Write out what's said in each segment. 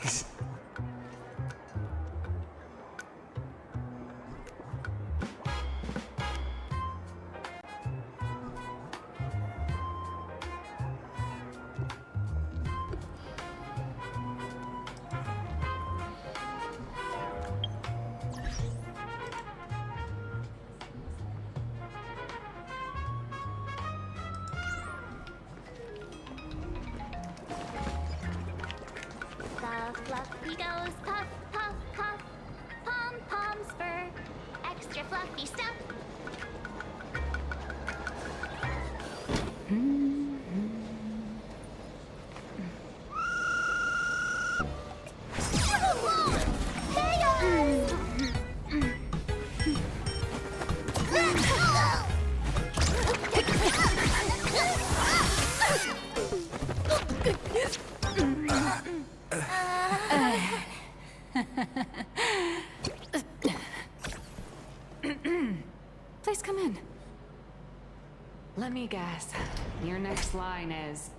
guys. Fluffy goes puff, puff, puff. Pom-pom's fur, extra fluffy stuff. Please come in. Let me guess. Your next line is...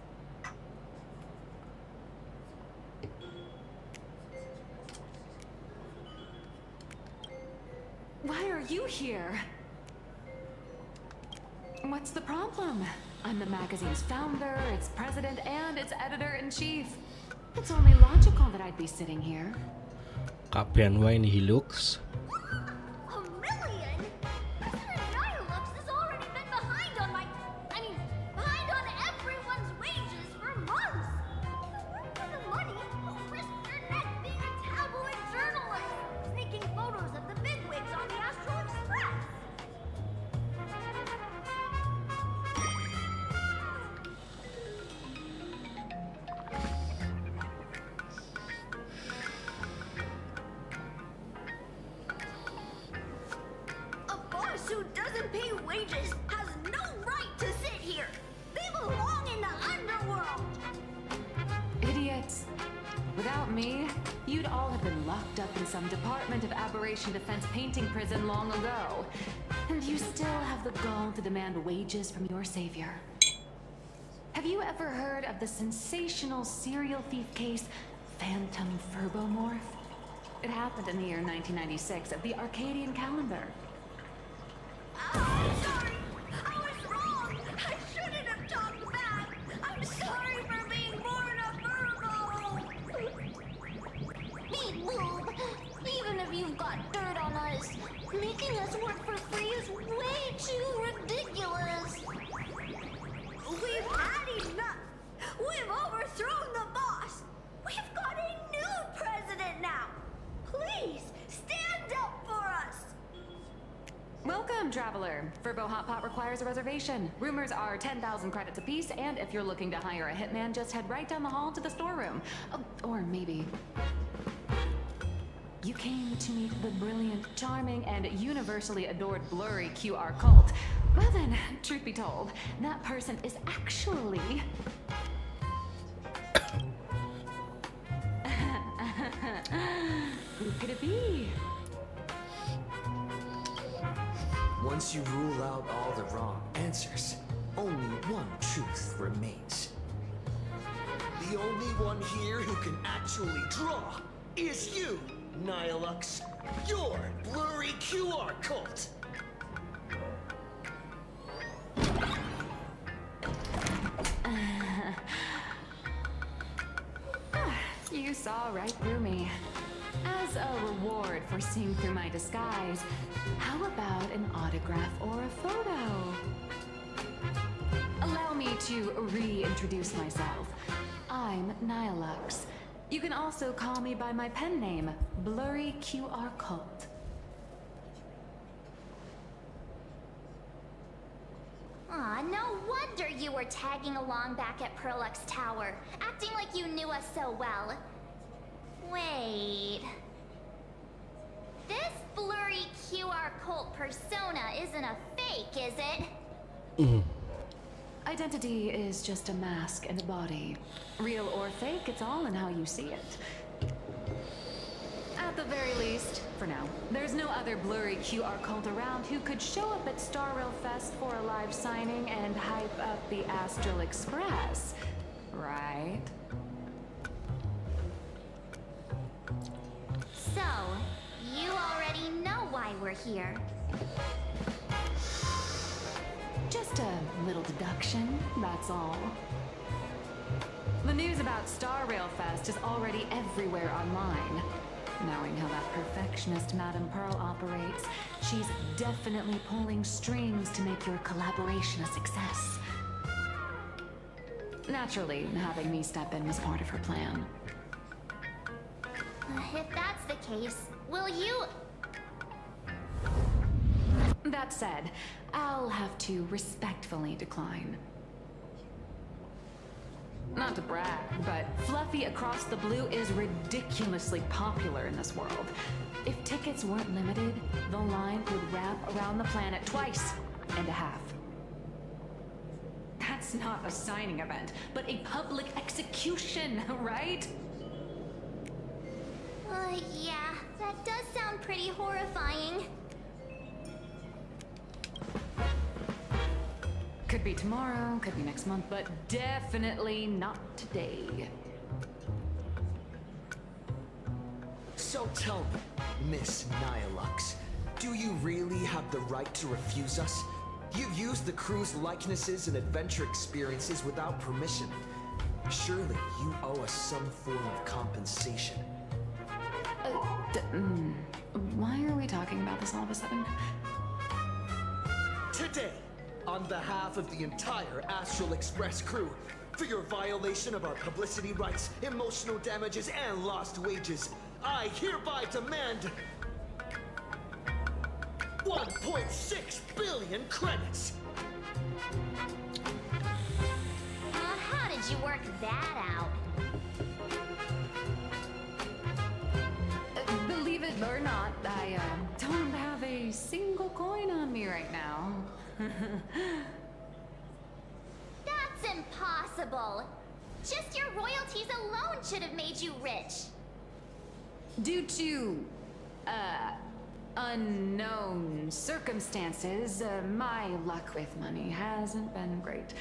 Why are you here? What's the problem? I'm the magazine's founder, its president, and its editor-in-chief. It's only logical that I'd be sitting here. Kapan wae ini Hilux? A million? President Nihilux has already been behind on behind on everyone's wages for months. If it weren't for the money, you'll risk your neck being a tabloid journalist, sneaking photos of the bigwigs on the Astral Express. Who doesn't pay wages has no right to sit here. They belong in the underworld. Idiots. Without me, you'd all have been locked up in some Department of Aberration Defense painting prison long ago. And you still have the gall to demand wages from your savior. Have you ever heard of the sensational serial thief case, Phantom Furbomorph? It happened in the year 1996 of the Arcadian calendar. I'm sorry. I was wrong. I shouldn't have talked back. I'm sorry for being born a Virgo. Hey, Noob. Even if you've got dirt on us, making us work for free is way too ridiculous. We've had enough. We've overthrown the boss. We've got a new president now. Please, stand up for us. Welcome, traveler. Furbo Hot Pot requires a reservation. Rumors are 10,000 credits apiece, and if you're looking to hire a hitman, just head right down the hall to the storeroom. Oh, or maybe... You came to meet the brilliant, charming, and universally adored blurry QR cult. Well then, truth be told, that person is actually... Who could it be? Once you rule out all the wrong answers, only one truth remains. The only one here who can actually draw is you, Nihilux. Your blurry QR cult. You saw right through me. As a reward for seeing through my disguise, how about an autograph or a photo? Allow me to reintroduce myself. I'm Nihilux. You can also call me by my pen name, Blurry QR Cult. Aw, no wonder you were tagging along back at Perlux Tower, acting like you knew us so well. Wait... This blurry QR cult persona isn't a fake, is it? Identity is just a mask and a body. Real or fake, it's all in how you see it. At the very least, for now, there's no other blurry QR cult around who could show up at Star Rail Fest for a live signing and hype up the Astral Express, right? why we're here. Just a little deduction, that's all. The news about Star Rail Fest is already everywhere online. Knowing how that perfectionist Madame Pearl operates, she's definitely pulling strings to make your collaboration a success. Naturally, having me step in was part of her plan. If that's the case, will you... That said, I'll have to respectfully decline. Not to brag, but Fluffy Across the Blue is ridiculously popular in this world. If tickets weren't limited, the line would wrap around the planet twice and a half. That's not a signing event, but a public execution, right? Yeah, that does sound pretty horrifying. Could be tomorrow, could be next month, but definitely not today. So tell me, Miss Nihilux, do you really have the right to refuse us? You've used the crew's likenesses and adventure experiences without permission. Surely you owe us some form of compensation. Why are we talking about this all of a sudden? Today, on behalf of the entire Astral Express crew, for your violation of our publicity rights, emotional damages, and lost wages, I hereby demand 1.6 billion credits! How did you work that out? Believe it or not, I don't have a single coin on me right now. That's impossible. Just your royalties alone should have made you rich. Due to, unknown circumstances, my luck with money hasn't been great.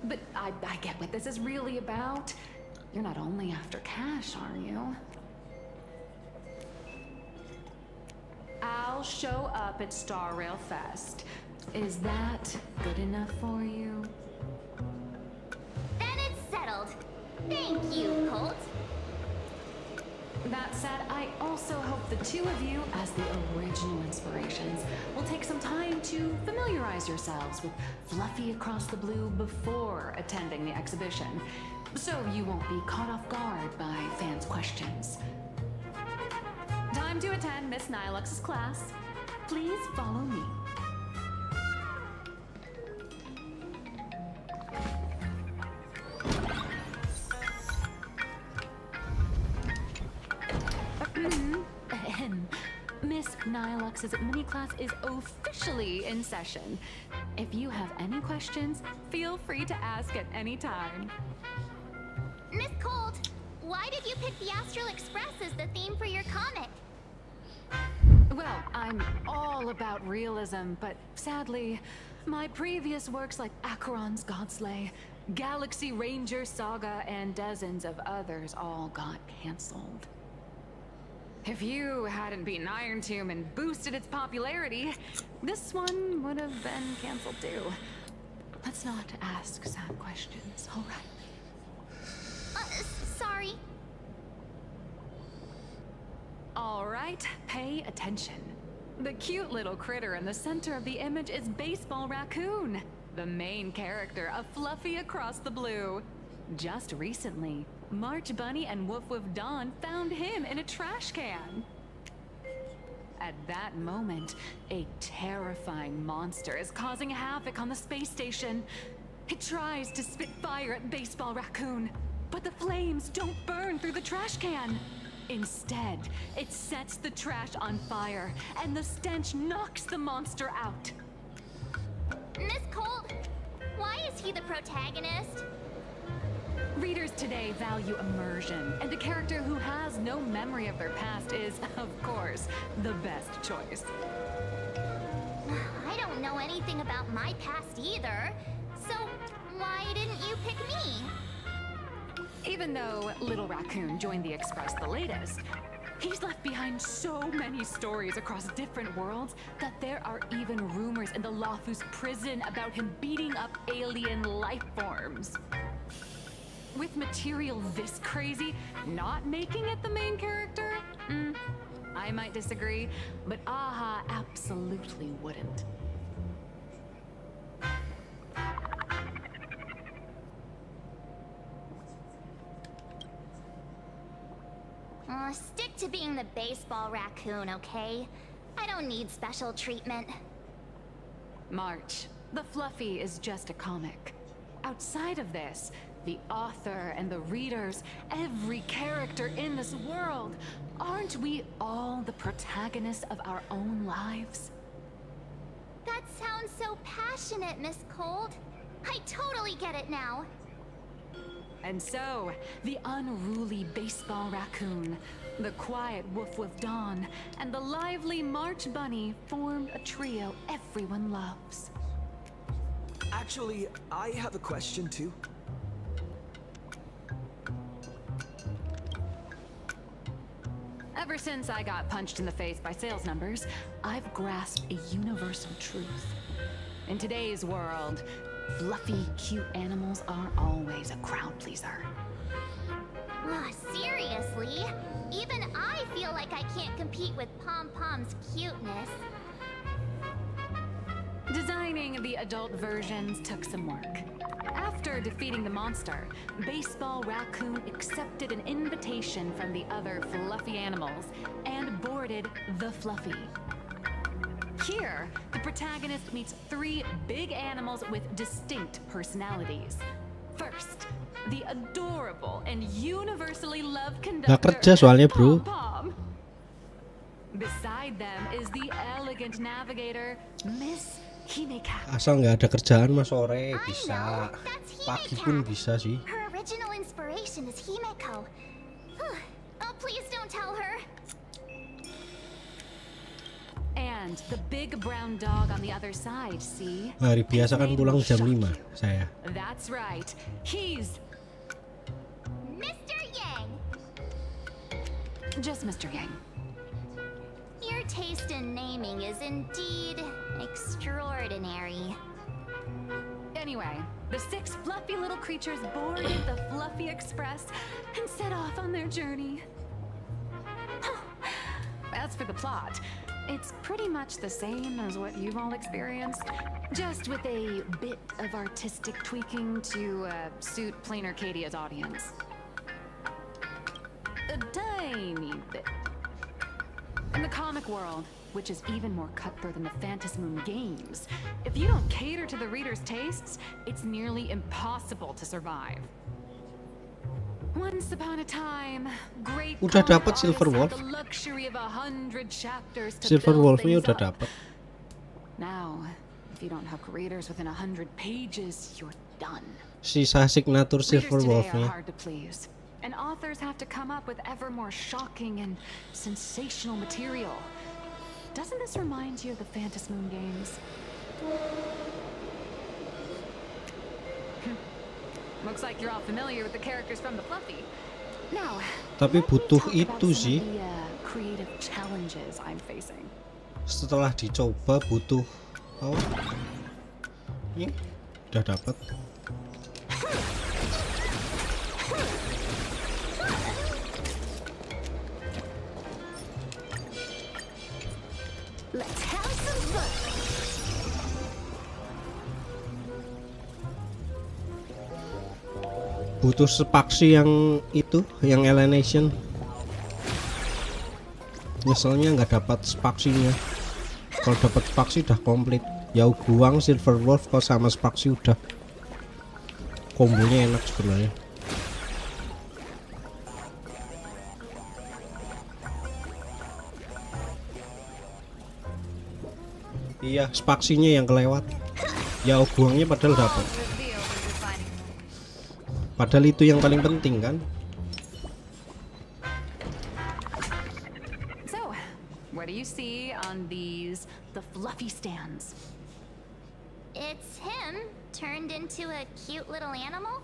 But I get what this is really about. You're not only after cash, are you? I'll show up at Star Rail Fest. Is that good enough for you? Then it's settled. Thank you, Colt. That said, I also hope the two of you, as the original inspirations, will take some time to familiarize yourselves with Fluffy Across the Blue before attending the exhibition, so you won't be caught off guard by fans' questions. Time to attend Miss Nihilux's class. Please follow me. Miss Nihilux's mini class is officially in session. If you have any questions, feel free to ask at any time. Miss Colt, why did you pick the Astral Express as the theme for your comic? Well, I'm all about realism, but sadly, my previous works like Acheron's Godslay, Galaxy Ranger Saga, and dozens of others all got canceled. If you hadn't beaten Iron Tomb and boosted its popularity, this one would have been canceled too. Let's not ask sad questions, all right? Sorry. All right, pay attention. The cute little critter in the center of the image is Baseball Raccoon, the main character of Fluffy Across the Blue. Just recently, March Bunny and Woof Woof Dawn found him in a trash can. At that moment, a terrifying monster is causing havoc on the space station. It tries to spit fire at Baseball Raccoon, but the flames don't burn through the trash can. Instead, it sets the trash on fire, and the stench knocks the monster out. Miss Colt, why is he the protagonist? Readers today value immersion, and a character who has no memory of their past is, of course, the best choice. I don't know anything about my past either, so why didn't you pick me? Even though Little Raccoon joined the Express the latest, He's left behind so many stories across different worlds that there are even rumors in the Lafu's prison about him beating up alien life forms. With material this crazy, not making it the main character? I might disagree, but Aha absolutely wouldn't. Stick to being the baseball raccoon, okay? I don't need special treatment. March, the Fluffy is just a comic. Outside of this, the author and the readers, every character in this world, aren't we all the protagonists of our own lives? That sounds so passionate, Miss Cold. I totally get it now. And so, the unruly baseball raccoon, the quiet woof with Dawn, and the lively March Bunny formed a trio everyone loves. Actually, I have a question too. Ever since I got punched in the face by sales numbers, I've grasped a universal truth. In today's world, fluffy, cute animals aren't always a crowd pleaser. Seriously? Even I feel like I can't compete with Pom Pom's cuteness. Designing the adult versions took some work. After defeating the monster, Baseball Raccoon accepted an invitation from the other fluffy animals and boarded the Fluffy. Here, the protagonist meets three big animals with distinct personalities. First, the adorable and universally loved Gak conductor, kerja soalnya, bro. Pom. Beside them is the elegant navigator, Miss Himeka. Asal nggak ada kerjaan mas sore I bisa, know, that's pagi Himeka. pun bisa sih. Her original inspiration is Himeko. Oh, please don't tell her. And the big brown dog on the other side, see? Hari biasa kan pulang jam 5 saya. That's right. He's Mr. Yang. just Mr. Yang. Your taste in naming is indeed extraordinary. Anyway, the six fluffy little creatures boarded the Fluffy Express and set off on their journey. As for the plot, it's pretty much the same as what you've all experienced, just with a bit of artistic tweaking to suit plain Arcadia's audience. A tiny bit. In the comic world, which is even more cutthroat than the Phantasmoon games, if you don't cater to the reader's tastes, it's nearly impossible to survive. Once upon a time, great Udah comic dapat artists Silver had Wolf. the luxury of 100 chapters to Silver build Wolf-nya things udah up. dapat. Now, if you don't hook readers within 100 pages, you're done. Sisa signature Readers Silver today are Wolf-nya. hard to please, and authors have to come up with ever more shocking and sensational material. Doesn't this remind you of the Phantasmoon games? Looks like you're all familiar with the characters from the Fluffy. Now, Tapi let me butuh talk about itu some sih. of the, creative challenges I'm facing. Setelah dicoba butuh ini udah dapat. Let's have some fun. Butuh spaksi yang itu, yang alienation. Nyeselnya nggak dapat spaksinya. Kalau dapat spaksi udah komplit. Jauh buang Silver Wolf kalau sama spaksi udah kombonya enak sebenarnya. Iya, spaksinya yang kelewat. Jauh buangnya padahal dapat. Padahal itu yang paling penting kan. So, what do you see on the Fluffy stands? It's him turned into a cute little animal.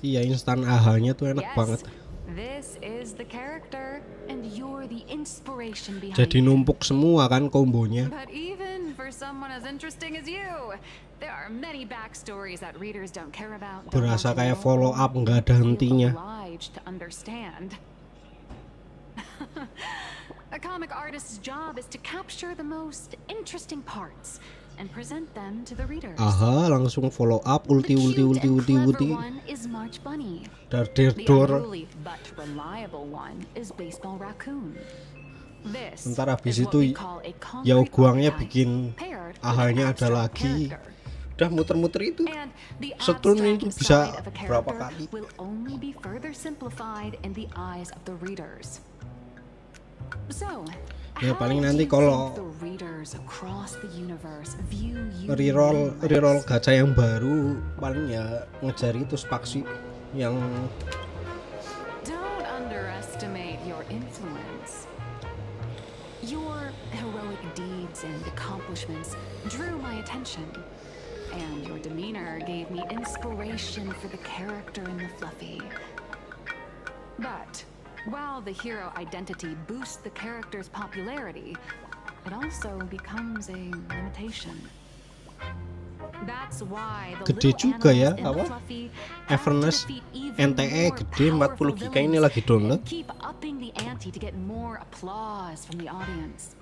Iya, instan AHA-nya tuh enak Yes. banget. This is the character, and you're the inspiration behind Jadi it. numpuk semua kan kombonya. But even for someone as interesting as you, there are many backstories that readers don't care about. Berasa kayak follow up nggak ada hentinya. Obliged to understand. A comic artist's job is to capture the most interesting parts and present them to the readers. Aha, langsung follow up ulti. One is March Bunny. The Dor. unruly but reliable one is Baseball Raccoon. This Ntar habis is what itu we call a concrete Yao Guangnya archetype bikin paired with ahanya an ada abstract lagi. character. Udah muter-muter itu. And the Setrum itu abstract bisa side of a berapa character kali? will only be further simplified in the eyes of the readers. So, Ya, how paling do nanti you kalau think the readers across the universe view you reroll most? gacha yang baru paling ya ngejar itu spaksi yang Don't underestimate your influence. Your heroic deeds and accomplishments drew my attention, and your demeanor gave me inspiration for the character in the Fluffy. But while the hero identity boosts the character's popularity, it also becomes a limitation. That's why the Gede little juga ya, animals in the apa? Fluffy Everness have to defeat even NTE more gede 40 powerful giga ini villains lagi download. and keep upping the ante to get more applause from the audience.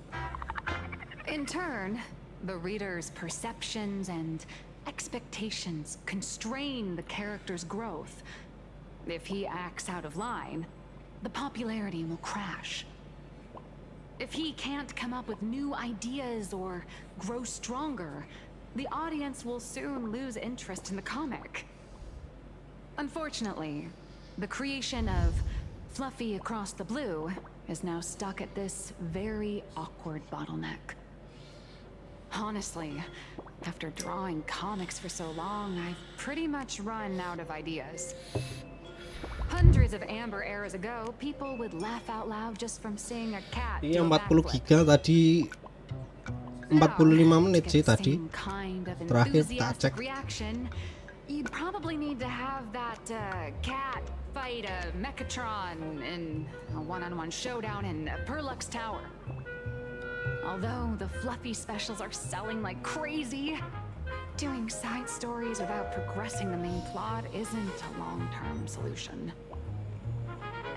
In turn, the reader's perceptions and expectations constrain the character's growth. If he acts out of line, the popularity will crash. If he can't come up with new ideas or grow stronger, the audience will soon lose interest in the comic. Unfortunately, the creation of Fluffy Across the Blue is now stuck at this very awkward bottleneck. Honestly, after drawing comics for so long, I've pretty much run out of ideas. Hundreds of amber eras ago, people would laugh out loud just from seeing a cat Iya do a 40 backflip. giga tadi 45 menit sih tadi. Kind of Terakhir tak enthusiastic cek. reaction, you'd probably need to have that cat fight a Mechatron in a one-on-one showdown in Perlux Tower. Although the Fluffy specials are selling like crazy, doing side stories without progressing the main plot isn't a long-term solution.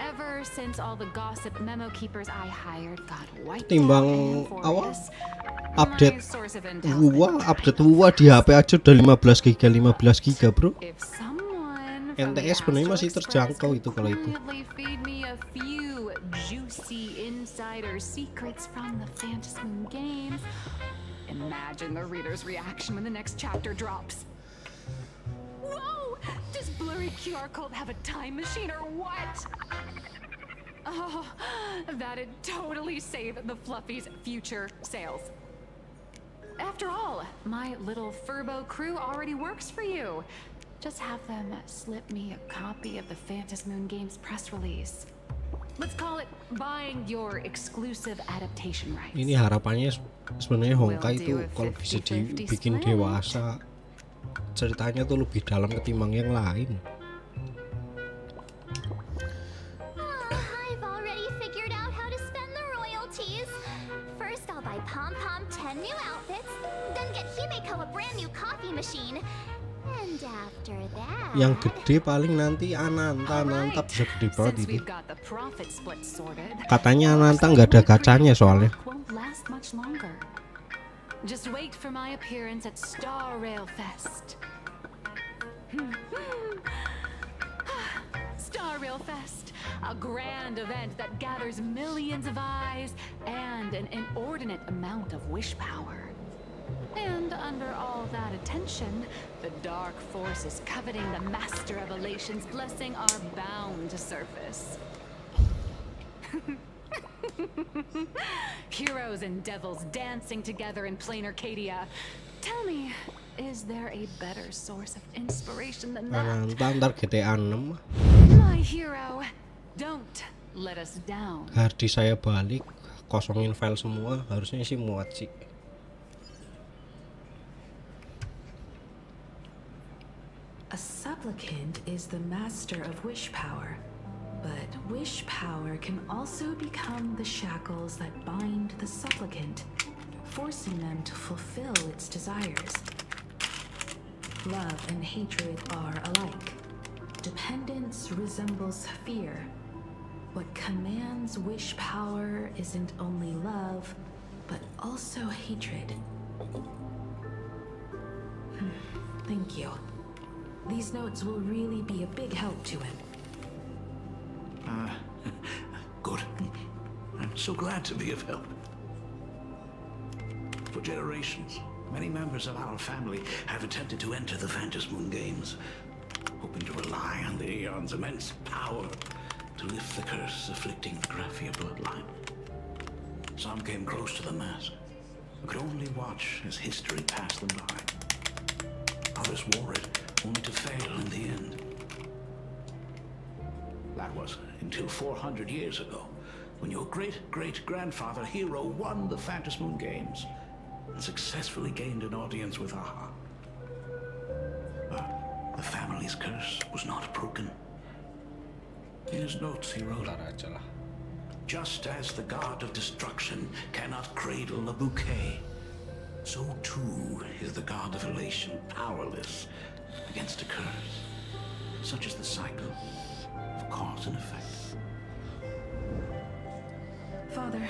Ever since all the gossip memo keepers I hired got wiped Timbang out in apa? Forest, Update my source of intel's been update di HP aja udah 15 giga bro. If someone from NTE the sebenarnya Astro masih Express terjangkau could itu kalau itu. quietly feed me a few juicy insider secrets from the Phantasm games, imagine the reader's reaction when the next chapter drops. Whoa! Does blurry QR code have a time machine or what? Oh, that'd totally save the Fluffy's future sales. After all, my little Furbo crew already works for you. Just have them slip me a copy of the Phantasmoon Games press release. Let's call it buying your exclusive adaptation rights. Ini harapannya sebenarnya Honkai itu kalau bisa dibikin dewasa, ceritanya tuh lebih dalam ketimbang yang lain. I've already figured out how to spend the royalties. First, I'll buy Pom Pom 10 new outfits, then get Himeko a brand new coffee machine. And after that... Yang gede paling nanti Ananta bisa gede banget Since itu. we've got the profit split sorted, Katanya Ananta nggak ada gacanya soalnya. won't last much longer. Just wait for my appearance at Star Rail Fest. Star Rail Fest, a grand event that gathers millions of eyes and an inordinate amount of wish power. And under all that attention, the dark forces coveting the Master Revelation's blessing are bound to surface. Heroes and devils dancing together in plain Arcadia. Tell me, is there a better source of inspiration than that? Ananta ntar GTA 6. My hero, don't let us down. Harddisk saya balik, kosongin file semua, harusnya sih muat sih. A supplicant is the master of wish power, but wish power can also become the shackles that bind the supplicant, forcing them to fulfill its desires. Love and hatred are alike. Dependence resembles fear. What commands wish power isn't only love, but also hatred. Thank you. These notes will really be a big help to him. Good. I'm so glad to be of help. For generations, many members of our family have attempted to enter the Phantasmoon Games, hoping to rely on the Aeon's immense power to lift the curse afflicting the Graphia bloodline. Some came close to the mask, but could only watch as history passed them by. Others wore it, only to fail in the end. That was until 400 years ago, when your great-great-grandfather Hero won the Phantasmoon Games and successfully gained an audience with Aha. But the family's curse was not broken. In his notes he wrote, "Just as the god of destruction cannot cradle a bouquet, so too is the god of elation powerless against a curse. Such is the cycle of cause and effect." Father,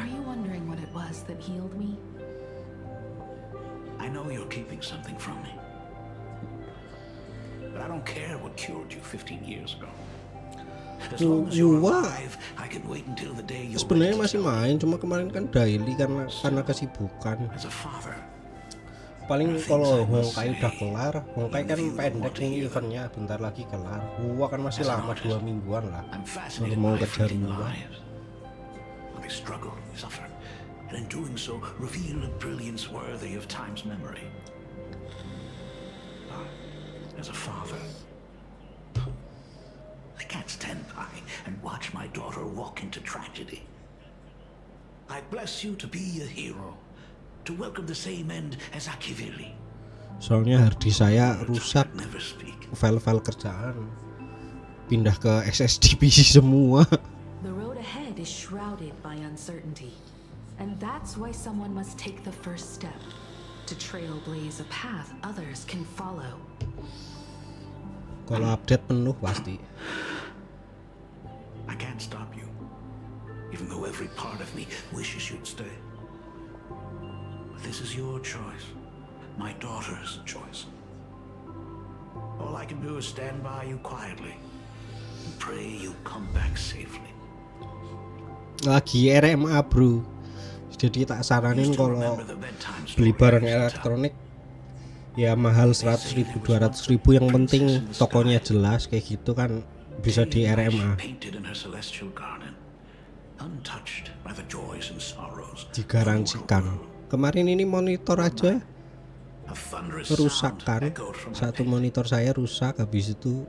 are you wondering what it was that healed me? I know you're keeping something from me, but I don't care what cured you 15 years ago. As long as you're alive, I can wait until the day you're sebenarnya ready to masih tell me. main, cuma kemarin kan daily karena kesibukan. As a father, Paling kalau Honkai udah kelar, Honkai kan pendek nih eventnya, bentar lagi kelar. Gua kan masih lama 2 mingguan lah. I'm Baru fascinated mau by kejar fleeting gua. lives. They struggle, suffer, and in doing so reveal a brilliance worthy of time's memory. But as a father, I can't stand by and watch my daughter walk into tragedy. I bless you to be a hero, to welcome the same end as Akivili. Soalnya hard disk saya rusak, Never speak. file-file kerjaan pindah ke SSD PC semua. The road ahead is shrouded by uncertainty. And that's why someone must take the first step to trailblaze a path others can follow. Kalau update penuh pasti. I can't stop you, even though every part of me wishes you'd stay. But this is your choice, my daughter's choice. All I can do is stand by you quietly and pray you come back safely. Lagi RMA bro, jadi tak saranin kalau beli barang elektronik ya mahal 100.000 200.000, yang penting tokonya jelas kayak gitu kan, bisa di RMA. Digaransikan. Kemarin ini monitor aja rusak kan, satu monitor saya rusak, habis itu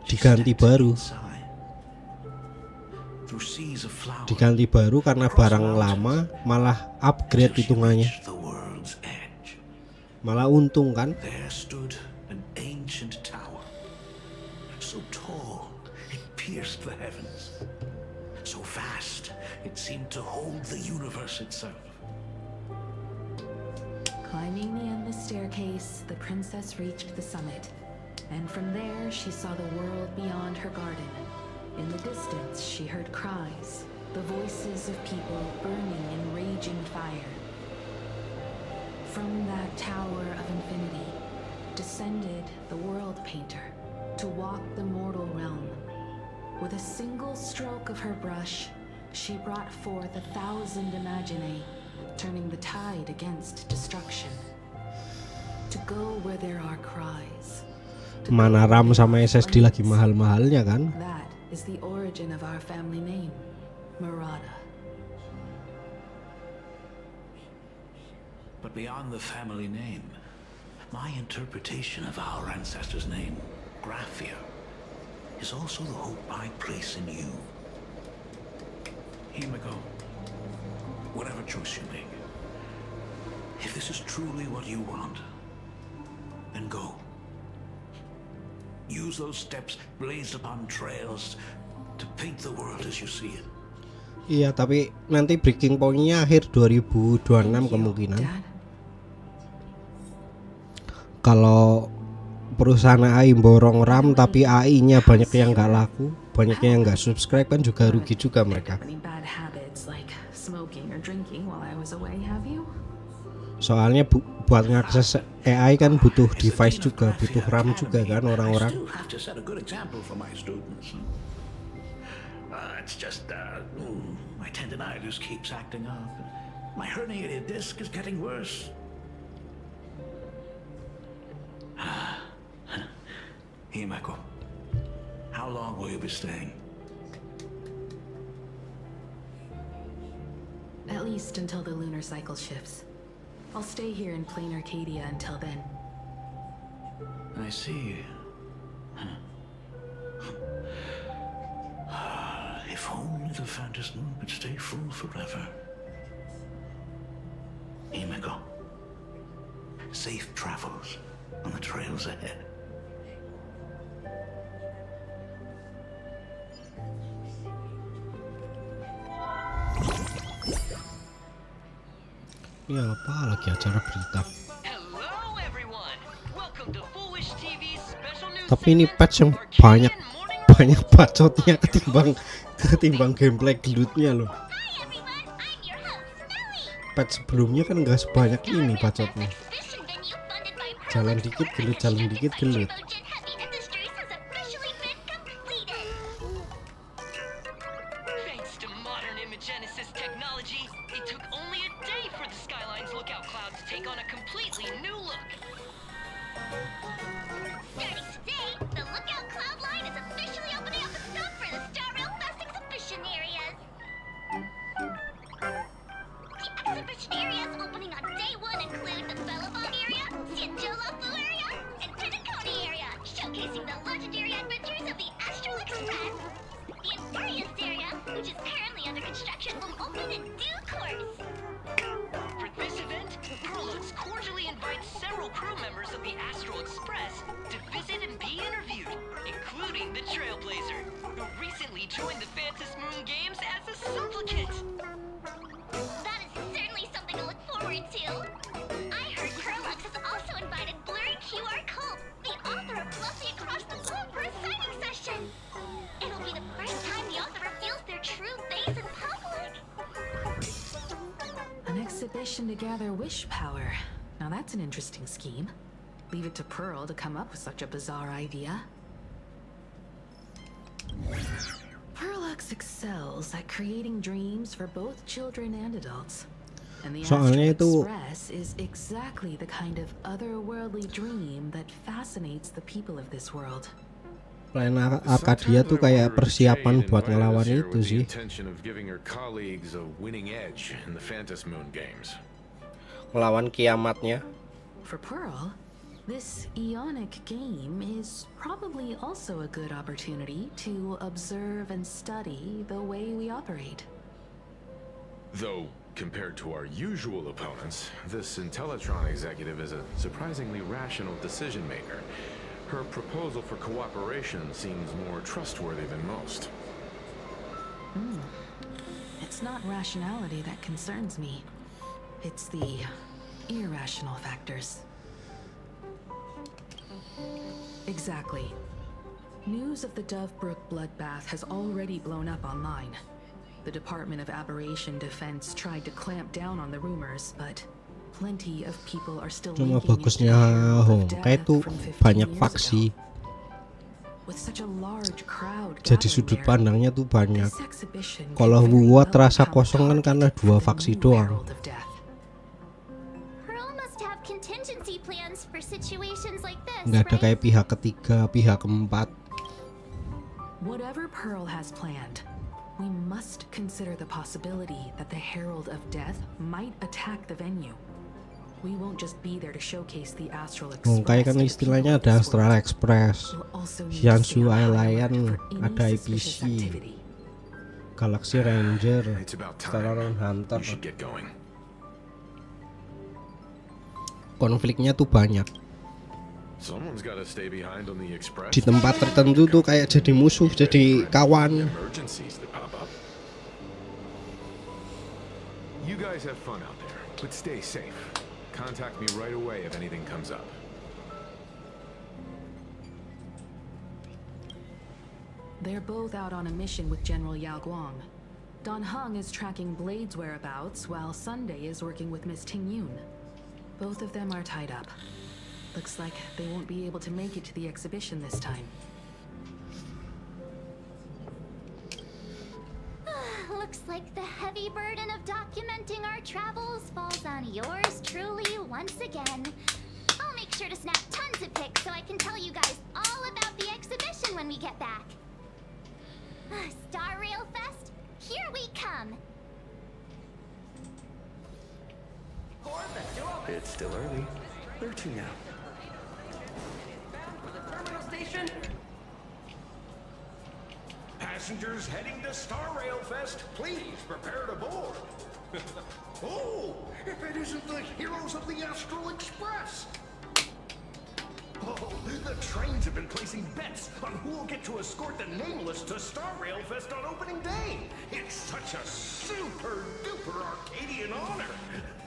diganti baru. Diganti baru karena barang lama malah upgrade hitungannya. Malah untung kan. There stood an ancient tower, so tall it pierced the heavens, so vast it seemed to hold the universe itself. Climbing the endless staircase, the princess reached the summit, and from there she saw the world beyond her garden. In the distance, she heard cries, the voices of people burning in raging fire. From that tower of infinity descended the world painter to walk the mortal realm. With a single stroke of her brush, she brought forth 1,000 imaginae, turning the tide against destruction. To go where there are cries. Mana RAM sama SSD lagi mahal-mahalnya kan? That is the origin of our family name, Murata. But beyond the family name, my interpretation of our ancestors' name, Graphia, is also the hope I place in you. Himiko, whatever choice you make, if this is truly what you want, then go. Use those steps blazed upon trails to paint the world as you see it. Iya, tapi nanti breaking point-nya akhir 2026 kemungkinan. Kalau perusahaan AI borong RAM tapi AI-nya banyak yang nggak laku, banyak yang nggak subscribe, kan juga rugi juga mereka. Soalnya buat ngakses AI kan butuh device juga, butuh RAM juga kan orang-orang. It's just my tendinitis keeps acting up. My herniated disc is getting worse. Himeko, how long will you be staying? At least until the lunar cycle shifts. I'll stay here in plain Arcadia until then. I see. If only the Phantom Moon could stay full forever. Himeko, safe travels on the trails ahead. Ini apa lagi acara berita? Tapi ini patch yang banyak bacotnya ketimbang gameplay gelutnya loh. Patch sebelumnya kan nggak sebanyak ini bacotnya. Jalan dikit gelut, jalan dikit gelut. To gather wish power. Now that's an interesting scheme. Leave it to Pearl to come up with such a bizarre idea. Perlux excels at creating dreams for both children and adults. And the Astral Express is exactly the kind of otherworldly dream that fascinates the people of this world. Plan Arcadia tuh kayak persiapan buat ngelawan itu sih. Melawan kiamatnya. For Pearl, this Ionic game is probably also a good opportunity to observe and study the way we operate. Though, compared to our usual opponents, this Intellitron executive is a surprisingly rational decision maker. Her proposal for cooperation seems more trustworthy than most. It's not rationality that concerns me. It's the irrational factors. Exactly. News of the Dovebrook bloodbath has already blown up online. The Department of Aberration Defense tried to clamp down on the rumors, but plenty of people are still Cuma bagusnya Honkai itu banyak faksi. Jadi sudut pandangnya tuh banyak. Kalau WoW terasa kosong kan karena dua faksi doang. Nggak ada kayak pihak ketiga, pihak keempat. Whatever Pearl has planned, we must consider the possibility that the Herald of Death might attack the venue. We won't just be there to showcase the Astral Express. Honkai kan istilahnya ada Astral Express, Xianxu Alliance, ada IPC, Galaxy Ranger, Star Hunter. Konfliknya tuh banyak. Someone's got to stay behind on the express. Di tempat tertentu tuh kayak jadi musuh, jadi kawan. Emergencies that pop up. You guys have fun out there, but stay safe. Contact me right away if anything comes up. They're both out on a mission with General Yao Guang. Don Hung is tracking Blade's whereabouts, while Sunday is working with Miss Ting Yun. Both of them are tied up. Looks like they won't be able to make it to the exhibition this time. Looks like the heavy burden of documenting our travels falls on yours truly once again. I'll make sure to snap tons of pics so I can tell you guys all about the exhibition when we get back. Star Rail Fest, here we come. It's still early. Where to now? Terminal station. Passengers heading to Star Rail Fest, please prepare to board. Oh, if it isn't the heroes of the Astral Express! Oh, the trains have been placing bets on who will get to escort the Nameless to Star Rail Fest on opening day. It's such a super-duper Arcadian honor.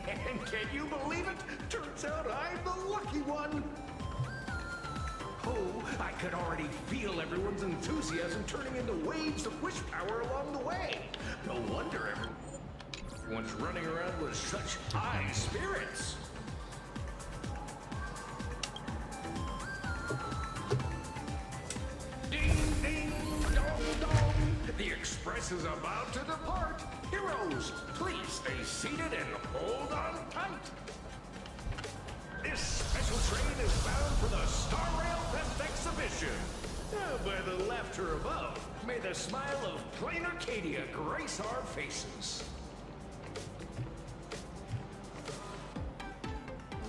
And can you believe it? Turns out I'm the lucky one. Oh, I could already feel everyone's enthusiasm turning into waves of wish power along the way. No wonder everyone's running around with such high spirits. Ding, ding, dong, dong. The express is about to depart. Heroes, please stay seated and hold on tight. This special train is bound for the Star Rail Fest exhibition. By the laughter above, may the smile of plain Arcadia grace our faces.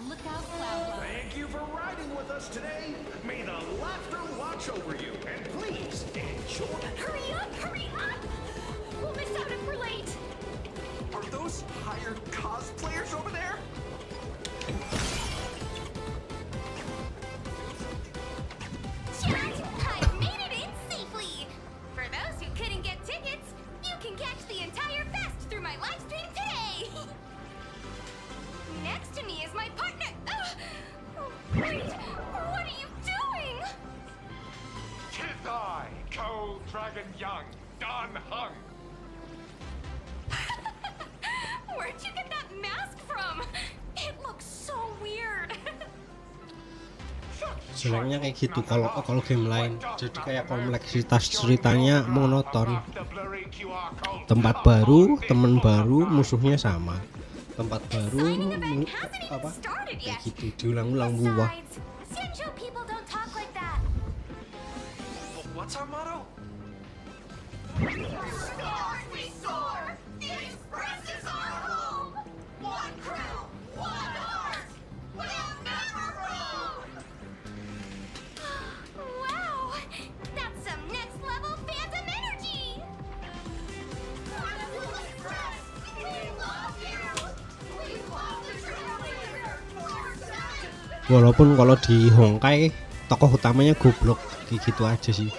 Look out, Cloud. Thank you for riding with us today. May the laughter watch over you, and please enjoy. Hurry up, hurry up! We'll miss out if we're late. Are those hired cosplayers over there? Chat, I made it in safely. For those who couldn't get tickets, you can catch the entire fest through my live stream today. Next to me is my partner. Wait, what are you doing? Tis I, Cold Dragon Young, Don Hung. Where'd you get that mask from? It looks so weird. Jeleknya kayak gitu kalau game lain. Jadi kayak kompleksitas ceritanya monoton. Tempat baru, teman baru, musuhnya sama. Tempat baru, apa? Kayak gitu diulang-ulang buah. Central people don't talk like that. What's our motto? We soar. The Express is our home. One crew, one heart. We'll never roam. Wow, that's some next level phantom energy. Carnival Express, we love you. We love the trailblazer. Walaupun kalau di Honkai tokoh utamanya goblok, kayak gitu aja sih.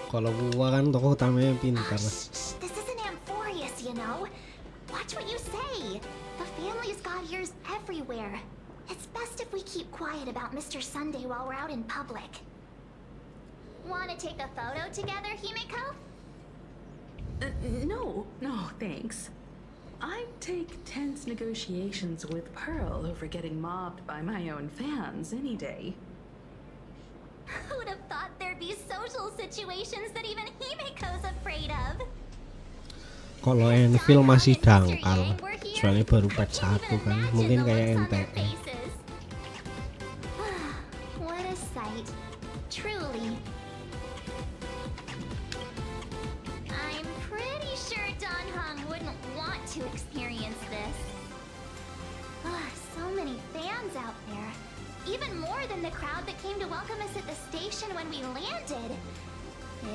Kalau gua kan tokoh utamanya pintar. This isn't Amphorius, you know. Watch what you say. The family's got ears everywhere. It's best if we keep quiet about Mr. Sunday while we're out in public. Want to take a photo together, Himiko? No, thanks. I'd take tense negotiations with Pearl over getting mobbed by my own fans any day. Who'd have thought there'd be social situations that even Himiko's afraid of? Kalau Enfield masih dangkal, soalnya baru patch 1 kan, mungkin kayak NTE. What a sight, truly. I'm pretty sure Don Hung wouldn't want to experience this. So many fans out there. Even more than the crowd that came to welcome us at the station when we landed.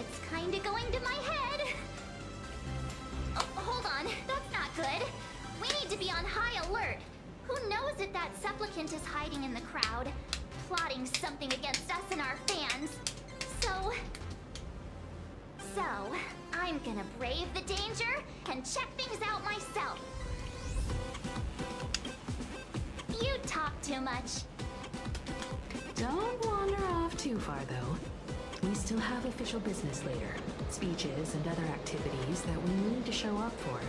It's kinda going to my head. Oh, hold on, that's not good. supplicant is hiding in the crowd, plotting something against us and our fans. So, I'm gonna brave the danger and check things out myself. You talk too much. Don't wander off too far, though. We still have official business later. Speeches and other activities that we need to show up for.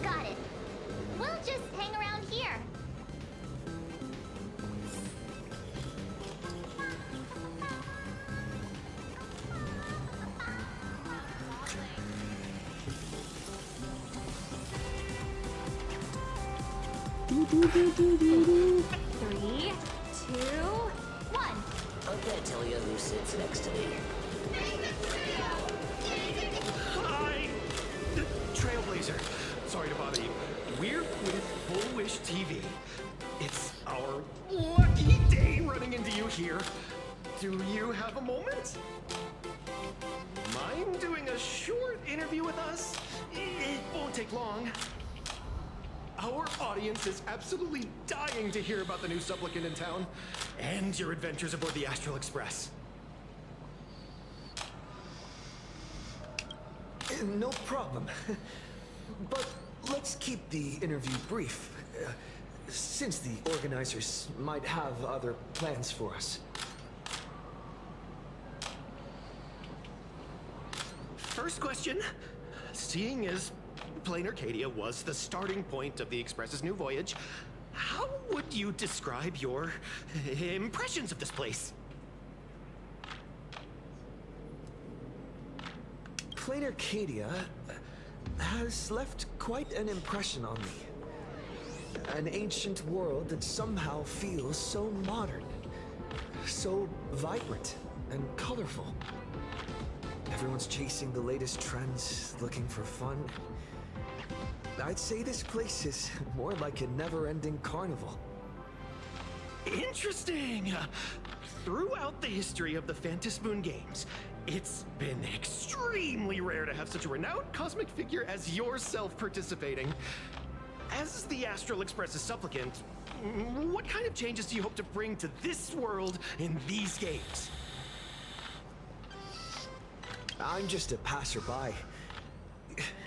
Got it. We'll just hang around here. Three, two, one. I'm gonna tell you who sits next to me. Hi! Trailblazer. Sorry to bother you. We're with Full Wish TV. It's our lucky day running into you here. Do you have a moment? Mind doing a short interview with us? It won't take long. Our audience is absolutely dying to hear about the new supplicant in town and your adventures aboard the Astral Express. No problem. But let's keep the interview brief, since the organizers might have other plans for us. First question. Seeing as Plain Arcadia was the starting point of the Express's new voyage, how would you describe your impressions of this place? Plain Arcadia has left quite an impression on me. An ancient world that somehow feels so modern, so vibrant and colorful. Everyone's chasing the latest trends, looking for fun. I'd say this place is more like a never-ending carnival. Interesting! Throughout the history of the Phantasmoon games, it's been extremely rare to have such a renowned cosmic figure as yourself participating. As the Astral Express's supplicant, what kind of changes do you hope to bring to this world in these games? I'm just a passerby.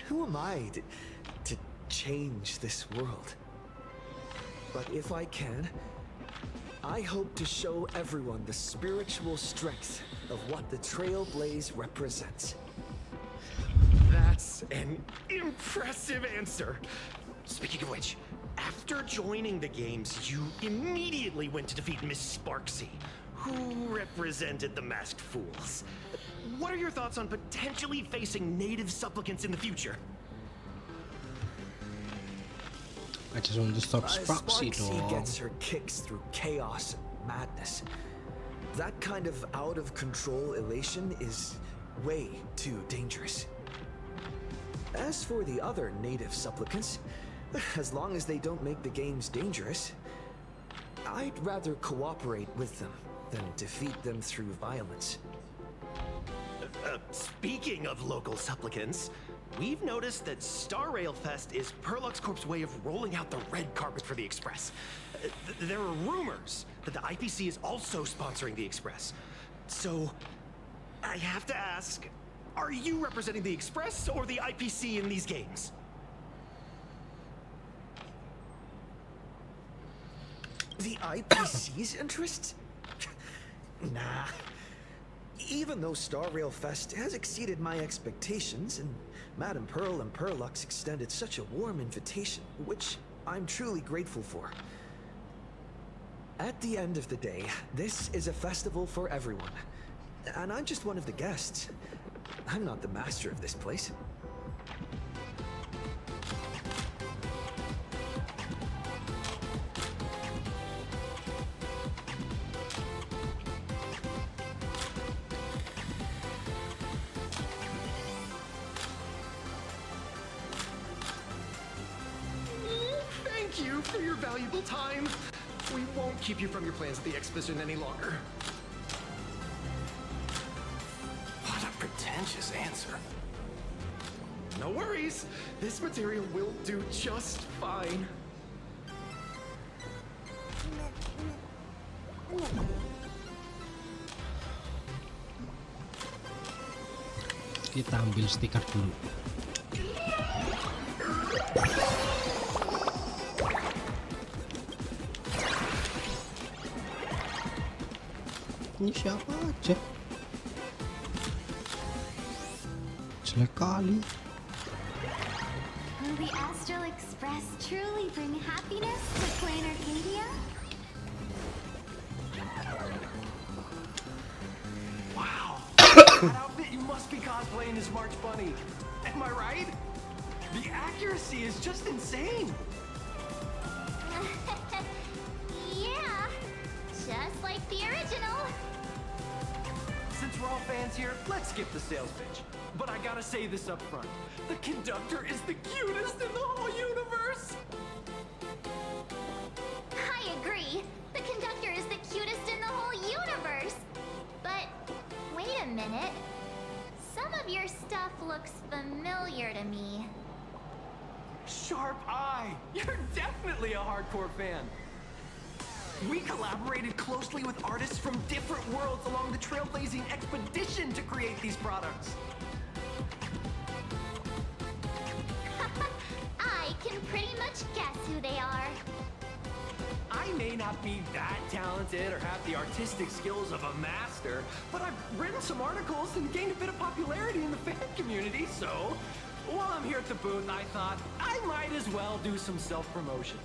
Who am I to change this world? But if I can, I hope to show everyone the spiritual strength of what the Trailblaze represents. That's an impressive answer. Speaking of which, after joining the games, you immediately went to defeat Miss Sparksy, who represented the Masked Fools. What are your thoughts on potentially facing native supplicants in the future? I just want to stop Sparksy, Sparksy gets her kicks through chaos and madness. That kind of out-of-control elation is way too dangerous. As for the other native supplicants, as long as they don't make the games dangerous, I'd rather cooperate with them than defeat them through violence. Speaking of local supplicants, we've noticed that Star Rail Fest is Perlux Corp's way of rolling out the red carpet for the Express. There are rumors that the IPC is also sponsoring the Express. So, I have to ask, are you representing the Express or the IPC in these games? The IPC's interests? Nah. Even though Star Rail Fest has exceeded my expectations, and Madame Pearl and Perlux extended such a warm invitation, which I'm truly grateful for. At the end of the day, this is a festival for everyone. And I'm just one of the guests. I'm not the master of this place. Thank you for your valuable time. We won't keep you from your plans at the exhibition any longer. What a pretentious answer. No worries. This material will do just fine. Kita ambil stiker dulu. Ini siapa aja? Jelek kali. Will the Astral Express truly bring happiness to Plain Arcadia? Wow. That outfit you must be cosplaying as March Bunny. Am I right? The accuracy is just insane. Yeah, just like the original. Since we're all fans here, let's skip the sales pitch. But I gotta say this up front. The conductor is the cutest in the whole universe! I agree. The conductor is the cutest in the whole universe. But wait a minute. Some of your stuff looks familiar to me. Sharp eye! You're definitely a hardcore fan. We collaborated closely with artists from different worlds along the trailblazing expedition to create these products. I can pretty much guess who they are. I may not be that talented or have the artistic skills of a master, but I've written some articles and gained a bit of popularity in the fan community, so while I'm here at the booth, I thought I might as well do some self-promotion.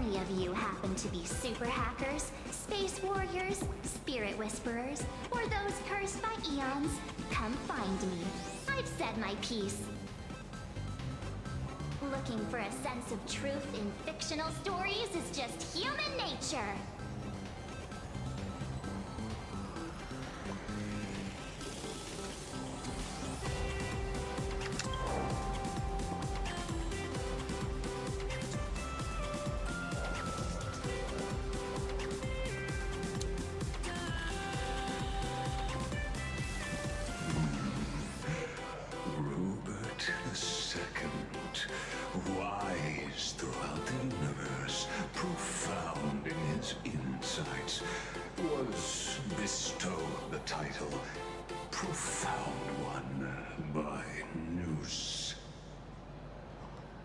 Any of you happen to be super hackers, space warriors, spirit whisperers, or those cursed by eons, come find me. I've said my piece. Looking for a sense of truth in fictional stories is just human nature. Wise throughout the universe, profound in his insights, was bestowed the title Profound One by Noose.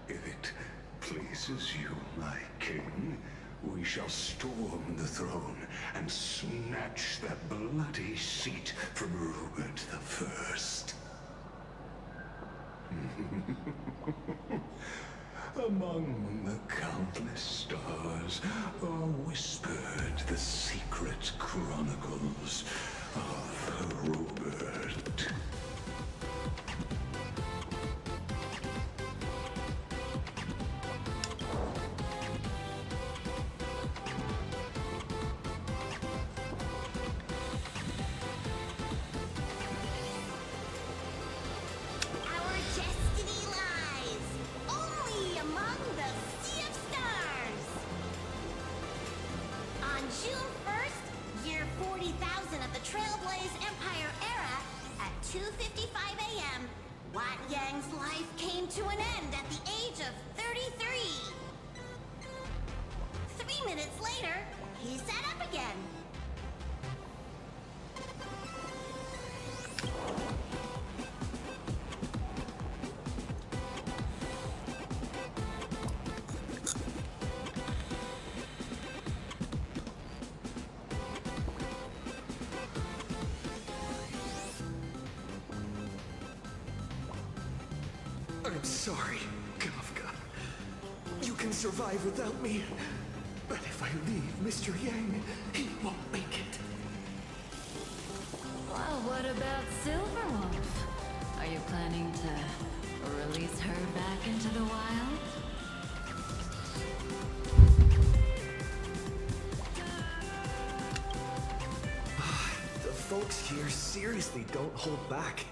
If it pleases you, my king, we shall storm the throne and snatch that bloody seat from Rupert the First. Among the countless stars are whispered the secret chronicles of Robert. Our destiny lies only among the Sea of Stars. On June 1st, year 40,000 of the Trailblaze Empire era, at 2:55 a.m., Wat Yang's life came to an end at the age of 33. 3 minutes later, he sat up again. I'm sorry, Kafka. You can survive without me. But if I leave Mr. Yang, he won't make it. Well, what about Silverwolf? Are you planning to release her back into the wild? The folks here seriously don't hold back.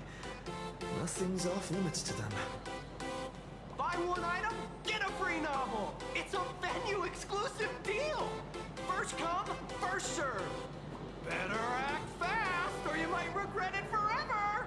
Nothing's off limits to them. Buy one item, get a free novel. It's a venue exclusive deal. First come, first serve. Better act fast or you might regret it forever.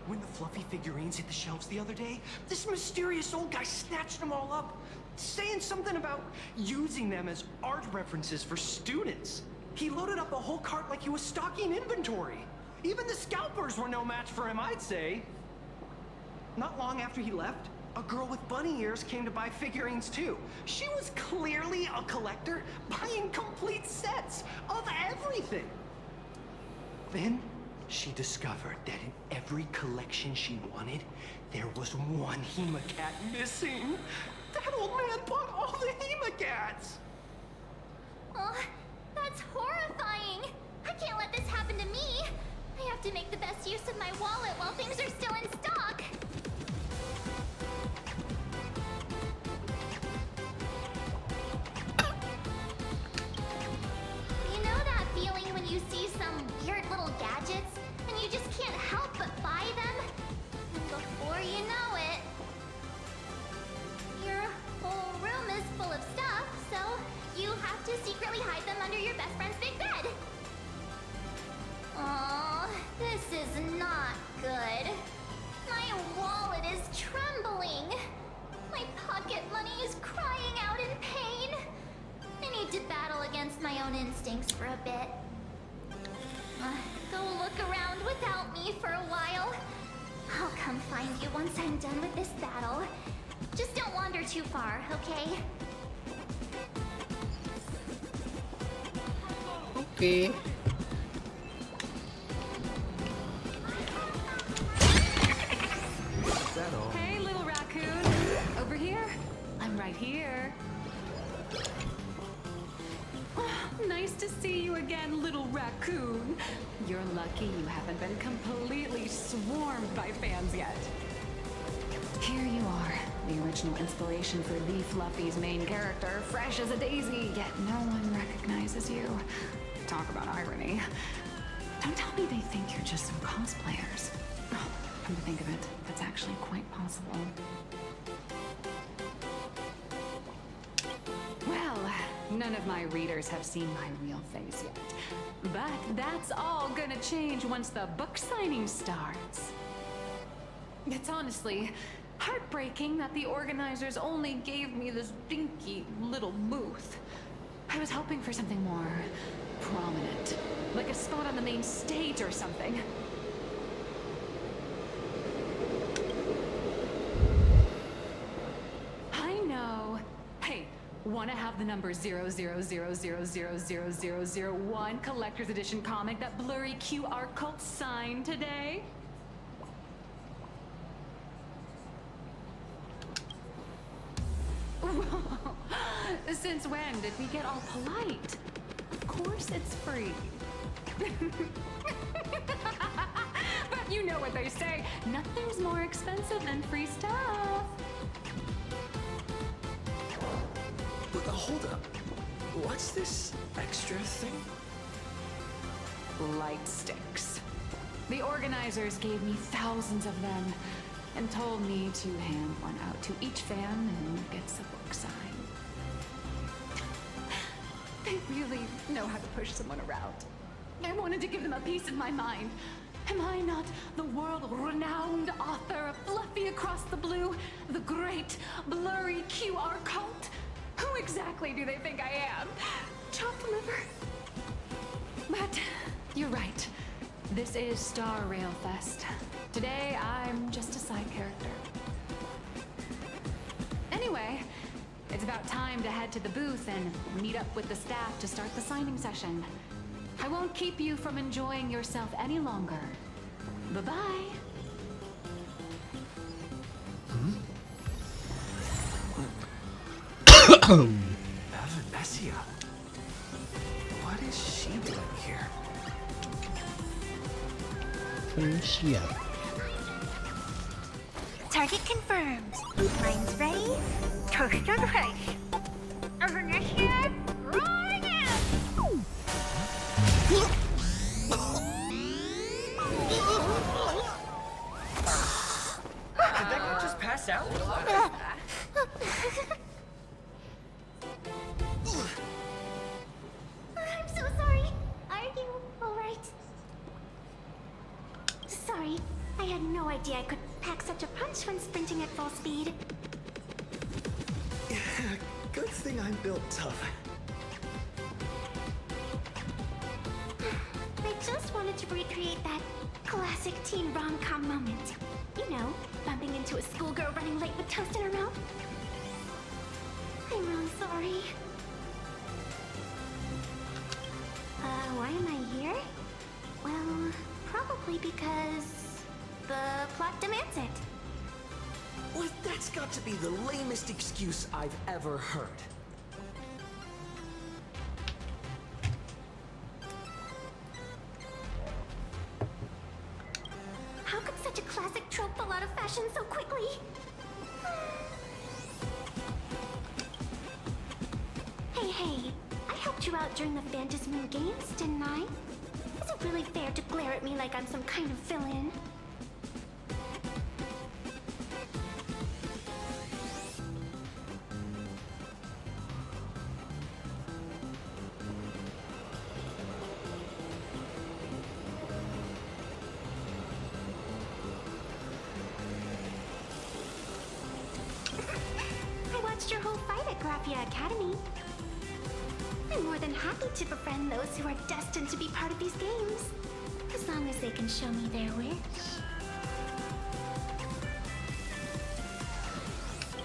When the fluffy figurines hit the shelves the other day, this mysterious old guy snatched them all up, saying something about using them as art references for students. He loaded up a whole cart like he was stocking inventory. Even the scalpers were no match for him, I'd say. Not long after he left, a girl with bunny ears came to buy figurines too. She was clearly a collector, buying complete sets of everything. Then she discovered that in every collection she wanted, there was one Hemacat missing. That old man bought all the Hemacats. Oh, that's horrifying. I can't let this happen to me. I have to make the best use of my wallet while things are still in stock. You know that feeling when you see some weird little gadgets and you just can't help but buy them? And before you know it, your whole room is full of stuff, so you have to secretly hide them under your best friend's big bed. Aw, this is not good. My wallet is trembling. My pocket money is crying out in pain. I need to battle against my own instincts for a bit. Go look around without me for a while. I'll come find you once I'm done with this battle. Just don't wander too far, okay? Okay. That all? Hey, little raccoon. Over here. I'm right here. Nice to see you again, little raccoon. You're lucky you haven't been completely swarmed by fans yet. Here you are, the original inspiration for the Fluffy's main character, fresh as a daisy, yet no one recognizes you. Talk about irony. Don't tell me they think you're just some cosplayers. Oh, come to think of it, that's actually quite possible. Well, none of my readers have seen my real face yet. But that's all gonna change once the book signing starts. It's honestly heartbreaking that the organizers only gave me this dinky little booth. I was hoping for something more prominent, like a spot on the main stage or something. I know. Hey, wanna have the number 000000001 collector's edition comic that blurry QR cult signed today? Since when did we get all polite? Of course it's free. But you know what they say, nothing's more expensive than free stuff. Hold up. What's this extra thing? Light sticks. The organizers gave me thousands of them and told me to hand one out to each fan who gets a book signed. They really know how to push someone around. I wanted to give them a piece of my mind. Am I not the world-renowned author of Fluffy Across the Blue, the great blurry QR cult? Who exactly do they think I am? Chopped liver? But you're right. This is Star Rail Fest. Today, I'm just a side character. Anyway, it's about time to head to the booth and meet up with the staff to start the signing session. I won't keep you from enjoying yourself any longer. Bye-bye. Venetia. What is she doing here? Venetia. Target confirmed. Mine's ready. Toast on face. Venetia, rolling out. no idea I could pack such a punch when sprinting at full speed. Good thing I'm built tough. I just wanted to recreate that classic teen rom-com moment. You know, bumping into a schoolgirl running late with toast in her mouth. I'm really sorry. Why am I here? Well, probably because the plot demands it. Well, that's got to be the lamest excuse I've ever heard. How could such a classic trope fall out of fashion so quickly? Hey, I helped you out during the Phantasm Moon Games, didn't I? Is it really fair to glare at me like I'm some kind of villain? I watched your whole fight at Graphia Academy. I'm more than happy to befriend those who are destined to be part of these games, as long as they can show me their wish.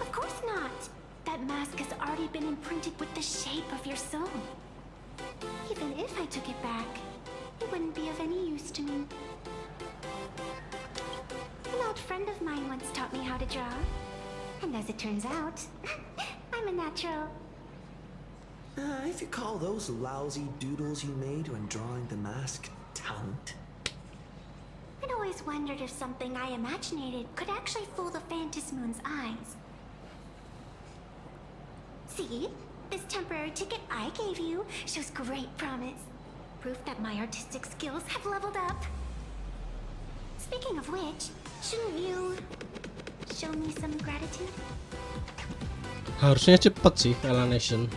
Of course not. That mask has already been imprinted with the shape of your soul. Even if I took it back, it wouldn't be of any use to me. An old friend of mine once taught me how to draw. And as it turns out, I'm a natural. If you call those lousy doodles you made when drawing the mask talent. I'd always wondered if something I imaginated could actually fool the Phantasm Moon's eyes. See? This temporary ticket I gave you shows great promise. Proof that my artistic skills have leveled up. Speaking of which, shouldn't you show me some gratitude? Harusnya cepet sih Elanation.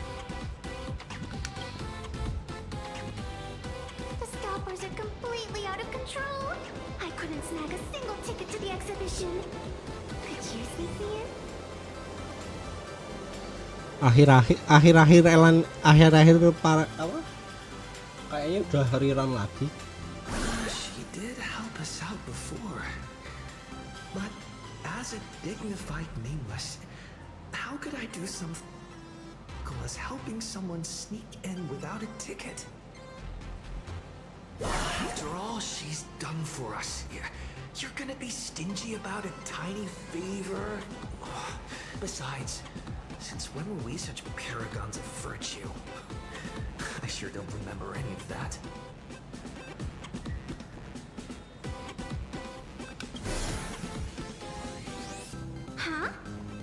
The scalpers are completely out of control. I couldn't snag a single ticket to the exhibition. Could you sneak me in? Akhir-akhir para apa? Kayaknya udah rerun lagi. She did help us out before. But as a dignified nameless, how could I do something as helping someone sneak in without a ticket? After all she's done for us, you're gonna be stingy about a tiny favor? Besides, since when were we such paragons of virtue? I sure don't remember any of that. Huh?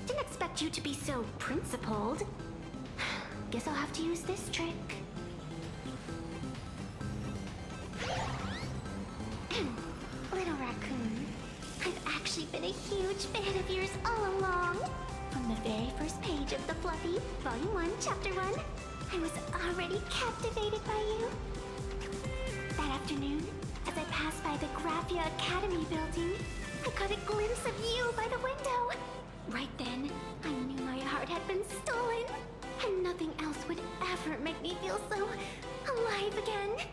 Didn't expect you to be so principled. Guess I'll have to use this trick. Little raccoon, I've actually been a huge fan of yours all along. From the very first page of the Fluffy, Volume 1, Chapter 1, I was already captivated by you. That afternoon, as I passed by the Graphia Academy building, I caught a glimpse of you by the window. Right then, I knew my heart had been stolen, and nothing else would ever make me feel so alive again.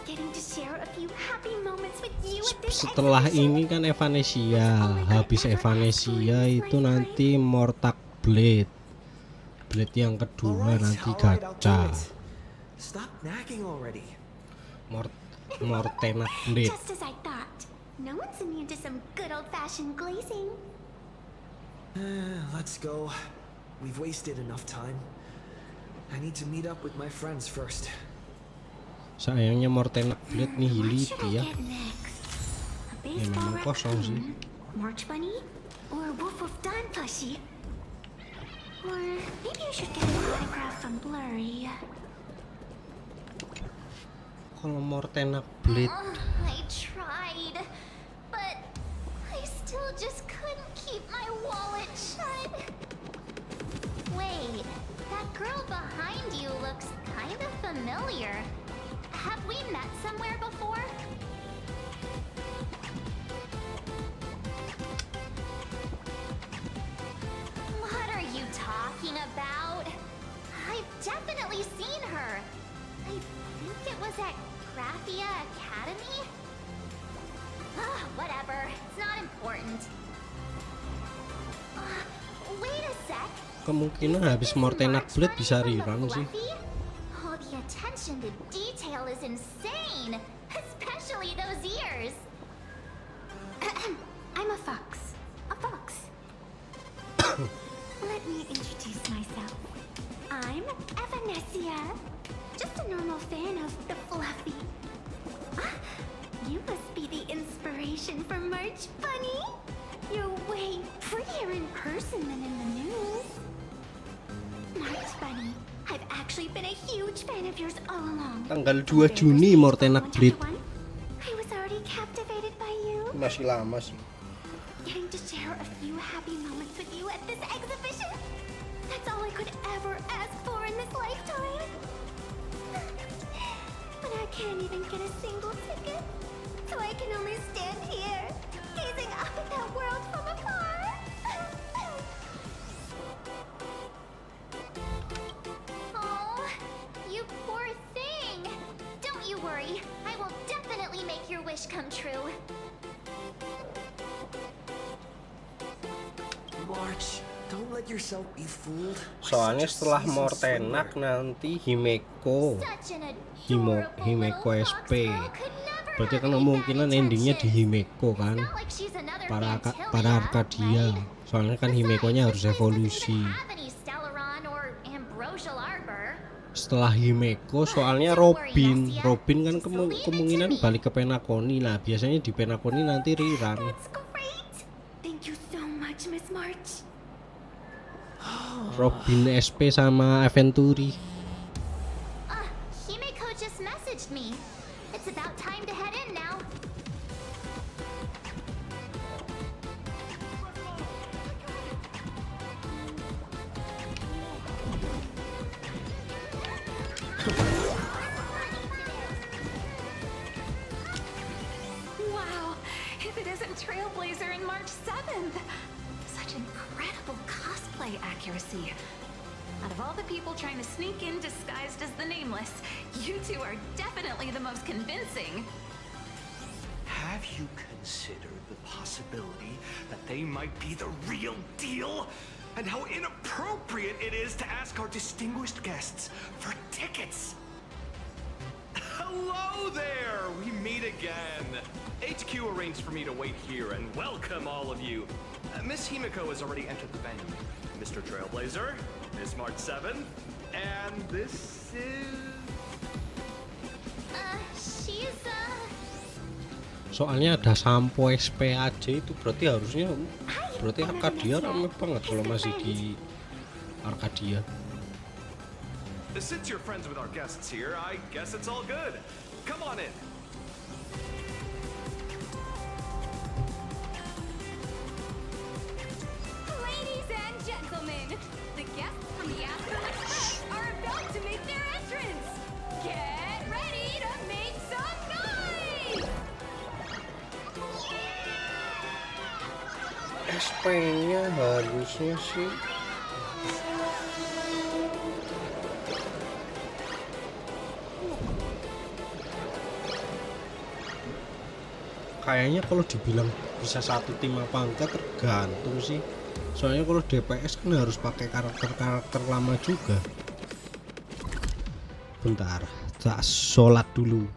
Getting to share a few happy moments with you at this Setelah exhibition. ini kan Evanesia, habis Evanesia itu nanti Mortak Blade yang kedua nanti gacha. Stop nagging already. Mortenak Blade. Just as I thought. No one's immune to some good old-fashioned glazing. Let's go. We've wasted enough time. I need to meet up with my friends first. Sayangnya Mortenak Blade nih What hiliti should I ya. get next? A Ya baseball memang kosong sih. raccoon, March Bunny, or a Wolf of Dawn plushie? Or maybe I should get an autograph from Blurry. Kalau Mortenak Blade I tried, but I still just couldn't keep my wallet shut. Wait, that girl behind you looks kind of familiar. Have we met somewhere before? definitely seen her. I think it was at Graphia Academy? Whatever. It's not important. Wait a sec. Kemungkinan habis Mortenak Blade bisa rerun sih. Oh, the attention to detail is insane. Especially those ears. I'm a fox. A fox. Let me introduce myself. I'm Evanesia. Just a normal fan of the fluffy. You must be the inspiration for March Bunny. You're way prettier in person than in the news. March Bunny, I've actually been a huge fan of yours all along. Tanggal 2 Juni Mortenak Blade. I was already captivated by you. Masih lama sih. Getting to share a few happy moments with you at this exhibition. That's all I could ever ask for in this lifetime. But I can't even get a single ticket. So I can only stand here, gazing up at that world from afar. Oh, you poor thing. Don't you worry. I will definitely make your wish come true. March, don't let yourself be fooled. Soalnya setelah Mortenak nanti Himeko, Such an adorable Himeko little SP. fox girl could never Berarti kan have me kemungkinan that endingnya di attention. Himeko kan, Not like she's another para Fantilia, Arcadia. right? Soalnya kan Besides, Himekonya harus this place doesn't evolusi. even have any Stellaron or Ambrosial Arbor. Setelah Himeko, soalnya Don't worry, Robin Nasia. kan Just leave it to kemungkinan me. balik ke Penacony. Nah, biasanya di Penacony nanti rerun. That's great. Thank you so much, Miss March. Robin SP sama Aventuri. Himeko just messaged me. It's about time to head in now. Wow, if it isn't Trailblazer and March 7th. Such incredible cosplay accuracy. Out of all the people trying to sneak in disguised as the Nameless, you two are definitely the most convincing. Have you considered the possibility that they might be the real deal? And how inappropriate it is to ask our distinguished guests for tickets? Hello there! We meet again. HQ arranged for me to wait here and welcome all of you. Miss Himeko has already entered the venue. Mr. Trailblazer, Miss March 7, and this is... She's Soalnya ada Sampo SPAJ itu berarti Arcadia rame banget kalau masih di Arcadia. Since you're friends with our guests here, I guess it's all good. Come on in. Ladies and gentlemen, the guests from the Afterlife are about to make their entrance. Get ready to make some noise! SP-nya harusnya sih kayaknya kalau dibilang bisa satu tim apa enggak tergantung sih. Soalnya kalau DPS kan harus pakai karakter-karakter lama juga. Bentar, tak sholat dulu.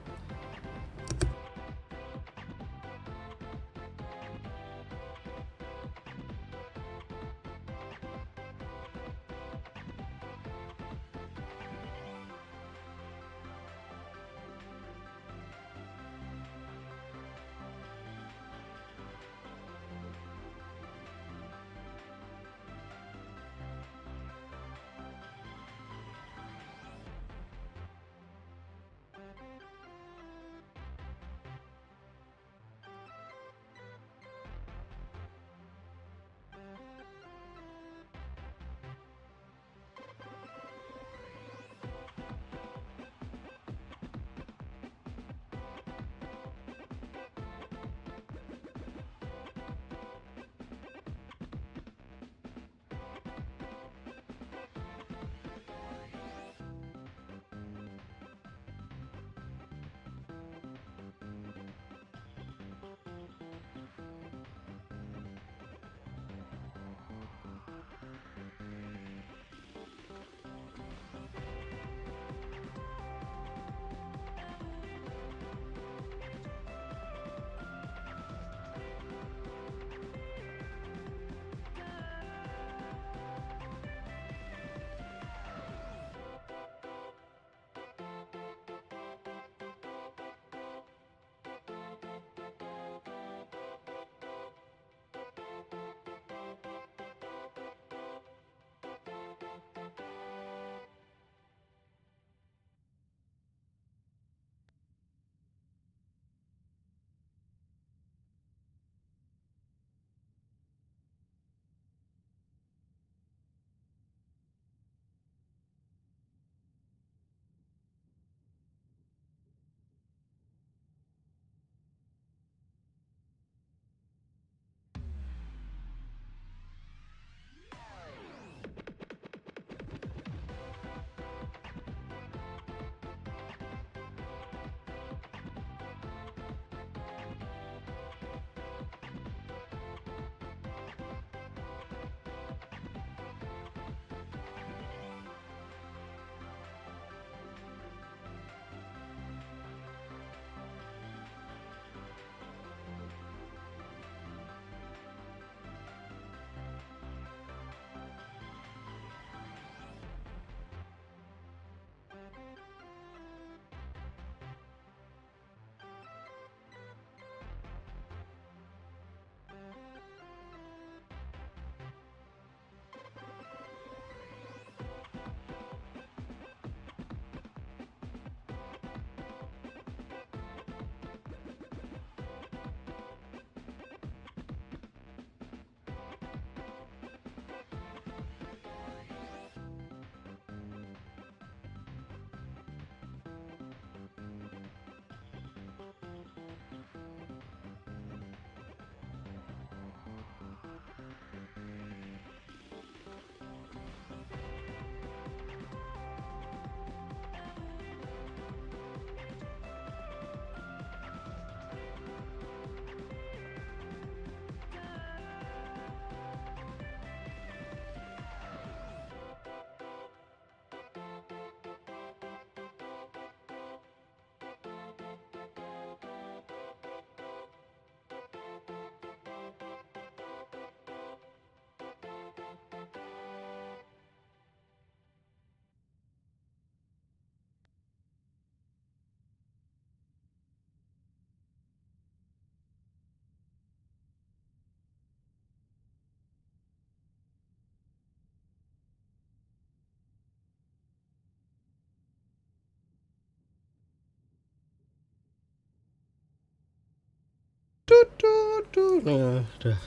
Nah, udah.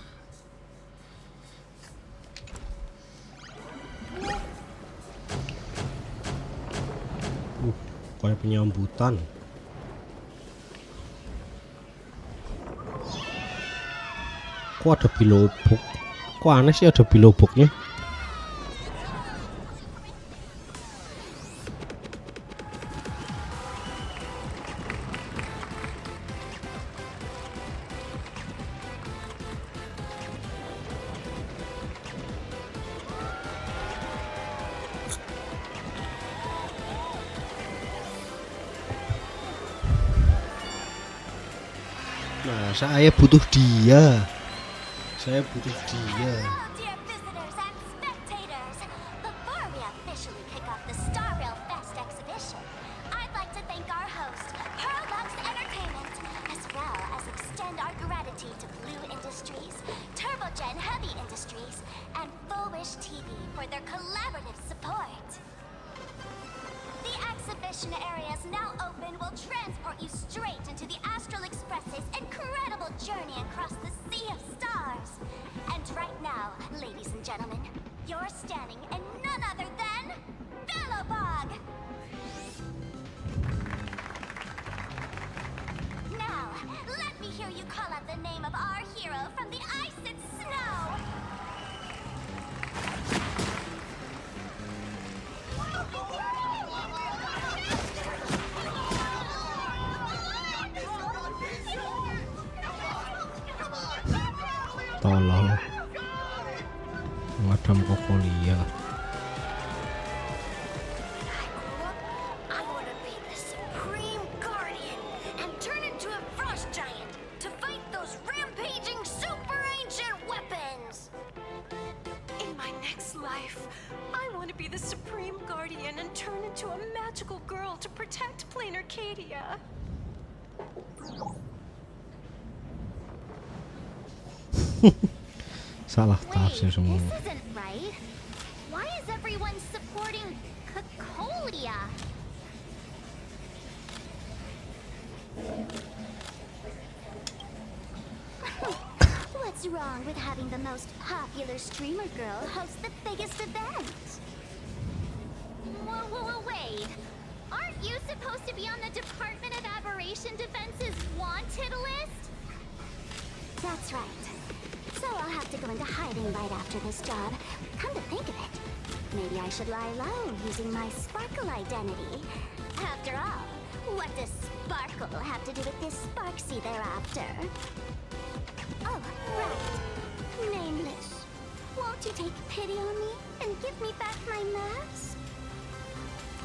Kayak penyambutan. Kok ada bilobok? Kok aneh sih ada biloboknya? Nah, saya butuh dia. Saya butuh dia. Hello, dear visitors and spectators. Before we officially kick off the Star Rail Fest exhibition, I'd like to thank our host, Pearlbox Entertainment, as well as extend our gratitude to Blue Industries, TurboGen Heavy Industries, and Full Wish TV for their collaborative support. The exhibition area is now open will transport you straight into the Astral Express's incredible journey across the sea of stars. And right now, ladies and gentlemen, you're standing in none other than Bellowbog! Now, let me hear you call out the name of our hero from the ice and snow! Tolong. Madam Kokolia. I want to be the Supreme Guardian and turn into a frost giant to fight those rampaging super ancient weapons! In my next life, I want to be the Supreme Guardian and turn into a magical girl to protect Plain Arcadia. Salah tafsir semua. This isn't right. Why is everyone supporting Cocolia? What's wrong with having the most popular streamer girl host the biggest event? Wait. Aren't you supposed to be on the Department of Aberration Defense's wanted list? That's right. So I'll have to go into hiding right after this job. Come to think of it, maybe I should lie low using my Sparkle identity. After all, what does Sparkle have to do with this Sparksy thereafter? Oh, right. Nameless. Won't you take pity on me and give me back my mask?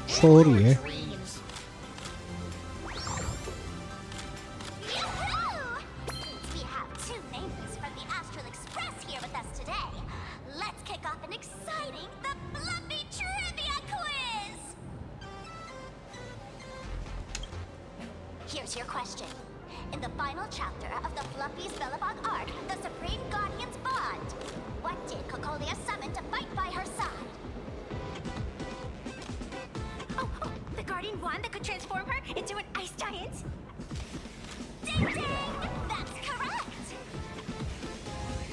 Sorry, Dreams. We have two nameless from the Astral Express here with us today. Let's kick off an exciting The Fluffy Trivia Quiz! Here's your question. In the final chapter of the Fluffy's Bellowbog arc, the Supreme Guardians bond, what did Cocolia summon to fight by her side? Oh, the Guardian wand that could transform her into an ice giant? Ding ding! That's correct!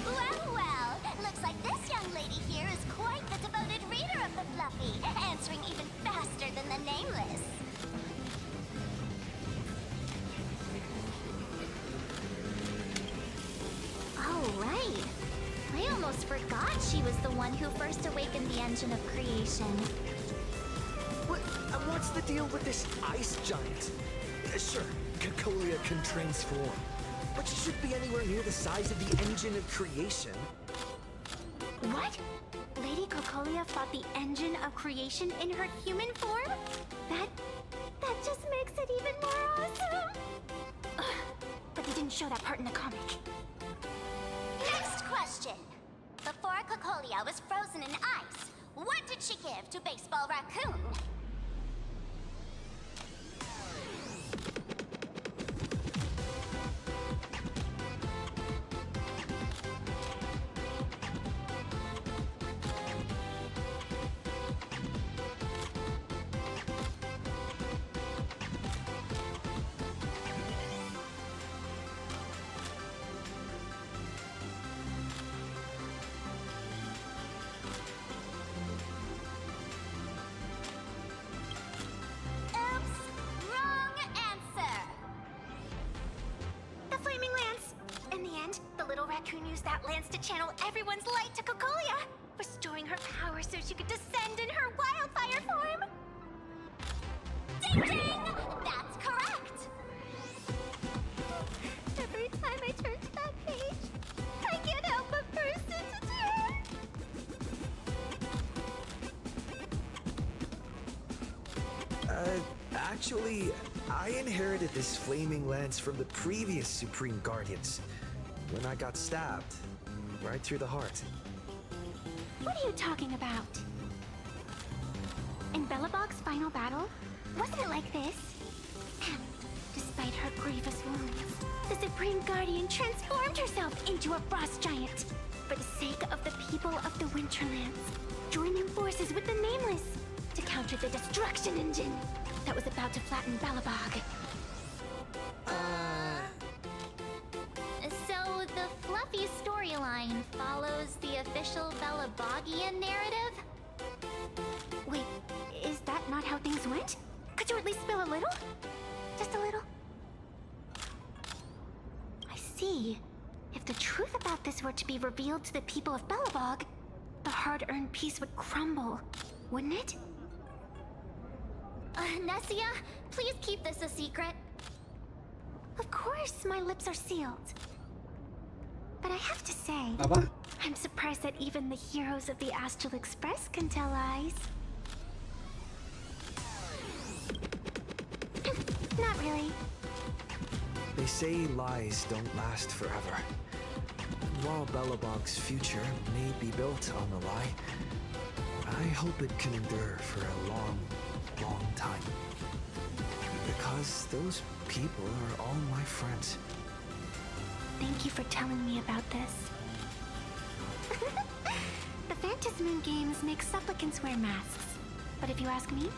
Well, looks like this young lady here is quite the devoted reader of the Fluffy, answering even faster than the nameless. Oh, right. I almost forgot she was the one who first awakened the engine of creation. What's the deal with this ice giant? Sure, Cocolia can transform, but she shouldn't be anywhere near the size of the engine of creation. What? Lady Cocolia fought the engine of creation in her human form? That just makes it even more awesome! Ugh, but they didn't show that part in the comic. Next question. Before Cocolia was frozen in ice, what did she give to Baseball Raccoon? can use that lance to channel everyone's light to Cocolia, restoring her power so she could descend in her wildfire form. Ding ding! That's correct! Every time I turn to that page, I can't help but burst into tears. Actually, I inherited this flaming lance from the previous Supreme Guardians when I got stabbed right through the heart. What are you talking about? In Belobog's final battle, wasn't it like this? Despite her grievous wounds, the Supreme Guardian transformed herself into a frost giant for the sake of the people of the Winterlands, joining forces with the Nameless to counter the destruction engine that was about to flatten Belobog. So the fluffy storyline follows the official Belabogian narrative? Wait, is that not how things went? Could you at least spill a little? Just a little? I see. If the truth about this were to be revealed to the people of Belobog, the hard-earned peace would crumble, wouldn't it? Nessia, please keep this a secret. Of course, my lips are sealed. But I have to say, Apa? I'm surprised that even the heroes of the Astral Express can tell lies. Not really. They say lies don't last forever. And while Belobog's future may be built on a lie, I hope it can endure for a long, long time. Because those people are all my friends. Thank you for telling me about this. The Phantasmoon games make supplicants wear masks. But if you ask me,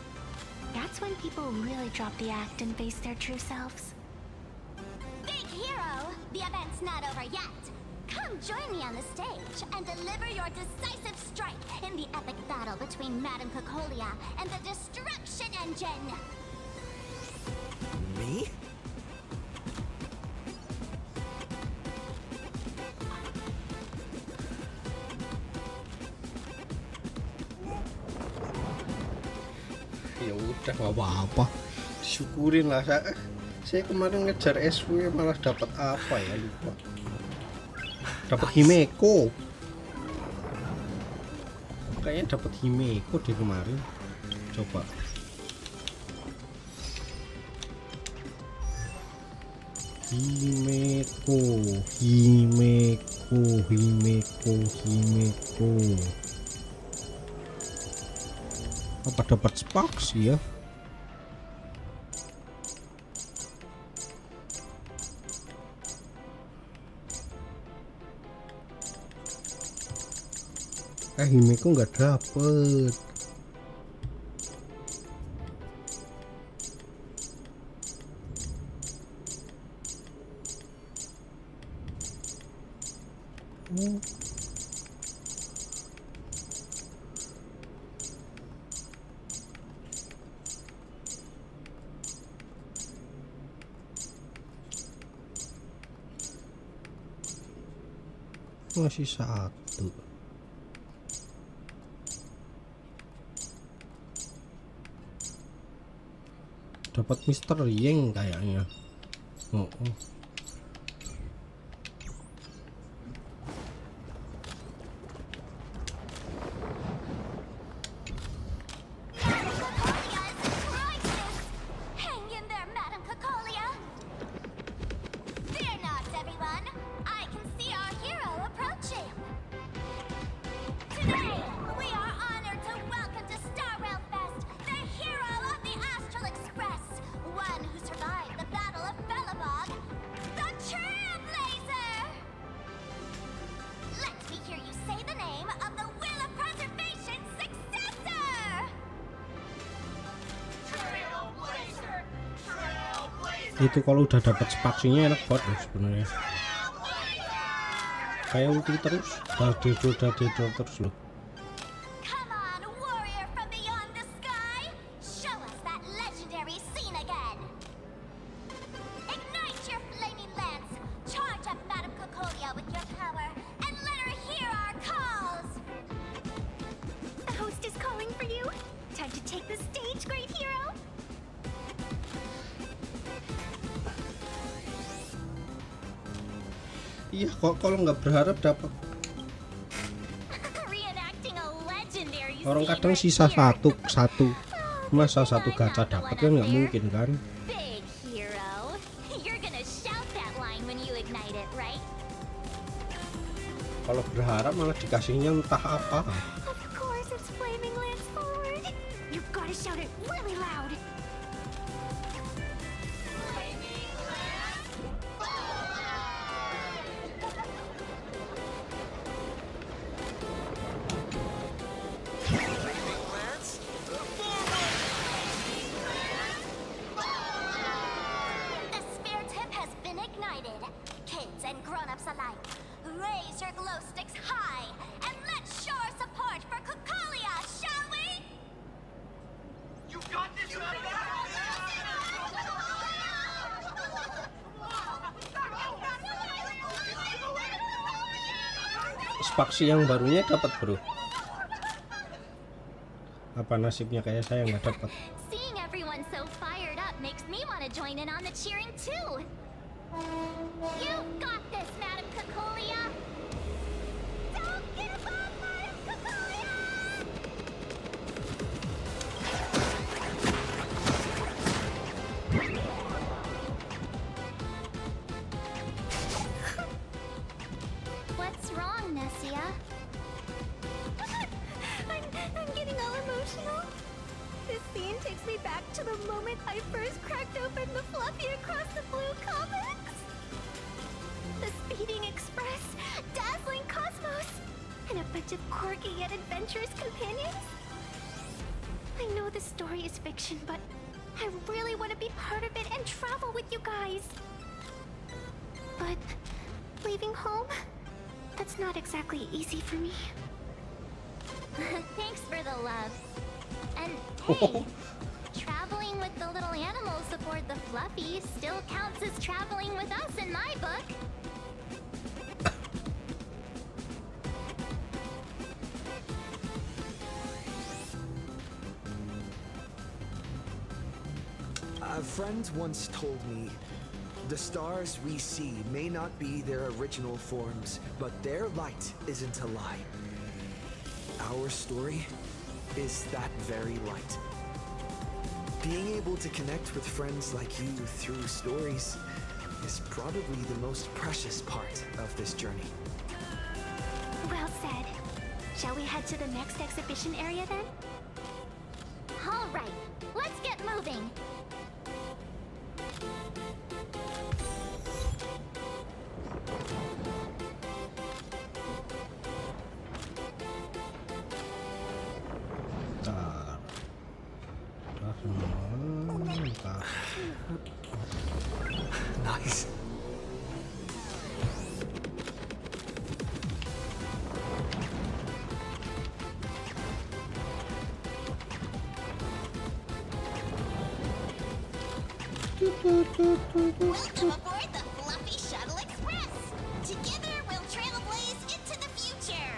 that's when people really drop the act and face their true selves. Big hero! The event's not over yet! Come join me on the stage and deliver your decisive strike in the epic battle between Madame Cocolia and the Destruction Engine! Me? Ya udah nggak apa-apa, disyukurin lah. Saya kemarin ngejar SW malah dapat apa ya, lupa. Dapat Himeko. Kayaknya dapat Himeko deh kemarin. Coba. Himeko. Apa dapat Sparks ya? Himeko nggak dapet. Masih satu. Dapat Mr. Yang kayaknya. Oh. Today, we are honored to welcome to Star Rail Fest the hero of the Astral Express, one who survived the Battle of Belobog, the Trailblazer! Let me hear you say the name of the Will of Preservation's successor! Trailblazer! Trailblazer! Itu kalau udah dapat spaksinya enak banget loh sebenarnya. Kayak ulti terus, udah terus loh. Come on, warrior from beyond the sky! Show us that legendary scene again! Ignite your flaming lance! Charge up Madame Cocolia with your power! Iya kok kalau nggak berharap dapat. Reenacting a legendary Orang scene kadang right sisa here. satu. Masa satu gacha dapat kan nggak mungkin kan? Big hero. You're gonna shout that line when you ignite it, right? Kalau berharap malah dikasihnya entah apa. Of course it's flaming lance forward. You've gotta shout it really loud. The spare tip has been ignited. Kids and grown-ups alike, raise your glow sticks high and let's show our support for Kukalia, shall we? You got this, Spaksi yang barunya dapat bro. Apa nasibnya kayak saya nggak dapat? Seeing everyone so fired up makes me want to join in on the cheering too. You've got this, Madam Kukalia. Don't give up, Madam Kukalia! What's wrong, Nessia? I'm getting all emotional. This scene takes me back to the moment I first cracked open the Fluffy Across the Blue comics. The Speeding Express, Dazzling Cosmos, and a bunch of quirky yet adventurous companions. I know the story is fiction, but I really want to be part of it and travel with you guys. But leaving home, that's not exactly easy for me. Thanks for the love. And hey, traveling with the little animals aboard the Fluffy still counts as traveling with us in my book. A friend once told me, the stars we see may not be their original forms, but their light isn't a lie. Our story is that very light. Being able to connect with friends like you through stories is probably the most precious part of this journey. Well said. Shall we head to the next exhibition area then? All right, let's get moving. Nice. Welcome aboard the Fluffy Shuttle Express. Together we'll trailblaze into the future.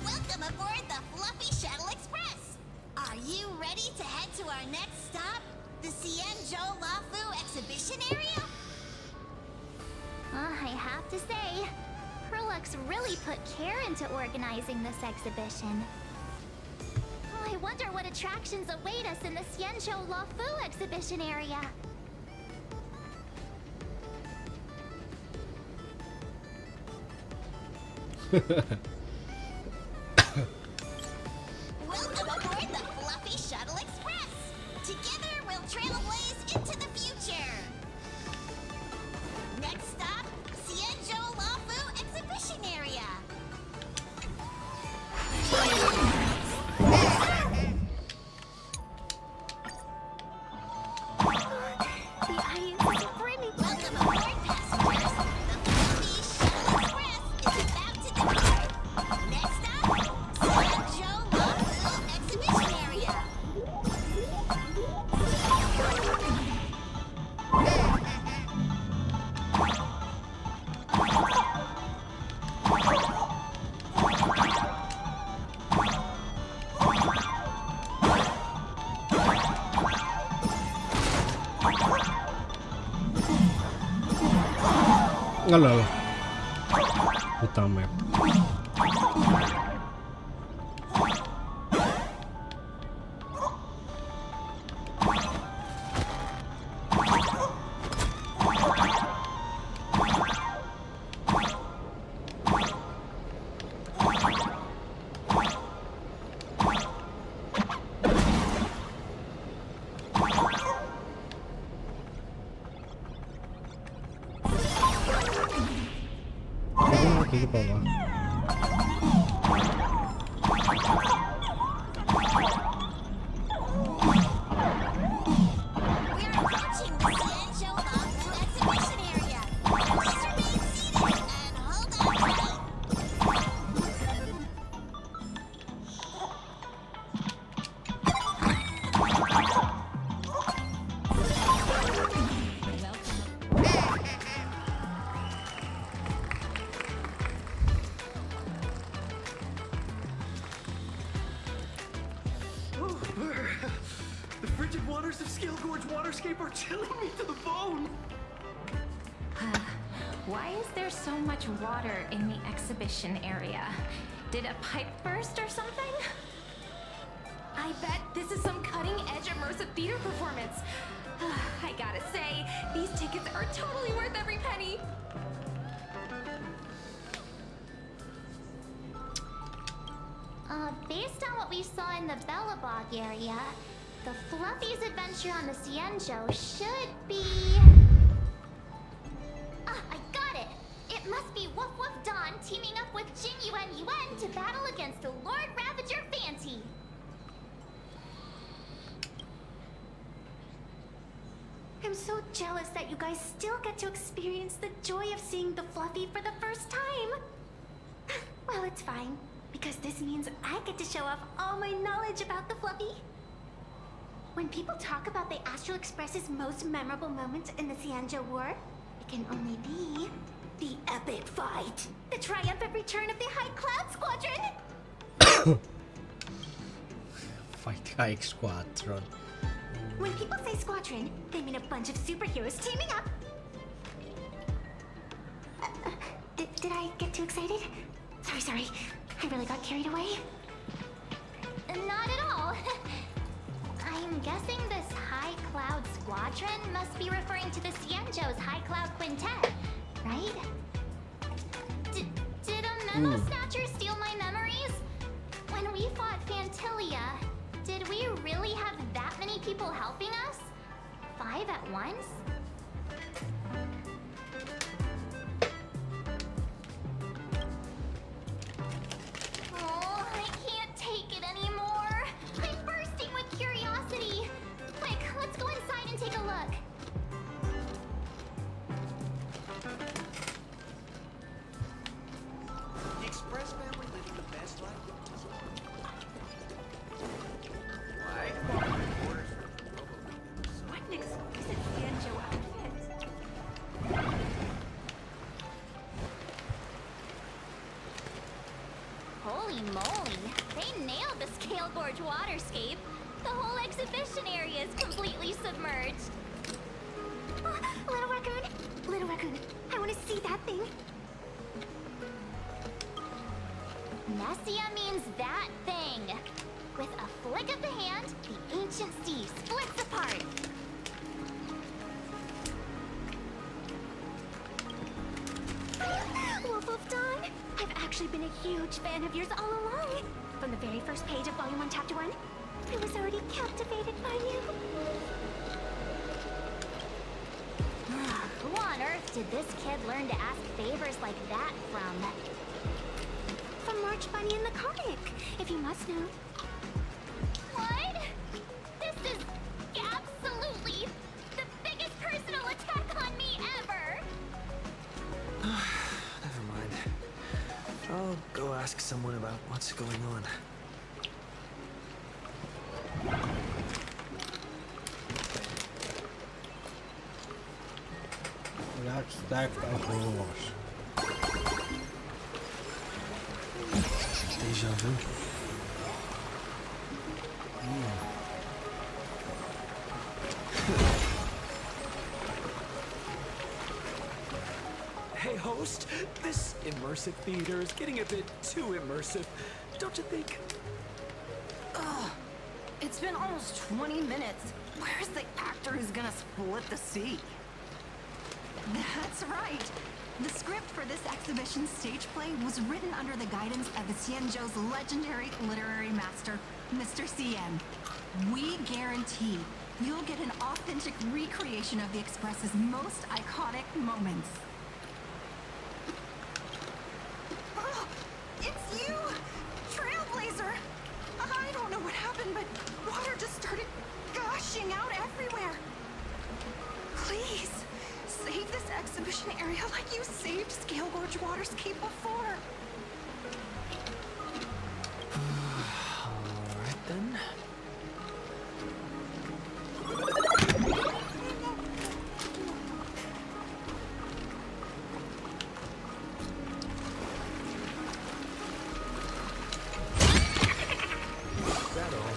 Welcome aboard the Fluffy Shuttle Express. Are you ready to head to our next stop? The Xianzhou Lafu exhibition area? I have to say, Herlux really put care into organizing this exhibition. I wonder what attractions await us in the Xianzhou Lafu exhibition area. Welcome aboard the Fluffy Shuttle Express. Together we'll trailblaze into the future. Next stop, Xianzhou Lafu exhibition area. The audience is brimming. Welcome aboard, passengers. The Fluffy Shuttle Express is about to depart. Ngelol. Buta map. Lagi ke bawah. The frigid waters of Scale Gorge Waterscape are chilling me to the bone. Why is there so much water in the exhibition area? Did a pipe burst or something? I bet this is some cutting-edge immersive theater performance. I gotta say, these tickets are totally worth every penny. Based on what we saw in the Bellabog area, the Fluffy's adventure on the Cienjo should be... Ah, I got it! It must be Woof Woof Dawn teaming up with Jin Yuan Yuan to battle against the Lord Ravager Fanti. I'm so jealous that you guys still get to experience the joy of seeing the Fluffy for the first time. Well, it's fine, because this means I get to show off all my knowledge about the Fluffy. When people talk about the Astral Express's most memorable moments in the Cienjo War, it can only be the epic fight, the triumphant return of the High Cloud Squadron. Fight High Squadron. When people say squadron, they mean a bunch of superheroes teaming up. Did I get too excited? Sorry. I really got carried away. Not at all. I'm guessing this High Cloud Squadron must be referring to the Cienjo's High Cloud Quintet, right? Did a memo snatcher steal my memories? When we fought Fantilia, did we really have that many people helping us? 5 at once? Oh, I can't take it anymore. I'm bursting with curiosity. Quick, let's go inside and take a look. The Express family living the best life. What an exquisite Cienjo outfit. Holy moly, they nailed the Scale Gorge Waterscape. The whole exhibition area is completely submerged. Oh, Little Raccoon, I want to see that thing. Nessia means that thing. With a flick of the hand, the ancient sea splits apart. Wolf of Dawn, I've actually been a huge fan of yours all along. From the very first page of Volume 1, Chapter 1, I was already captivated by you. Who on earth did this kid learn to ask favors like that from? From March Bunny in the comic, if you must know. What? This is absolutely the biggest personal attack on me ever! Never mind. I'll go ask someone about what's going on. Let's start the horse. Deja vu. Hey, host. This immersive theater is getting a bit too immersive, don't you think? Ugh. It's been almost 20 minutes. Where's the actor who's gonna split the sea? That's right. The script for this exhibition stage play was written under the guidance of the Xianzhou's legendary literary master, Mr. Xian. We guarantee you'll get an authentic recreation of the Express's most iconic moments. Oh, it's you! Trailblazer! I don't know what happened, but water just started gushing out everywhere. Please, save this exhibition area like you saved Scale Gorge Waterscape before. Alright then. That all.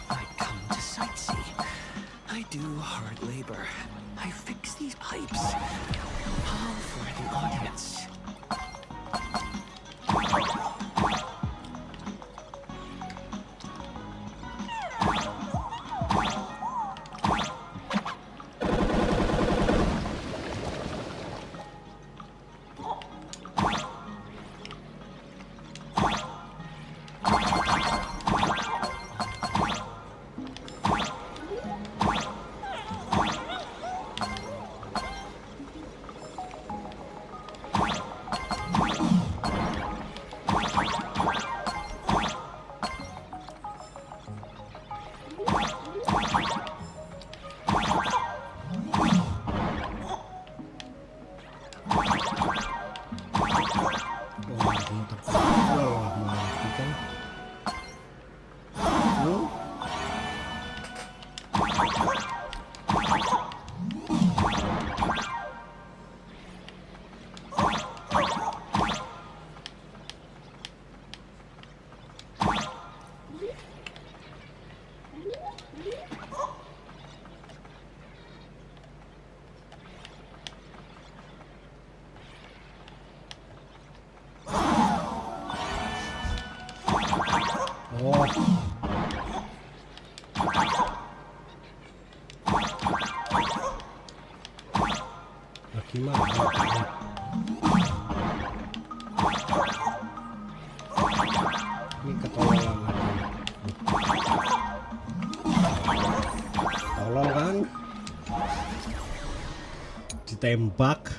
I come to sightsee. I do hard labor. I fix these pipes. All for the audience. Gimana? Ini ketololan lagi. Tolol kan? Ditembak.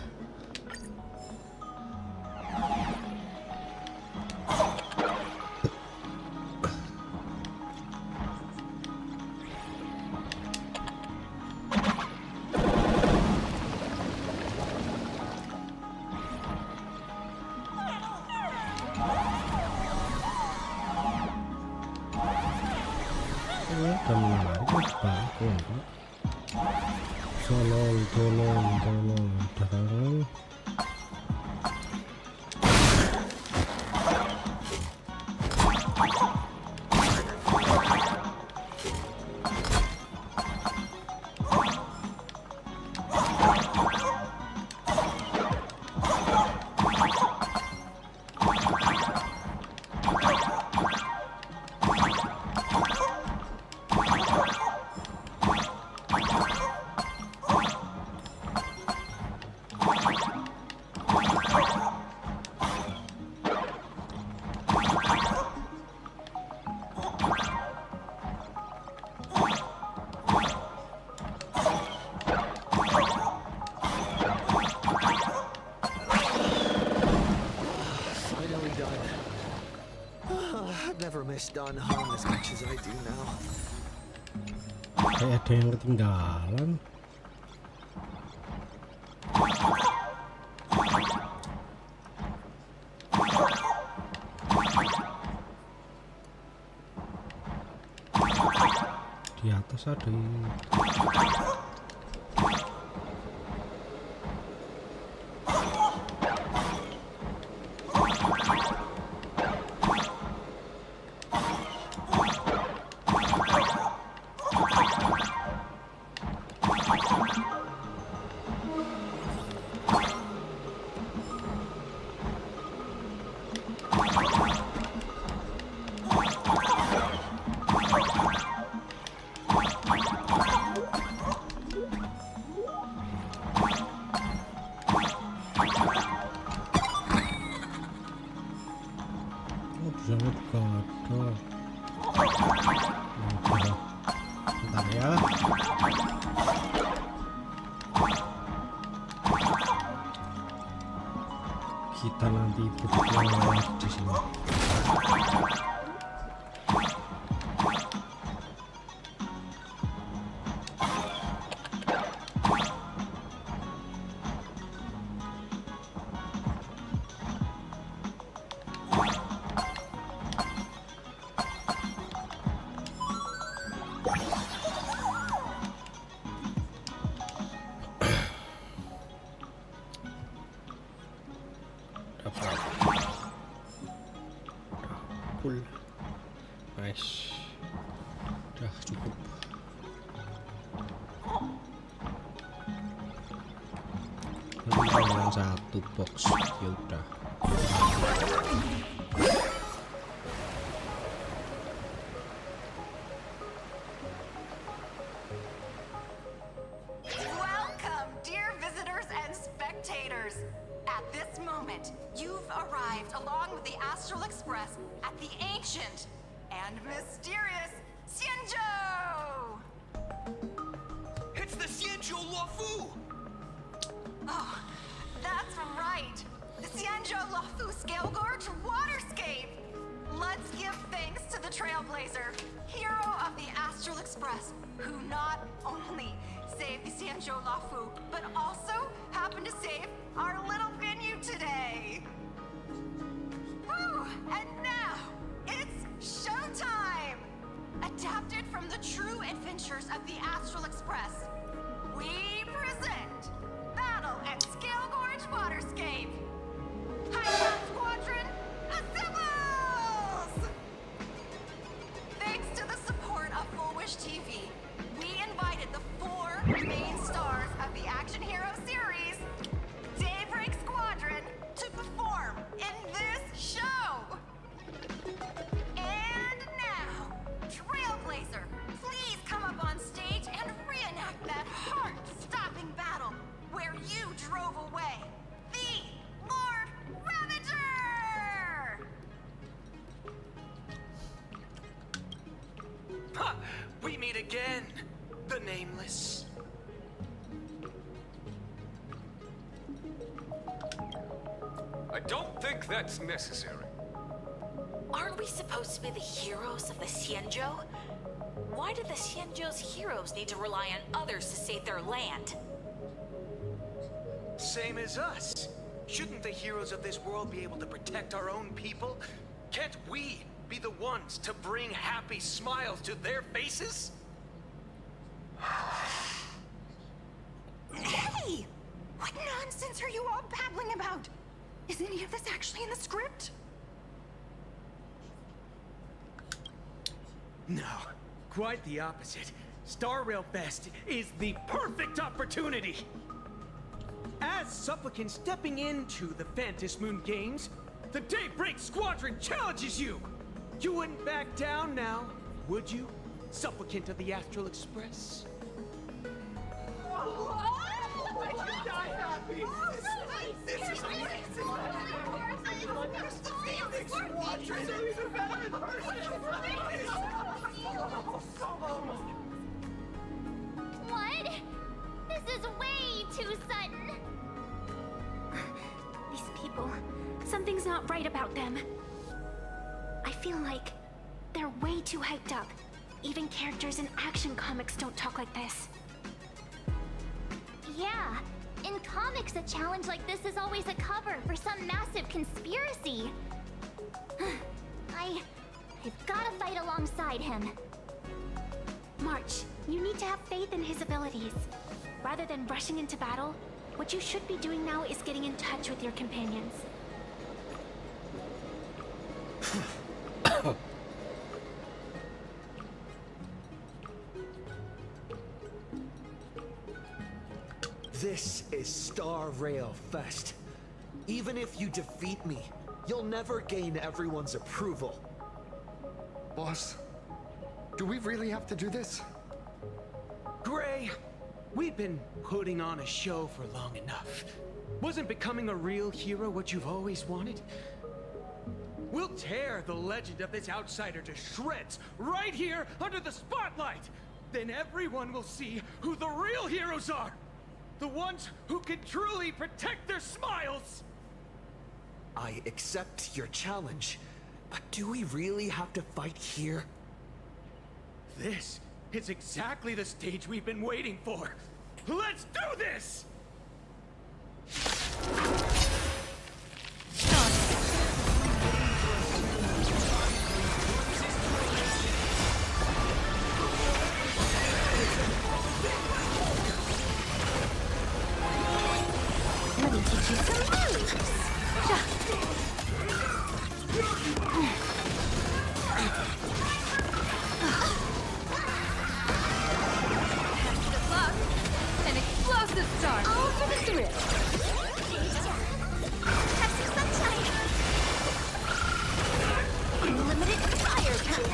Dan menarik bangku Pak. Tolong udah kangen. Never miss done home as much as I do now. Kayak ada yang ketinggalan. Di atas ada ini. kita nanti berbuat di sini. Full, nice, udah cukup. Nanti tinggal satu box, ya udah. Welcome, dear visitors and spectators. At this moment, you've arrived along with the Astral Express at the ancient and mysterious Xianzhou! It's the Xianzhou Luofu! Oh, that's right. The Xianzhou Luofu Scale Gorge Waterscape! Let's give thanks to the Trailblazer, hero of the Astral Express, who not only saved the Xianzhou Luofu, but also happened to save our little venue today. Woo! And now, it's showtime! Adapted from the true adventures of the Astral Express, we present Battle at Scale Gorge Waterscape! High Squadron, assembles! Thanks to the support of Full Wish TV, we invited the 4 main stars of the Action Hero series, Daybreak Squadron, to perform in this show! And now, Trailblazer, please come up on stage and reenact that heart-stopping battle where you drove away the Lord Ravager! Ha! We meet again, the Nameless. I don't think that's necessary. Aren't we supposed to be the heroes of the Xianzhou? Why do the Xianzhou's heroes need to rely on others to save their land? Same as us. Shouldn't the heroes of this world be able to protect our own people? Can't we be the ones to bring happy smiles to their faces? Hey! What nonsense are you all babbling about? Is any of this actually in the script? No, quite the opposite. Star Rail Fest is the perfect opportunity! As supplicants stepping into the Phantom Moon Games, the Daybreak Squadron challenges you! You wouldn't back down now, would you, supplicant of the Astral Express? What? This is way too sudden. These people, something's not right about them. I feel like they're way too hyped up. Even characters in action comics don't talk like this. Yeah, in comics, a challenge like this is always a cover for some massive conspiracy. I've gotta fight alongside him. March, you need to have faith in his abilities. Rather than rushing into battle, what you should be doing now is getting in touch with your companions. This is Star Rail Fest. Even if you defeat me, you'll never gain everyone's approval. Boss, do we really have to do this? Gray, we've been putting on a show for long enough. Wasn't becoming a real hero what you've always wanted? We'll tear the legend of this outsider to shreds right here under the spotlight! Then everyone will see who the real heroes are! The ones who can truly protect their smiles! I accept your challenge, but do we really have to fight here? This is exactly the stage we've been waiting for. Let's do this! Let me teach you some moves. An explosive start. All for the thrill. Have some sunshine. Unlimited firepower.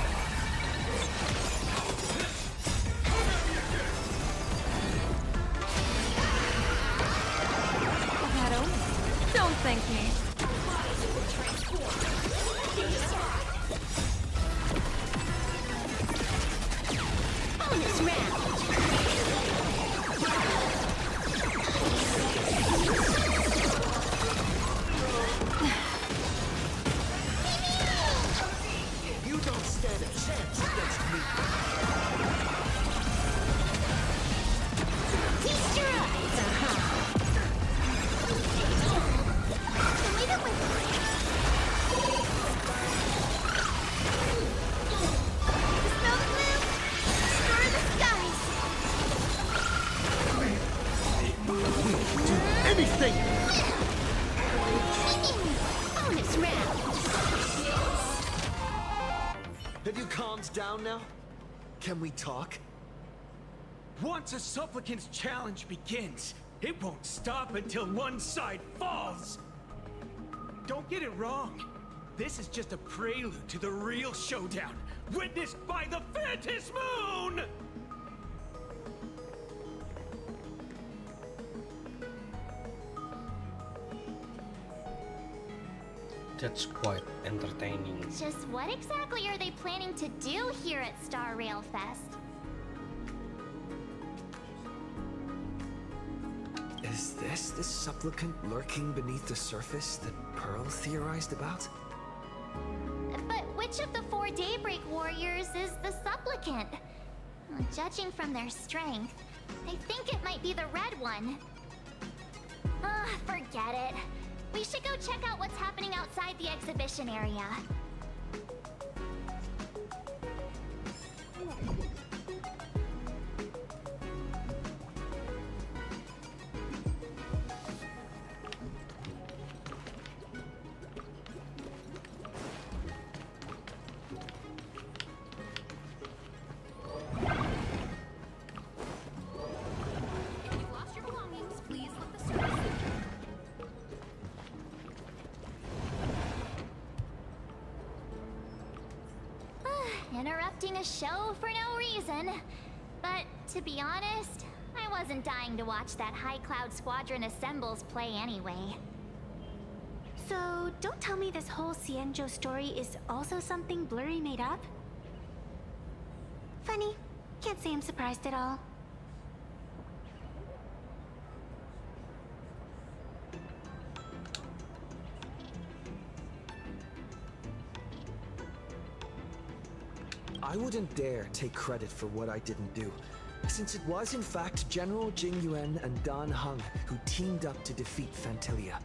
Don't thank me. Bonus round. You don't stand a chance against me. Feast your eyes. Wait up, Smell the blue. Destroy the skies. Anything! Bonus round. Have you calmed down now? Can we talk? Once a supplicant's challenge begins, it won't stop until one side falls. Don't get it wrong. This is just a prelude to the real showdown, witnessed by the Phantom Moon! That's quite entertaining. Just what exactly are they planning to do here at Star Rail Fest? Is this the supplicant lurking beneath the surface that Pearl theorized about? But which of the 4 Daybreak Warriors is the supplicant? Well, judging from their strength, I think it might be the red one. Forget it. We should go check out what's happening outside the exhibition area. Interrupting a show for no reason. But to be honest, I wasn't dying to watch that High Cloud Squadron Assembles play anyway. So, don't tell me this whole Xianzhou story is also something Blurry made up? Funny. Can't say I'm surprised at all. I wouldn't dare take credit for what I didn't do, since it was in fact General Jing Yuan and Dan Heng who teamed up to defeat Fantilia.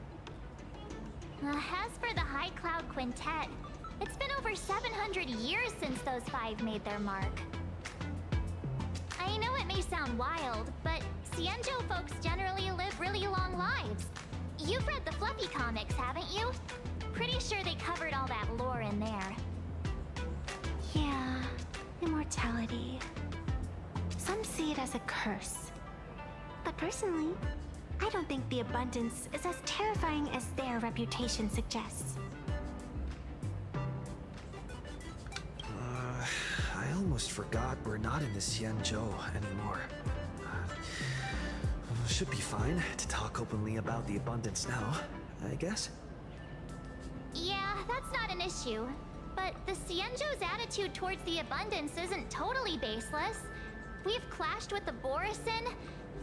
As for the High Cloud Quintet, it's been over 700 years since those 5 made their mark. I know it may sound wild, but Xianzhou folks generally live really long lives. You've read the Fluffy comics, haven't you? Pretty sure they covered all that lore in there. Yeah, immortality. Some see it as a curse. But personally, I don't think the abundance is as terrifying as their reputation suggests. I almost forgot we're not in the Xianzhou anymore. Should be fine to talk openly about the abundance now, I guess. Yeah, that's not an issue. But the Xianzhou's attitude towards the abundance isn't totally baseless. We've clashed with the Borisin,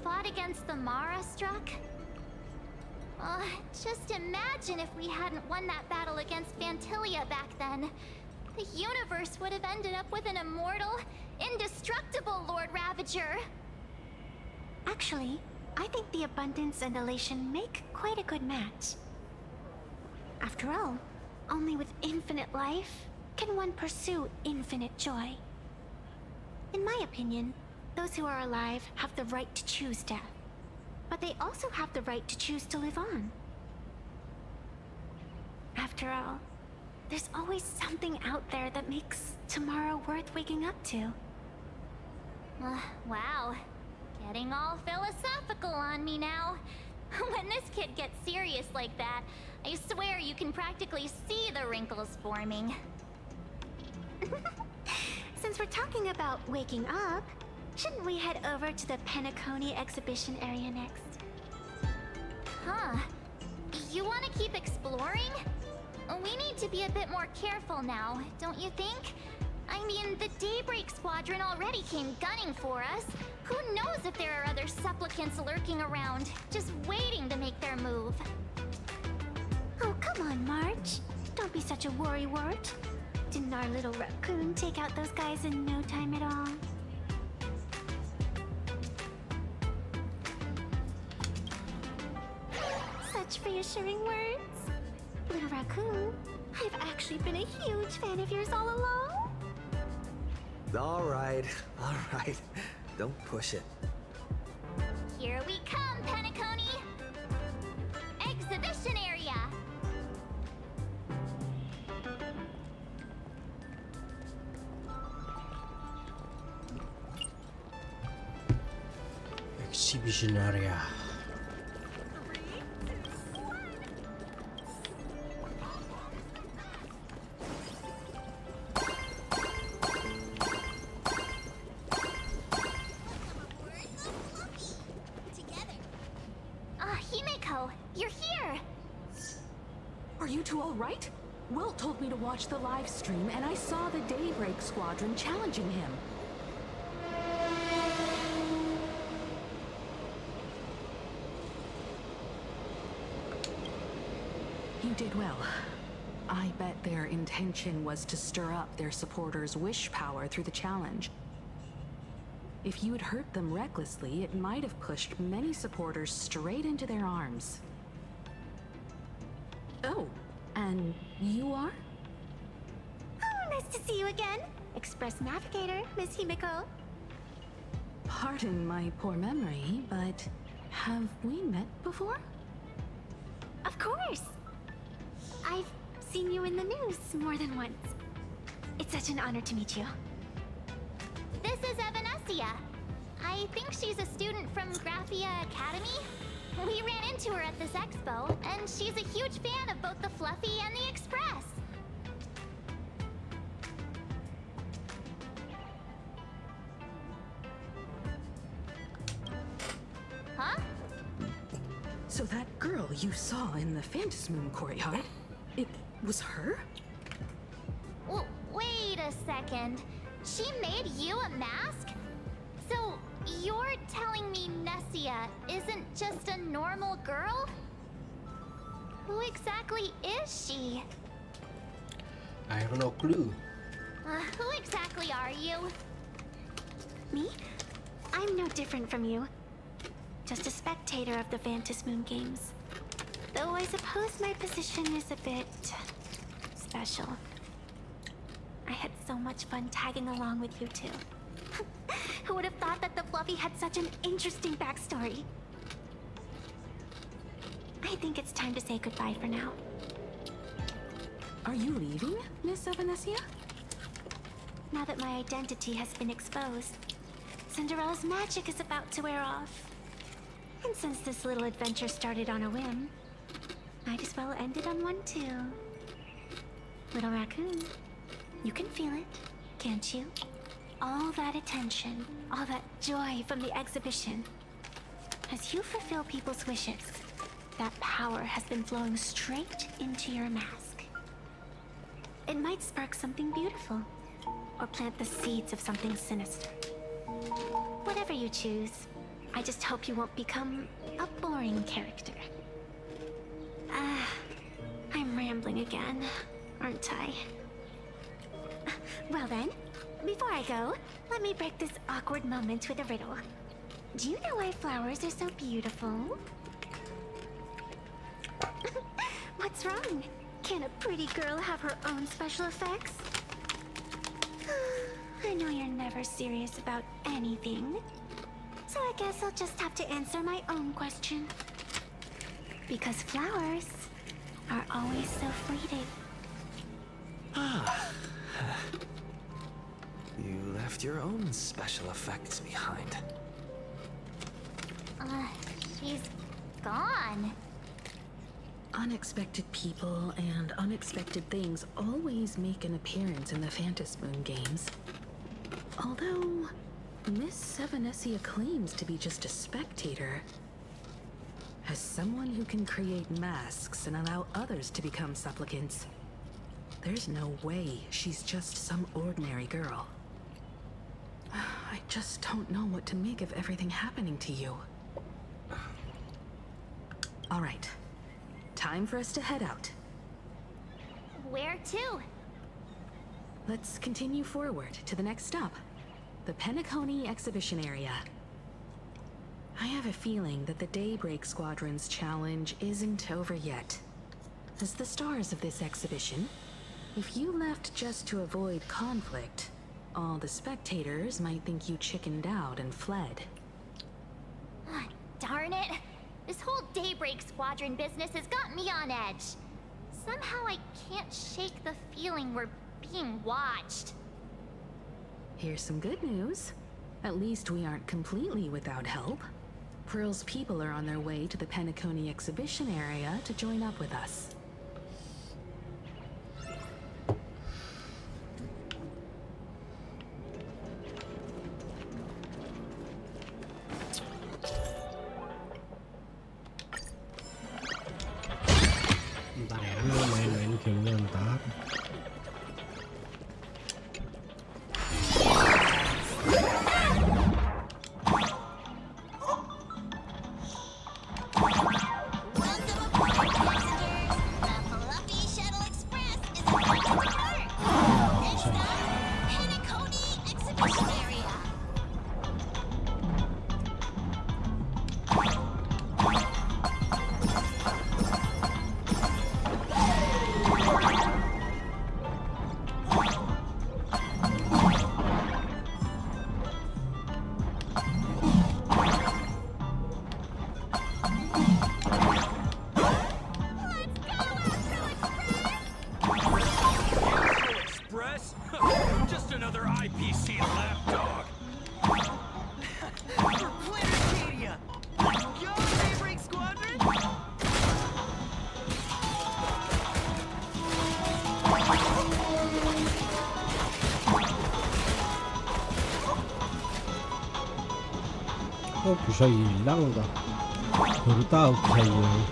fought against the Mara struck. Just imagine if we hadn't won that battle against Fantilia back then. The universe would have ended up with an immortal, indestructible Lord Ravager. Actually, I think the abundance and elation make quite a good match. After all, only with infinite life can one pursue infinite joy. In my opinion, those who are alive have the right to choose death, but they also have the right to choose to live on. After all, there's always something out there that makes tomorrow worth waking up to. Wow. Getting all philosophical on me now. When this kid gets serious like that, I swear you can practically see the wrinkles forming. Since we're talking about waking up, shouldn't we head over to the Penacony exhibition area next? Huh. You want to keep exploring? We need to be a bit more careful now, don't you think? I mean, the Daybreak Squadron already came gunning for us. Who knows if there are other supplicants lurking around, just waiting to make their move. Oh, come on, Marge. Don't be such a worrywart. Didn't our little raccoon take out those guys in no time at all? Such reassuring words. Little raccoon, I've actually been a huge fan of yours all along. All right. Don't push it. Here we come, Penacony! Exhibition area! Exhibition area. Himeko, you're here! Are you two all right? Wilt told me to watch the live stream, and I saw the Daybreak Squadron challenging him. You did well. I bet their intention was to stir up their supporters' wish power through the challenge. If you had hurt them recklessly, it might have pushed many supporters straight into their arms. Oh, and you are? Oh, nice to see you again. Express Navigator, Miss Himeko. Pardon my poor memory, but have we met before? Of course. I've seen you in the news more than once. It's such an honor to meet you. This is Evanescia. I think she's a student from Graphia Academy. We ran into her at this expo, and she's a huge fan of both the Fluffy and the Express. Huh? So that girl you saw in the Phantasmoon courtyard, it was her? Well, wait a second. She made you a mask? So, you're telling me Nessia isn't just a normal girl? Who exactly is she? I have no clue. Who exactly are you? Me? I'm no different from you. Just a spectator of the Phantasmoon games. Though I suppose my position is a bit special. I had so much fun tagging along with you two. Who would have thought that the Fluffy had such an interesting backstory? I think it's time to say goodbye for now. Are you leaving, Miss Evanescia? Now that my identity has been exposed, Cinderella's magic is about to wear off. And since this little adventure started on a whim, might as well end it on one too. Little raccoon, you can feel it, can't you? All that attention, all that joy from the exhibition. As you fulfill people's wishes, that power has been flowing straight into your mask. It might spark something beautiful, or plant the seeds of something sinister. Whatever you choose, I just hope you won't become a boring character. fun, aren't I? Well then, before I go, let me break this awkward moment with a riddle. Do you know why flowers are so beautiful? What's wrong? Can a pretty girl have her own special effects? I know you're never serious about anything. So I guess I'll just have to answer my own question. Because flowers are always so fleeting. Ah. You left your own special effects behind. She's gone. Unexpected people and unexpected things always make an appearance in the Phantasmoon games. Although, Miss Sevenessia claims to be just a spectator. As someone who can create masks and allow others to become supplicants, there's no way she's just some ordinary girl. I just don't know what to make of everything happening to you. All right. Time for us to head out. Where to? Let's continue forward to the next stop. The Penacony exhibition area. I have a feeling that the Daybreak Squadron's challenge isn't over yet. As the stars of this exhibition, if you left just to avoid conflict, all the spectators might think you chickened out and fled. Darn it! This whole Daybreak Squadron business has got me on edge. Somehow I can't shake the feeling we're being watched. Here's some good news. At least we aren't completely without help. Pearl's people are on their way to the Penacony exhibition area to join up with us. Ntar ya, main-main gamenya ntar. Just another IPC lapdog. We're Planetadia. Let's go, Daybreak Squadron! Oh, bisa hilang dah. Baru tahu bisa hilang.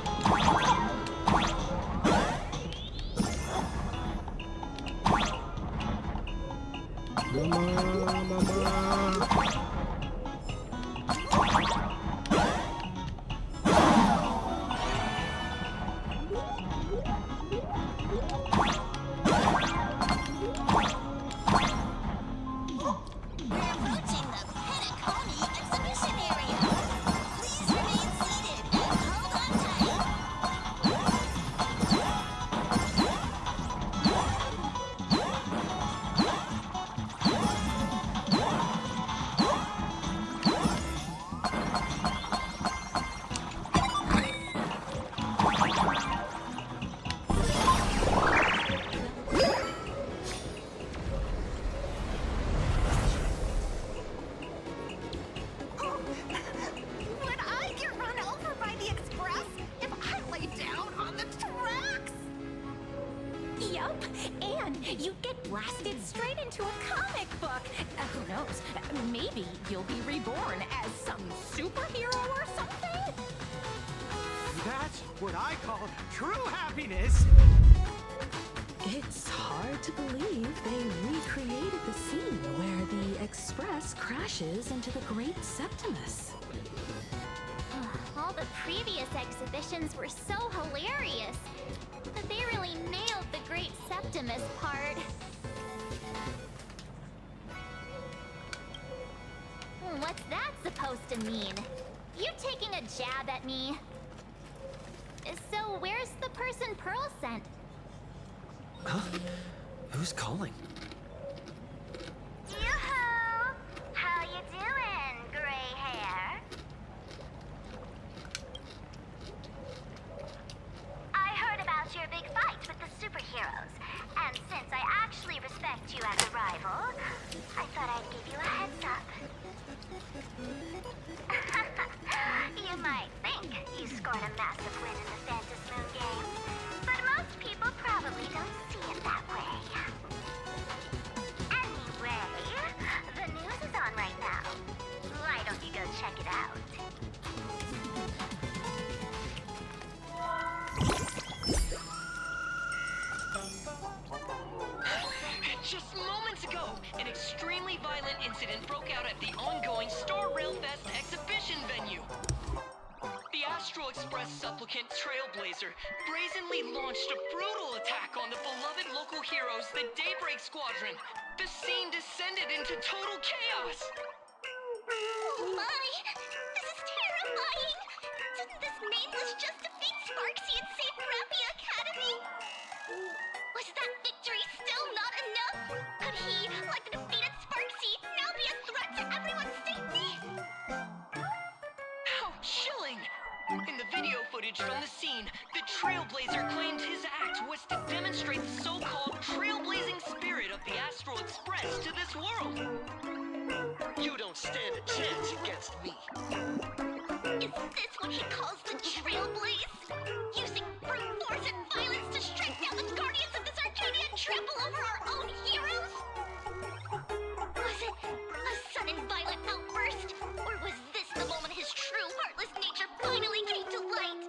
You get blasted straight into a comic book. Who knows? Maybe you'll be reborn as some superhero or something. That's what I call true happiness. It's hard to believe they recreated the scene where the Express crashes into the Great Septimus. All the previous exhibitions were so hilarious, but they really nailed the Great Septimus part. What's that supposed to mean? You taking a jab at me? So where's the person Pearl sent? Huh? Who's calling? Yoo-hoo! How you doing, gray hair? I heard about your big fight with the superheroes, and since I actually respect you as a rival, I thought I'd give you a heads up. You might think you scored a massive win in the Phantom Moon game, but most people probably don't see it that way. Anyway, the news is on right now. Why don't you go check it out? Just moments ago, an extremely violent incident broke out at the ongoing Star Rail Fest exhibition venue. The Astral Express supplicant Trailblazer brazenly launched a brutal attack on the beloved local heroes, the Daybreak Squadron. The scene descended into total chaos. Oh my! This is terrifying! Didn't this nameless just defeat Sparksy and save Crappy Academy? Was that victory still not enough? Could he, like the defeated Sparksy, now be a threat to everyone's safety? How chilling! In the video footage from the scene, the Trailblazer claimed his act was to demonstrate the so-called trailblazing spirit of the Astral Express to this world. You don't stand a chance against me. Is this what he calls the Trailblaze? Using brute force and violence to strike down the guardians of this Arcadia and trample over our own heroes? Was it a sudden violent outburst? Or was this the moment his true heartless nature finally came to light?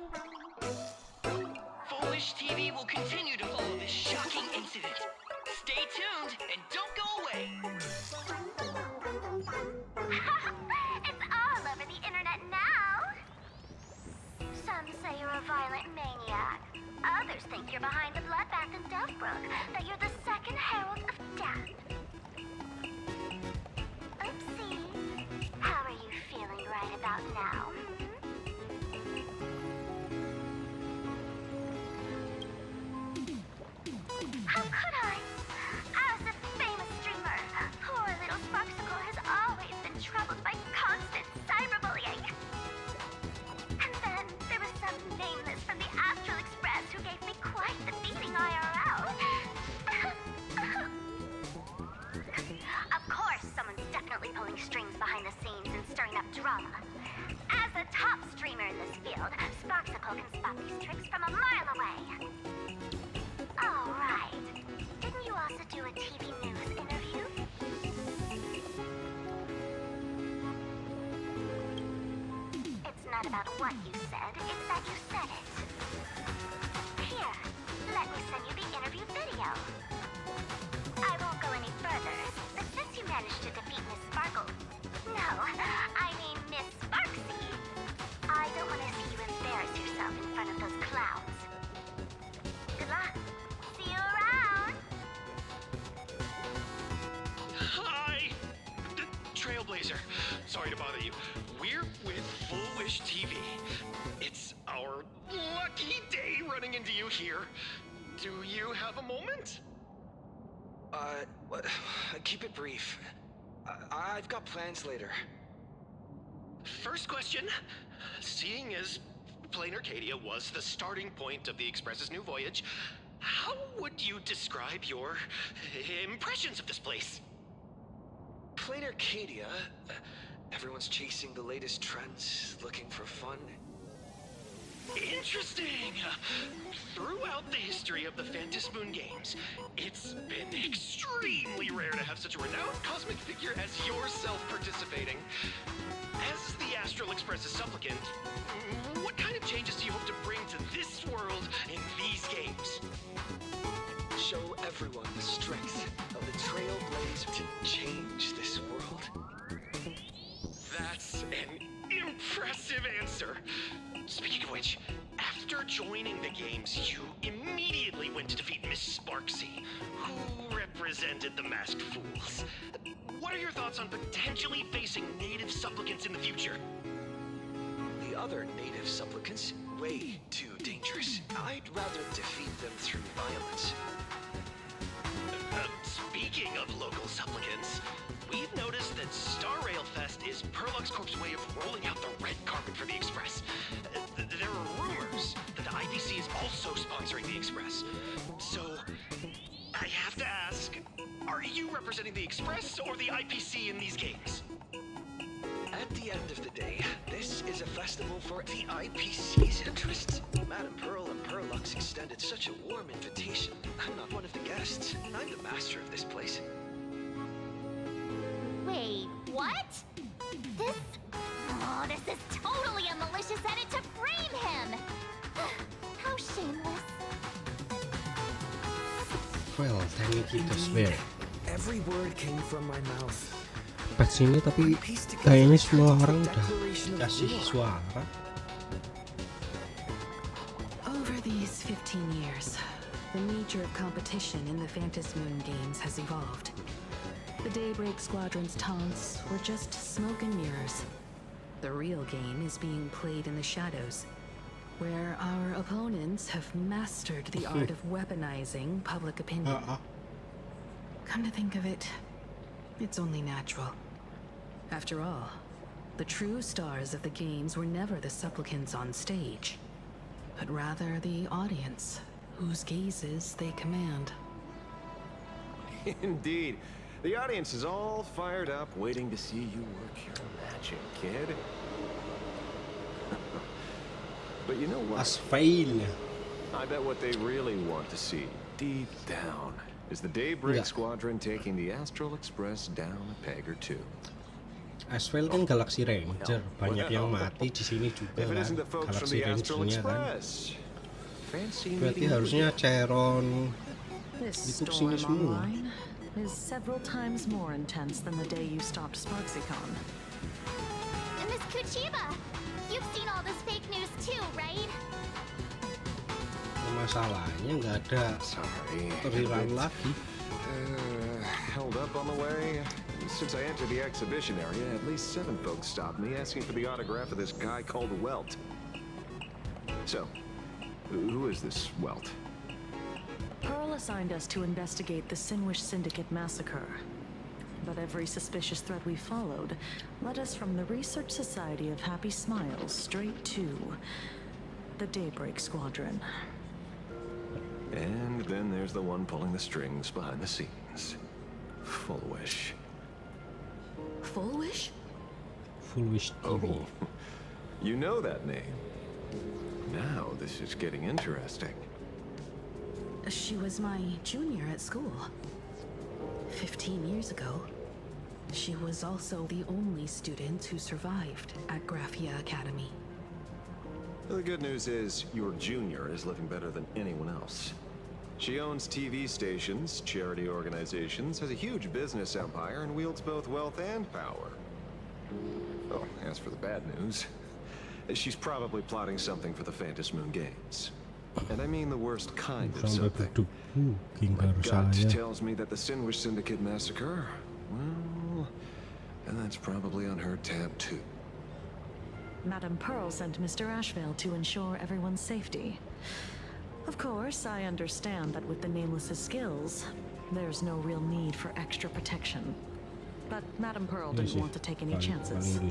Foolish TV will continue to follow this shocking incident. Stay tuned and don't go away. It's all over the internet now. Some say you're a violent maniac. Others think you're behind the bloodbath in Delftbrook, that you're the second herald of death. Oopsie. How are you feeling right about now? How could I? As a famous streamer, poor little Sparksicle has always been troubled by constant cyberbullying. And then there was some nameless from the Astral Express who gave me quite the beating IRL. Of course, someone's definitely pulling strings behind the scenes and stirring up drama. As a top streamer in this field, Sparksicle can spot these tricks from a mile away. Oh, right. Didn't you also do a TV news interview? It's not about what you said, it's that you said it. Here, let me send you the interview video. I won't go any further, but since you managed to defeat Miss Sparkle... No, I mean Miss Sparksy. I don't want to see you embarrass yourself in front of those clowns. Good luck. See you around. Hi! Trailblazer. Sorry to bother you. We're with Full Wish TV. It's our lucky day running into you here. Do you have a moment? Keep it brief. I've got plans later. First question. Seeing as Plain Arcadia was the starting point of the Express's new voyage, how would you describe your impressions of this place? Plain Arcadia? Everyone's chasing the latest trends, looking for fun. Interesting! Throughout the history of the Phantom Moon games, it's been extremely rare to have such a renowned cosmic figure as yourself participating. As the Astral Express's supplicant, what kind of changes do you hope to bring to this world in these games? Show everyone the strength of the Trailblaze to change this world. That's an impressive answer. Speaking of which, after After joining the games, you immediately went to defeat Miss Sparksy, who represented the Masked Fools. What are your thoughts on potentially facing native supplicants in the future? The other native supplicants? Way too dangerous. I'd rather defeat them through violence. Speaking of local supplicants, we've noticed that Star Rail Fest is Perlux Corp's way of rolling out the red carpet for the Express. There are rumors that the IPC is also sponsoring the Express. So, I have to ask, are you representing the Express or the IPC in these games? At the end of the day, this is a festival for the IPC's interests. Madame Pearl and Perlux extended such a warm invitation. I'm not one of the guests. I'm the master of this place. Wait, what? This is totally a malicious edit to frame him! How shameless. Well, thank you to swear. Every word came from my mouth. Patch ini tapi kayaknya semua orang udah kasih suara. Over these 15 years, the nature of competition in the Phantasmoon games has evolved. The Daybreak Squadron's taunts were just smoke and mirrors. The real game is being played in the shadows, where our opponents have mastered the art of weaponizing public opinion. Come to think of it, it's only natural. After all, the true stars of the games were never the supplicants on stage, but rather the audience, whose gazes they command. Indeed. The audience is all fired up, waiting to see you work your magic, kid. But you know what? I bet what they really want to see, deep down, is the Daybreak Squadron taking the Astral Express down a peg or two. Asvel kan Galaxy Ranger, banyak yang mati di sini juga kan, Galaxy Ranger-nya kan. Berarti harusnya Cheron itu sini semua. Is several times more intense than the day you stopped SparksyCon. Miss Kuchiba, you've seen all this fake news too, right? Masalahnya nggak ada periran lagi. Held up on the way. Since I entered the exhibition area, at least 7 folks stopped me asking for the autograph of this guy called Welt. So, who is this Welt? Pearl assigned us to investigate the Sinwish Syndicate massacre. But every suspicious thread we followed led us from the Research Society of Happy Smiles straight to the Daybreak Squadron. And then there's the one pulling the strings behind the scenes. Fullwish. Fullwish? Fullwish TV. Oh, you know that name. Now this is getting interesting. She was my junior at school. 15 years ago, she was also the only student who survived at Graphia Academy. The good news is your junior is living better than anyone else. She owns TV stations, charity organizations, has a huge business empire, and wields both wealth and power. Oh, as for the bad news, she's probably plotting something for the Phantasmoon games. And I mean the worst kind of something. My gut tells me that the Sinwish Syndicate massacre, well, and that's probably on her tab too. Madame Pearl sent Mr. Ashvale to ensure everyone's safety. Of course, I understand that with the Nameless's skills, there's no real need for extra protection. But Madame Pearl didn't want to take any chances.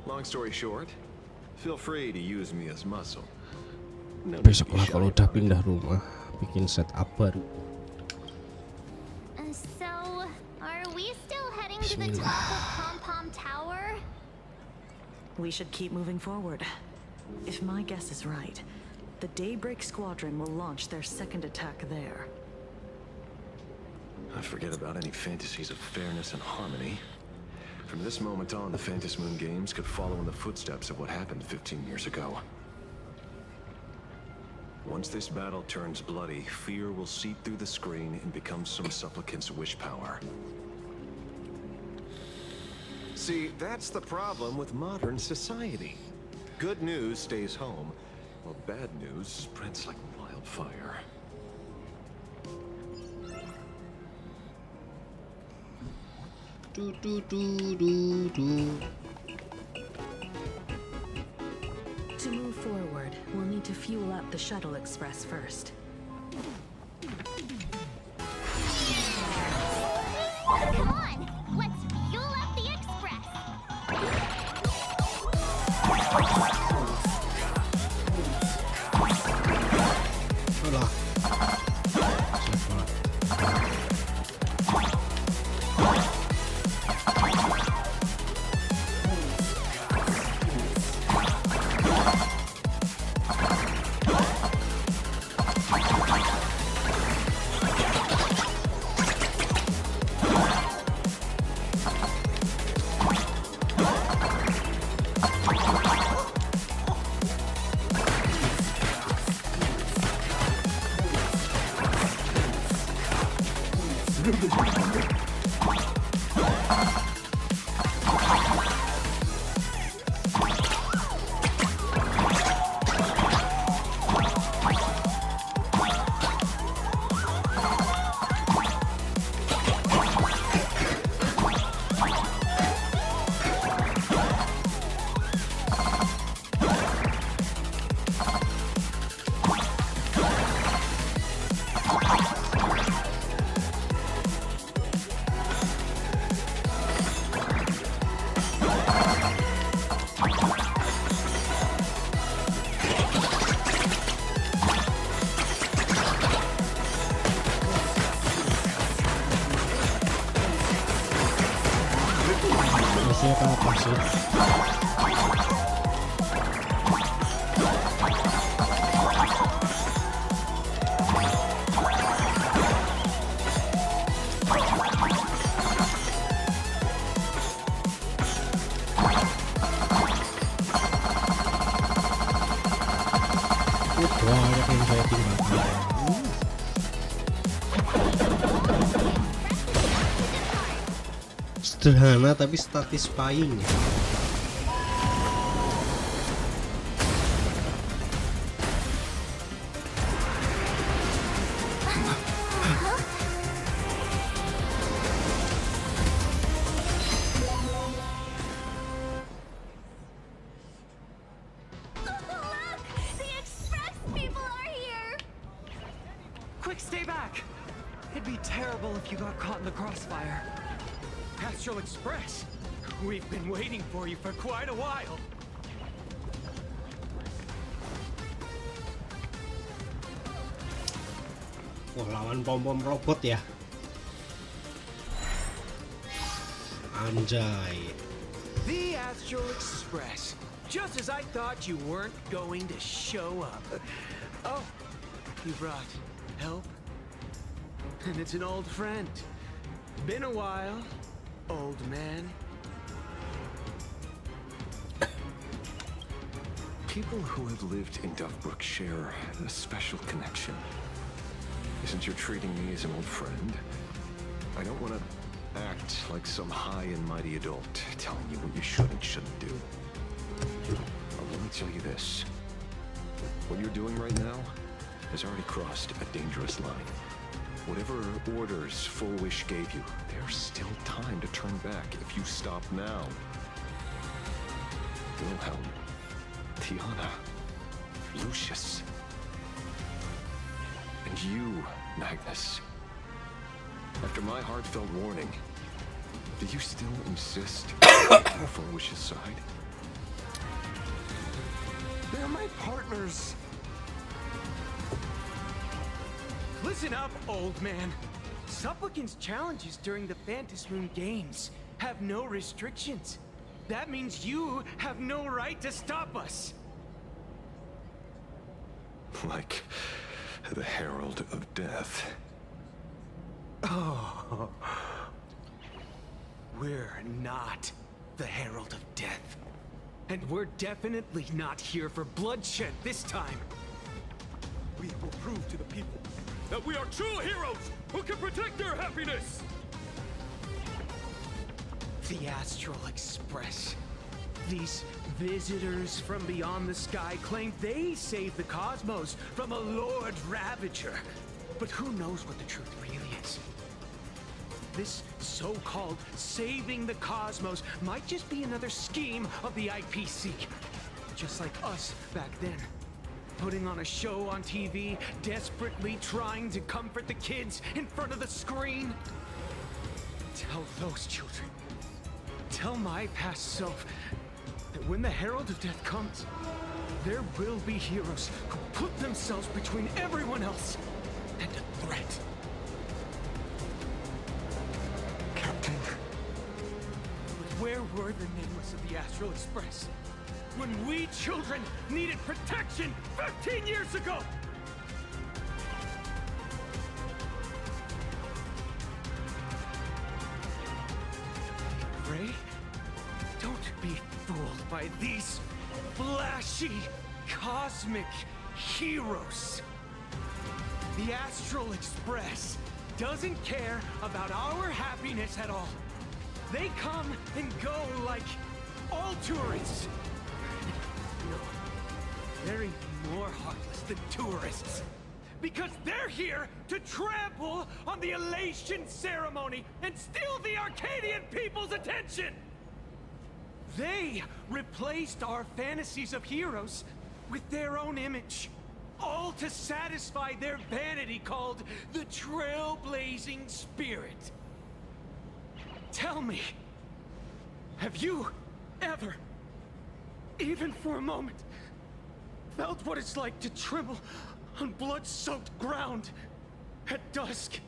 Long story short, feel free to use me as muscle. Besok lah kalau udah pindah rumah, bikin setup baru. So, are we still heading to the top of Pom Pom Tower? We should keep moving forward. If my guess is right, the Daybreak Squadron will launch their second attack there. I forget about any fantasies of fairness and harmony. From this moment on, the Phantasmoon games could follow in the footsteps of what happened 15 years ago. Once this battle turns bloody, fear will seep through the screen and become some supplicant's wish power. See, that's the problem with modern society. Good news stays home, while bad news spreads like wildfire. To move forward, we'll need to fuel up the shuttle express first. Come on, let's fuel up the express. Alah. Maksudnya apa sih? Banyak yang saya tinggalkan. Sederhana tapi satisfying. Quick, stay back! It'd be terrible if you got caught in the crossfire. Astral Express! We've been waiting for you for quite a while. Wah, lawan pom-pom robot ya. Anjay. The Astral Express. Just as I thought you weren't going to show up. Oh, you brought help? And it's an old friend. Been a while, old man. People who have lived in Duffbrook share a special connection. Since you're treating me as an old friend, I don't want to act like some high and mighty adult telling you what you should and shouldn't do. But let me tell you this. What you're doing right now has already crossed a dangerous line. Whatever orders Full Wish gave you, there's still time to turn back if you stop now. Wilhelm, Tiana, Lucius, and you, Magnus. After my heartfelt warning, do you still insist on Full Wish's side? They're my partners. Listen up, old man. Supplicant's challenges during the Phantasmoon Games have no restrictions. That means you have no right to stop us. Like the Herald of Death. Oh. We're not the Herald of Death. And we're definitely not here for bloodshed this time. We will prove to the people that we are true heroes who can protect their happiness! The Astral Express. These visitors from beyond the sky claim they saved the cosmos from a Lord Ravager. But who knows what the truth really is? This so-called saving the cosmos might just be another scheme of the IPC. Just like us back then. Putting on a show on TV, desperately trying to comfort the kids in front of the screen. Tell those children, tell my past self, that when the Herald of Death comes, there will be heroes who put themselves between everyone else and a threat. Captain. But where were the nameless of the Astral Express when we children needed protection 15 years ago? Ray, don't be fooled by these flashy, cosmic heroes. The Astral Express doesn't care about our happiness at all. They come and go like all tourists. No, they're even more heartless than tourists. Because they're here to trample on the elation ceremony and steal the Arcadian people's attention! They replaced our fantasies of heroes with their own image. All to satisfy their vanity called the trailblazing spirit. Tell me, have you ever, even for a moment, felt what it's like to tremble on blood-soaked ground at dusk?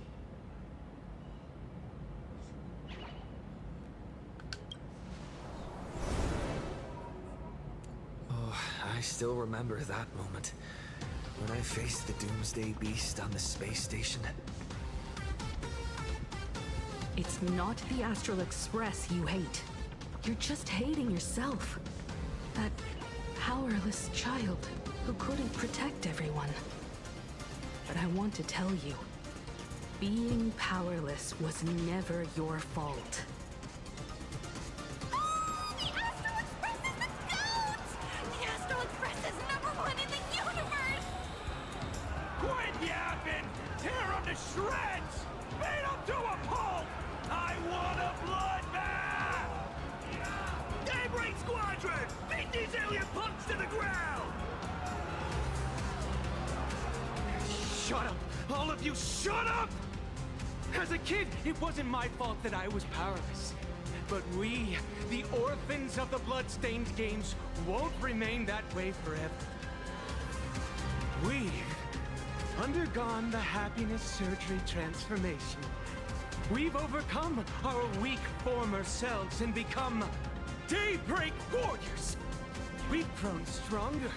Oh, I still remember that moment. When I faced the Doomsday Beast on the space station. It's not the Astral Express you hate. You're just hating yourself. That powerless child who couldn't protect everyone. But I want to tell you, being powerless was never your fault. The Astral Express is the GOAT! The Astral Express is #1 in the universe! Quit yapping! Tear them to shreds! Beat them to a pulp! I want a bloodbath! Daybreak Squadron! Beat these alien punks to the ground! Shut up! All of you, shut up! As a kid, it wasn't my fault that I was powerless. But we, the orphans of the bloodstained games, won't remain that way forever. We've undergone the happiness surgery transformation. We've overcome our weak former selves and become Daybreak Warriors. We've grown stronger.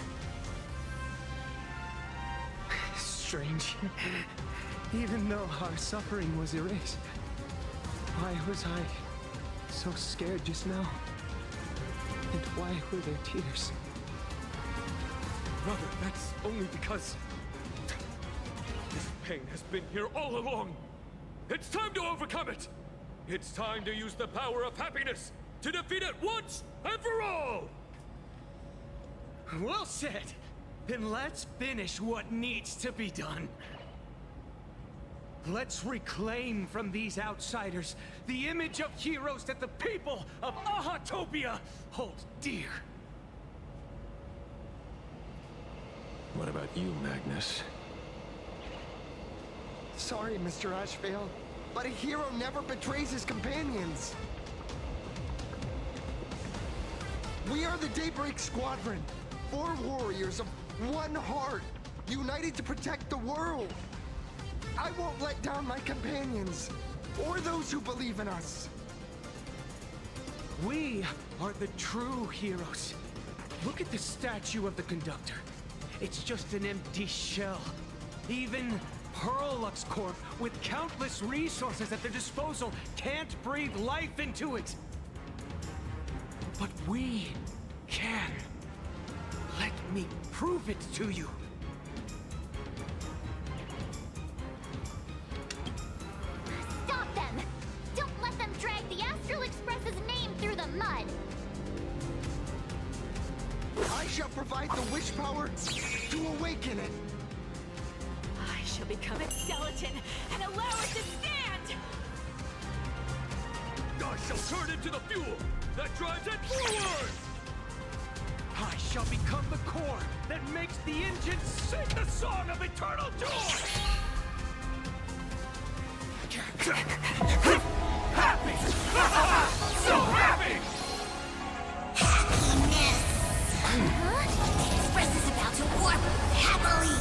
Strange. Even though our suffering was erased, why was I so scared just now? And why were there tears? Brother, that's only because this pain has been here all along. It's time to overcome it. It's time to use the power of happiness to defeat it once and for all. Well said. Then let's finish what needs to be done. Let's reclaim from these outsiders the image of heroes that the people of Ahatopia hold dear. What about you, Magnus? Sorry, Mr. Ashvale, but a hero never betrays his companions. We are the Daybreak Squadron, 4 warriors of one heart, united to protect the world. I won't let down my companions, or those who believe in us. We are the true heroes. Look at the statue of the conductor. It's just an empty shell. Even Pearlux Corp, with countless resources at their disposal, can't breathe life into it. But we can. Let me prove it to you. Stop them! Don't let them drag the Astral Express's name through the mud! shall provide the wish power to awaken it. I shall become its skeleton and allow it to stand! I shall turn into the fuel that drives it forward! I shall become the core that makes the engine sing the song of eternal joy! Happy! So happy! Happiness! Express is about to warp happily!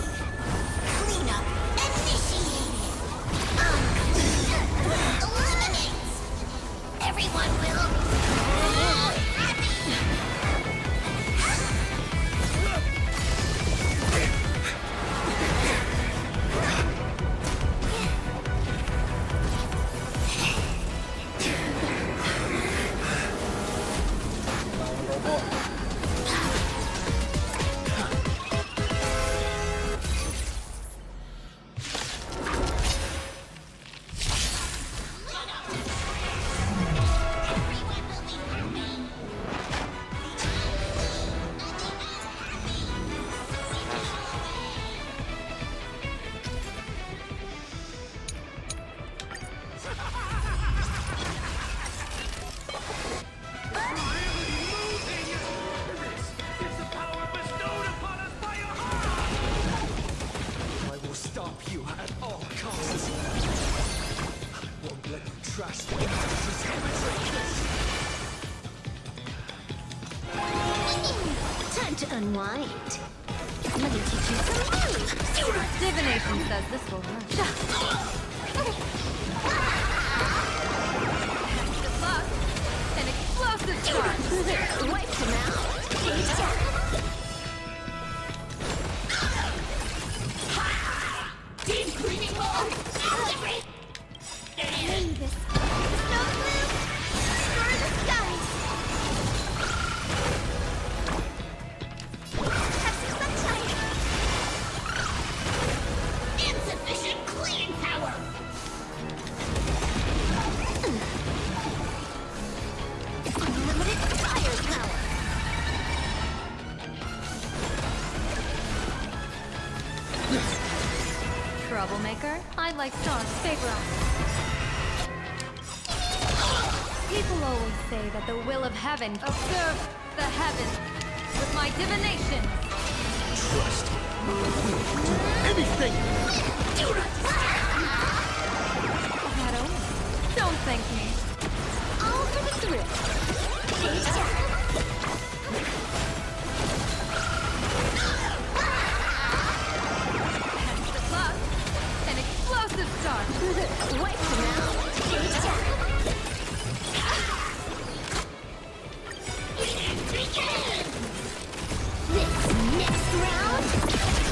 Cleanup initiated! Eliminates! Everyone will be happy! Time to unwind. Let me teach you some moves. Divination says this will hurt. Good luck. An explosive charge. Wipe them out. Deep cleaning ball. Mavis. Snow blue. Star the skies. Have some sunshine. Insufficient cleaning power. Unlimited firepower. Troublemaker? I like Star's favorite. People always say that the will of heaven observe the heavens with my divination. Trust. Anything. Shadow, don't thank me. All for the thrill. Hence the clock. An explosive start. Wipe them out. This next round,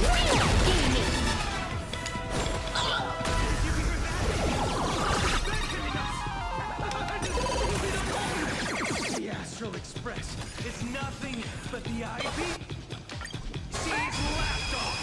real gaming. The Astral Express is nothing but the IPC's lapdog!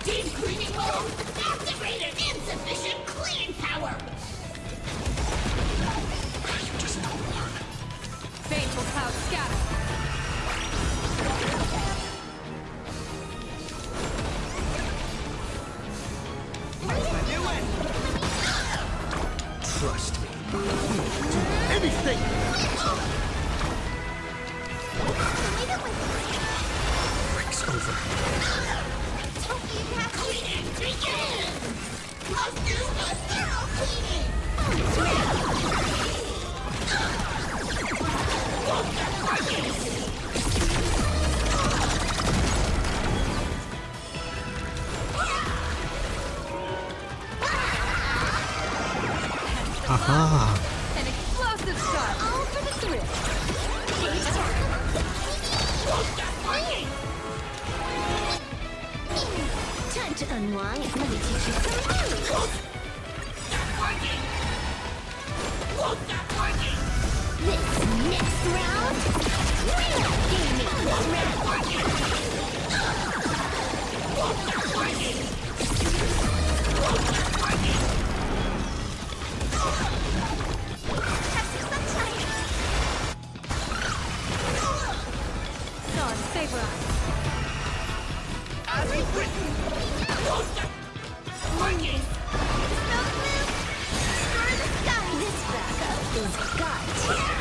Deep cleaning mode activated. Insufficient cleaning power. You just don't learn. Baneful cloud scatter. Trust me. Anything. Breaks over. Cleaning begin. Let's do a thorough cleaning. Aha. An explosive start. All for the thrill. Time to unwind. Let me teach you some moves. This next round, real gaming God's favorite. As written. Monkeys. Snow move. Star the sky. This backup is God tier.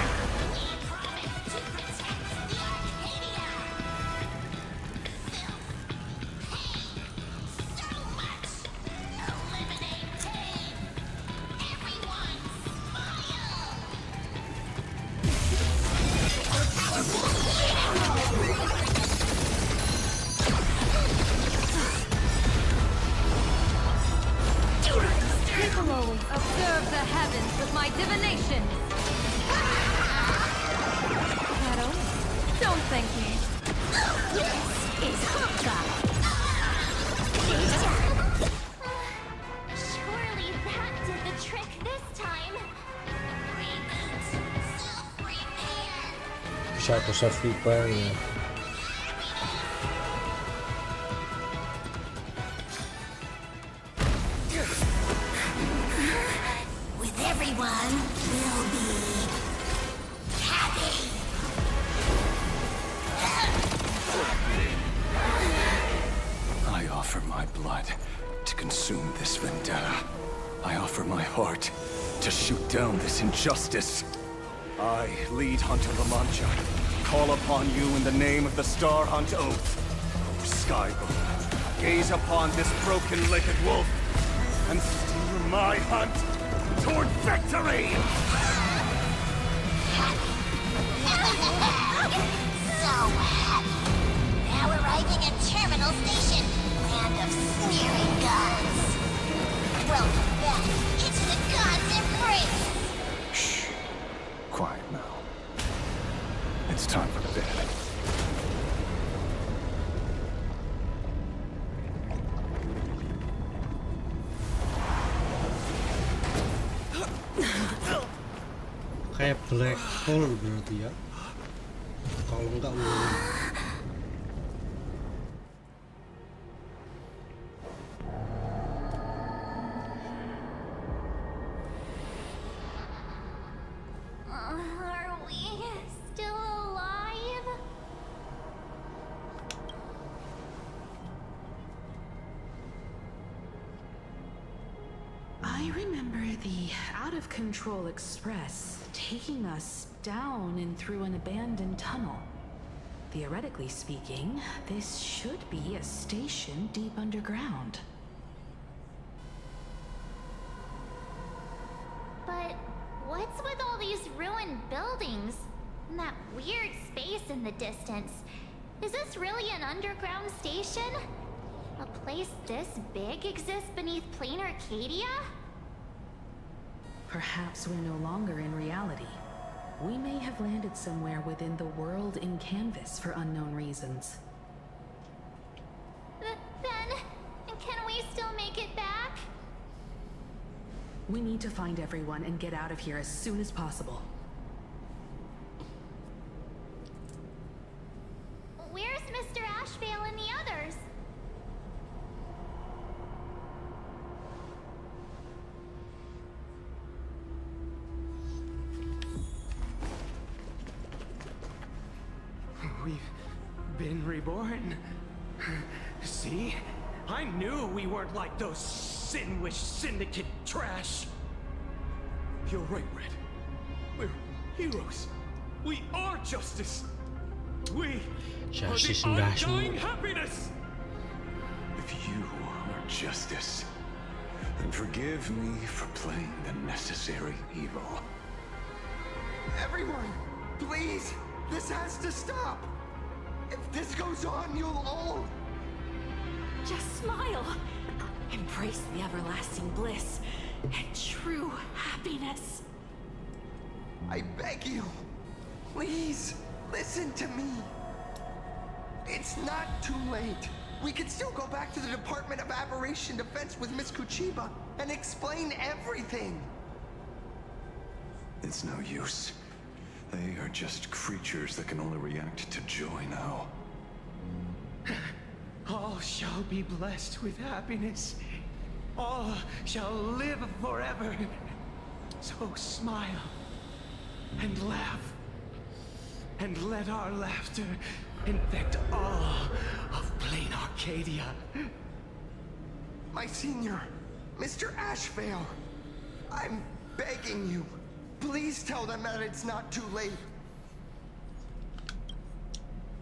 Observe the heavens with my divination. Shadow, don't thank me. This is Honkai. Surely that did the trick this time. Bisa aku self repair ya. With everyone will be happy. I offer my blood to consume this vendetta. I offer my heart to shoot down this injustice. I, lead Hunter Lamancha, call upon you in the name of the Star Hunt Oath. O Skybound, gaze upon this broken-legged wolf and steer my hunt toward victory! So happy. Now arriving at Terminal Station, land of sneering gods. Welcome back into the gods' embrace. Shh. Quiet now. It's time for bed. Kayak black hole berarti ya. Kalau enggak Are we still alive? I remember the out-of-control express taking us down and through an abandoned tunnel. Theoretically speaking, this should be a station deep underground. But what's with all these ruined buildings? And that weird space in the distance? Is this really an underground station? A place this big exists beneath plain Arcadia? Perhaps we're no longer in reality. We may have landed somewhere within the world in canvas for unknown reasons. Then, can we still make it back? We need to find everyone and get out of here as soon as possible. Where's Mr. Ashvale and the others? We've been reborn. See? I knew we weren't like those Sin-Wish Syndicate trash. You're right, Red. We're heroes. We are justice. We Justice are the national. undying happiness. If you are justice, then forgive me for playing the necessary evil. Everyone, please, this has to stop. If this goes on, you'll all... Just smile. Embrace the everlasting bliss and true happiness. I beg you, please, listen to me. It's not too late. We could still go back to the Department of Aberration Defense with Miss Kuchiba and explain everything. It's no use. They are just creatures that can only react to joy now. All shall be blessed with happiness. All shall live forever. So smile and laugh. And let our laughter infect all of plain Arcadia. My senior, Mr. Ashvale, I'm begging you. Please tell them that it's not too late.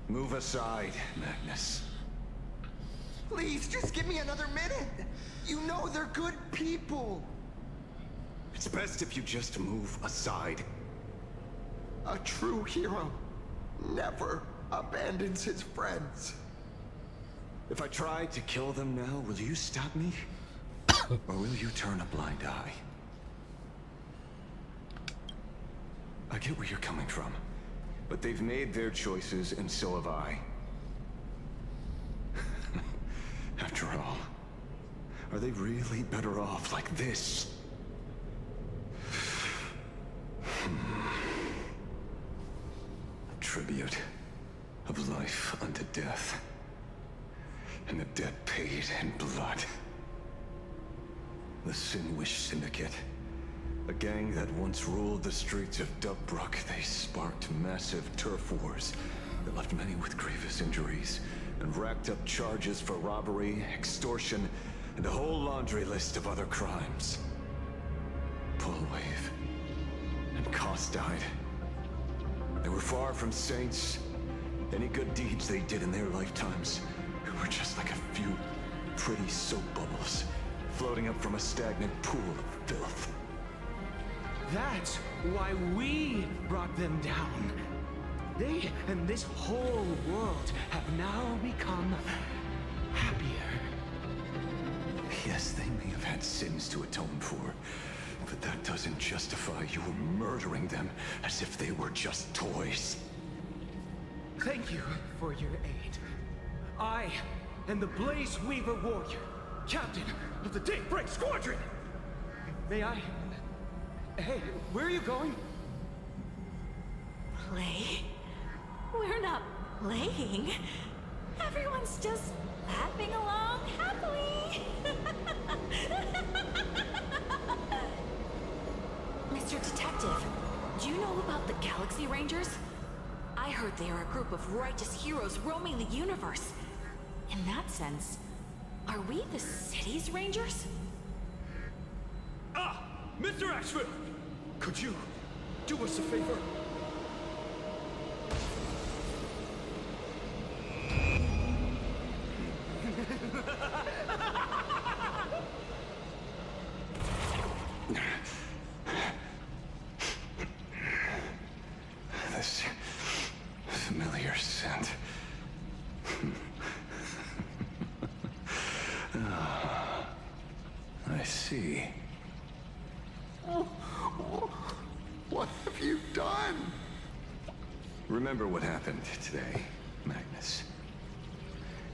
Move aside, Magnus. Please, just give me another minute. You know they're good people. It's best if you just move aside. A true hero never abandons his friends. If I try to kill them now, will you stop me? Or will you turn a blind eye? I get where you're coming from, but they've made their choices, and so have I. After all, are they really better off like this? Tribute of life unto death, and the debt paid in blood. The Sinwish Syndicate, a gang that once ruled the streets of Dubbrook. They sparked massive turf wars that left many with grievous injuries and racked up charges for robbery, extortion, and a whole laundry list of other crimes. Pullwave and Koss died. They were far from saints. Any good deeds they did in their lifetimes were just like a few pretty soap bubbles floating up from a stagnant pool of filth. That's why we brought them down. They and this whole world have now become happier. Yes, they may have had sins to atone for, but that doesn't justify you murdering them as if they were just toys. Thank you for your aid. I am the Blaze Weaver Warrior, Captain of the Daybreak Squadron. May I? Hey, where are you going? Play? We're not playing. Everyone's just laughing along happily. Mr. Detective, do you know about the Galaxy Rangers? I heard they are a group of righteous heroes roaming the universe. In that sense, are we the city's rangers? Ah! Mr. Ashford! Could you do us a favor? This familiar scent. Ah, I see. What have you done? Remember what happened today, Magnus.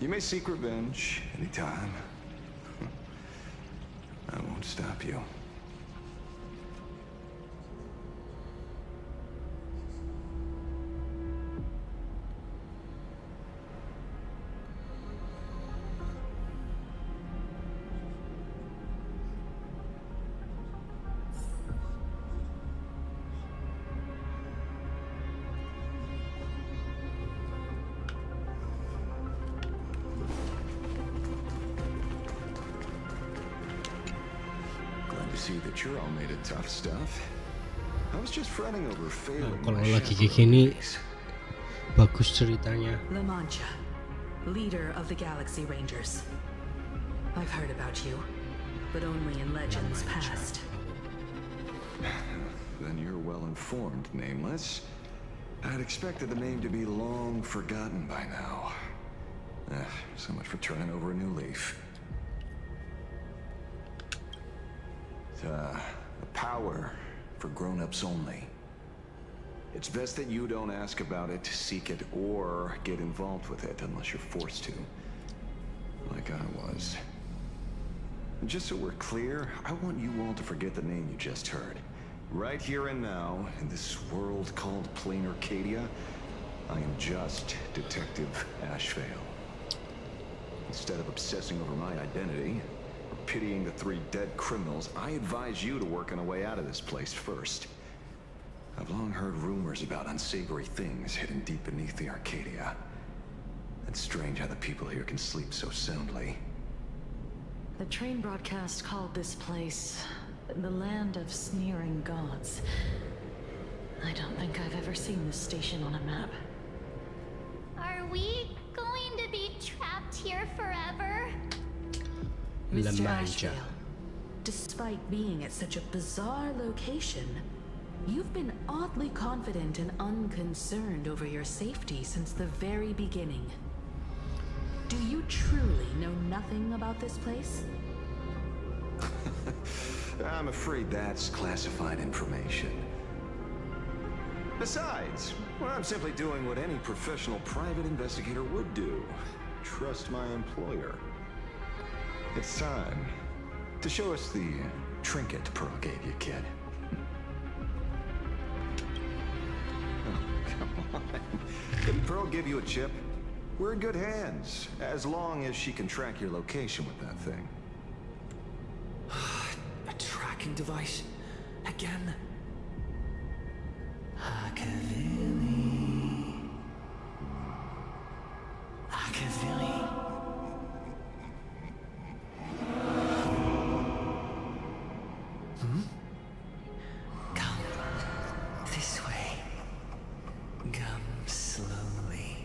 You may seek revenge anytime. I won't stop you. See that you're all made of tough stuff. I was just fretting over failing. Kalau lagi kayak gini bagus ceritanya. La Mancha, leader of the Galaxy Rangers. I've heard about you, but only in legends past. Then you're well informed, Nameless. I'd expected the name to be long forgotten by now. So much for turning over a new leaf. A power for grown-ups only. It's best that you don't ask about it, seek it, or get involved with it unless you're forced to. like I was. And just so we're clear, I want you all to forget the name you just heard. Right here and now, in this world called Plain Arcadia, I am just Detective Ashvale. Instead of obsessing over my identity, or pitying the 3 dead criminals, I advise you to work on a way out of this place first. I've long heard rumors about unsavory things hidden deep beneath the Arcadia. It's strange how the people here can sleep so soundly. The train broadcast called this place the land of sneering gods. I don't think I've ever seen this station on a map. Are we going to be trapped here forever? Mr. Ashvale, despite being at such a bizarre location, you've been oddly confident and unconcerned over your safety since the very beginning. Do you truly know nothing about this place? I'm afraid that's classified information. Besides, well, I'm simply doing what any professional private investigator would do. Trust my employer. It's time to show us the trinket Pearl gave you, kid. Oh, come on. Didn't Pearl give you a chip? We're in good hands, as long as she can track your location with that thing. A tracking device? Again? Akavili. Come this way. Come slowly.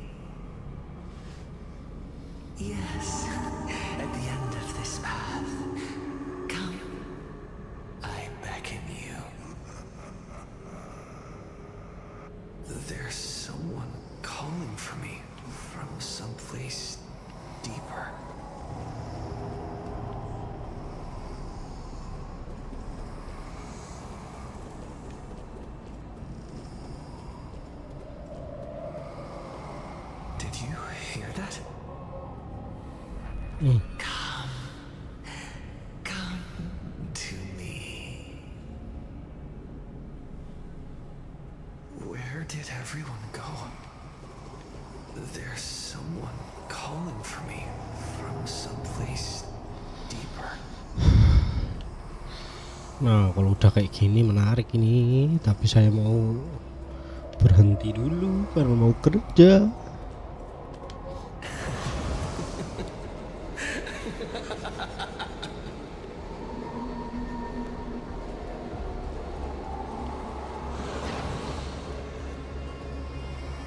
Yes, at the end of this path. Come. I beckon you. There's someone calling for me from someplace deeper. Did you hear that? Come to me. Where did everyone go? There's someone calling for me from someplace deeper. Nah, kalau udah kayak gini menarik ini, tapi saya mau berhenti dulu karena mau kerja.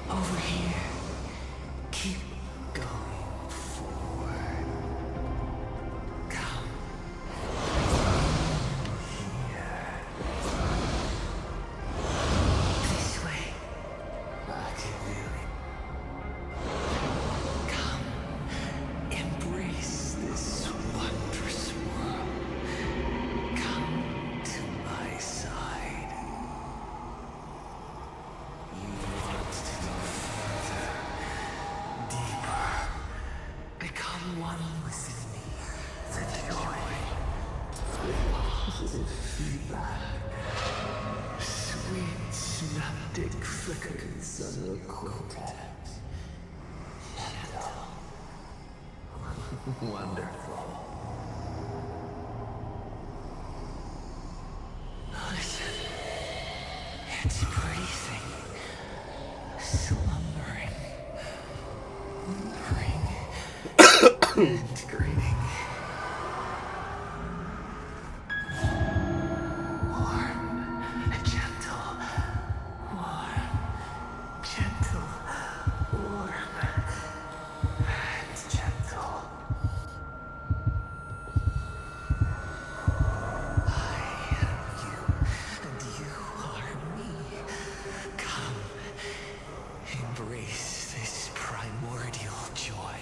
Over here. Keep going forward. Come. Here. This way. Akavili. Come. Embrace this wondrous world. Come to my side. You want to go further, deeper, become one with me. The joy, positive feedback, sweet synaptic flickers on the cortex. Gentle. Wonderful. Listen, it's breathing. Slumbering. Whimpering. Integrating. Warm. Gentle. Warm. Gentle. Warm. And gentle. I am you, and you are me. Come. Embrace this primordial joy.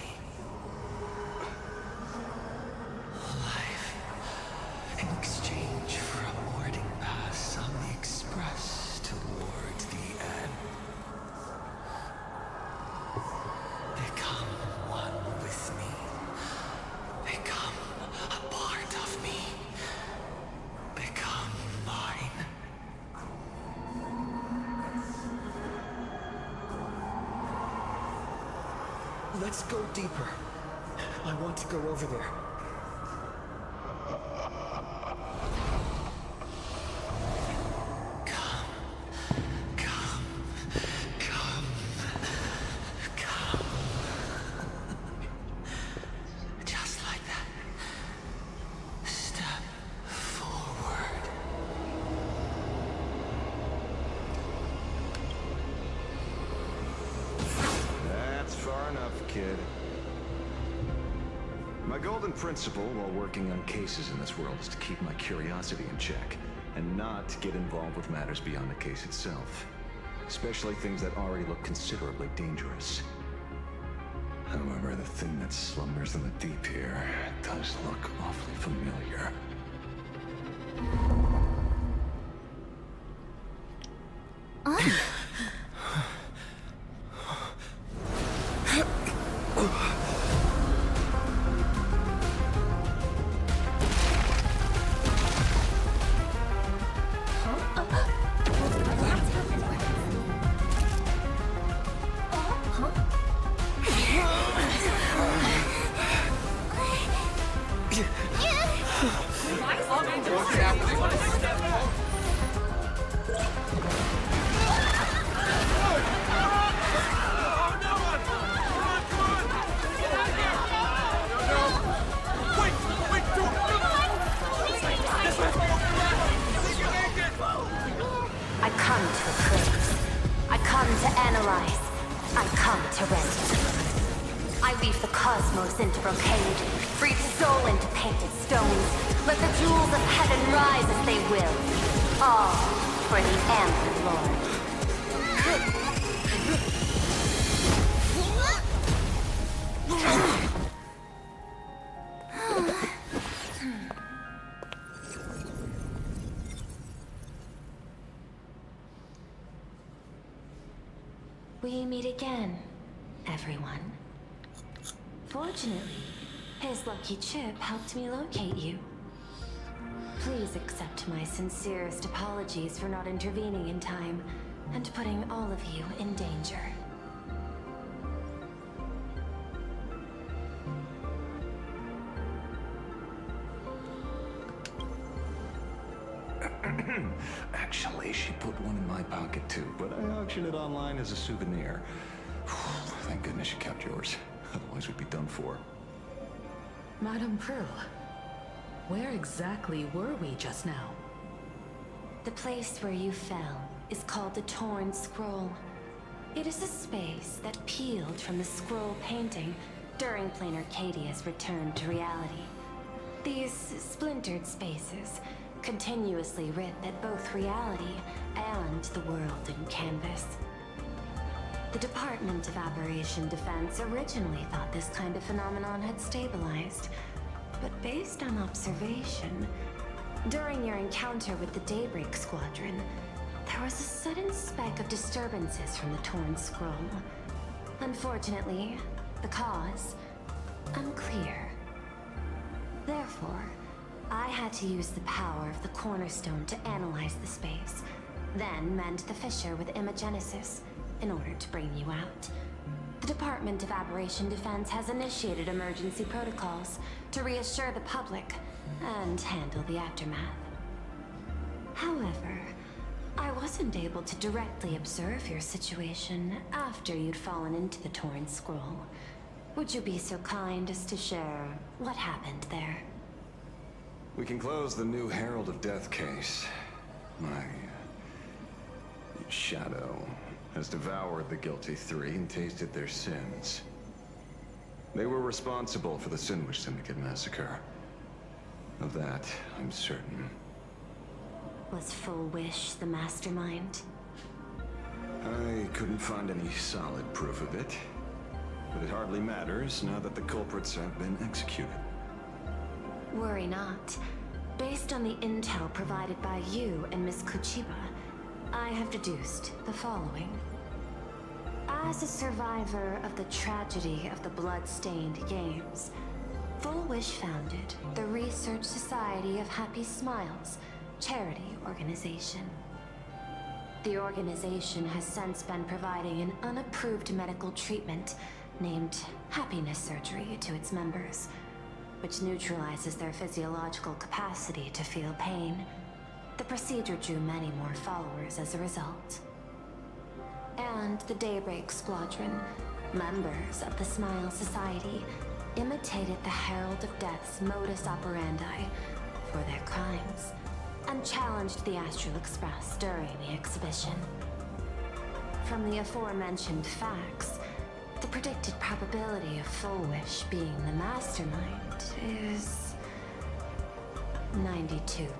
Let's go deeper. I want to go over there. Just like that. Step forward. That's far enough, kid. My golden principle while working on cases in this world is to keep my curiosity in check and not get involved with matters beyond the case itself, especially things that already look considerably dangerous. However, the thing that slumbers in the deep here does look awfully familiar. I come to appraise. I come to analyze. I come to render. I weave the cosmos into brocade, breathe soul into painted stones. Let the jewels of heaven rise as they will. All for the Amber Lord. We meet again, everyone. Fortunately, his lucky chip helped me locate you. Please accept my sincerest apologies for not intervening in time and putting all of you in danger. Actually, she put one in my pocket too, but I auctioned it online as a souvenir. Thank goodness you kept yours. Otherwise we'd be done for. Madame Pearl, where exactly were we just now? The place where you fell is called the Torn Scroll. It is a space that peeled from the scroll painting during Plain Arcadia's return to reality. These splintered spaces continuously writ at both reality and the world in canvas. The Department of Aberration Defense originally thought this kind of phenomenon had stabilized, but based on observation, during your encounter with the Daybreak Squadron, there was a sudden speck of disturbances from the Torn Scroll. Unfortunately, the cause, unclear. Therefore, I had to use the power of the Cornerstone to analyze the space, then mend the fissure with Imagenesis in order to bring you out. The Department of Aberration Defense has initiated emergency protocols to reassure the public and handle the aftermath. However, I wasn't able to directly observe your situation after you'd fallen into the Torn Scroll. Would you be so kind as to share what happened there? We can close the new Herald of Death case. My shadow has devoured the guilty three and tasted their sins. They were responsible for the Sinwich Syndicate massacre. Of that, I'm certain. Was Full Wish the mastermind? I couldn't find any solid proof of it, but it hardly matters now that the culprits have been executed. Worry not. Based on the intel provided by you and Miss Kuchiba, I have deduced the following. As a survivor of the tragedy of the Blood-Stained Games, Full Wish founded the Research Society of Happy Smiles, charity organization. The organization has since been providing an unapproved medical treatment named happiness surgery to its members, which neutralizes their physiological capacity to feel pain. The procedure drew many more followers as a result. And the Daybreak Squadron, members of the Smile Society, imitated the Herald of Death's modus operandi for their crimes, and challenged the Astral Express during the exhibition. From the aforementioned facts, the predicted probability of Full Wish being the mastermind is 92%.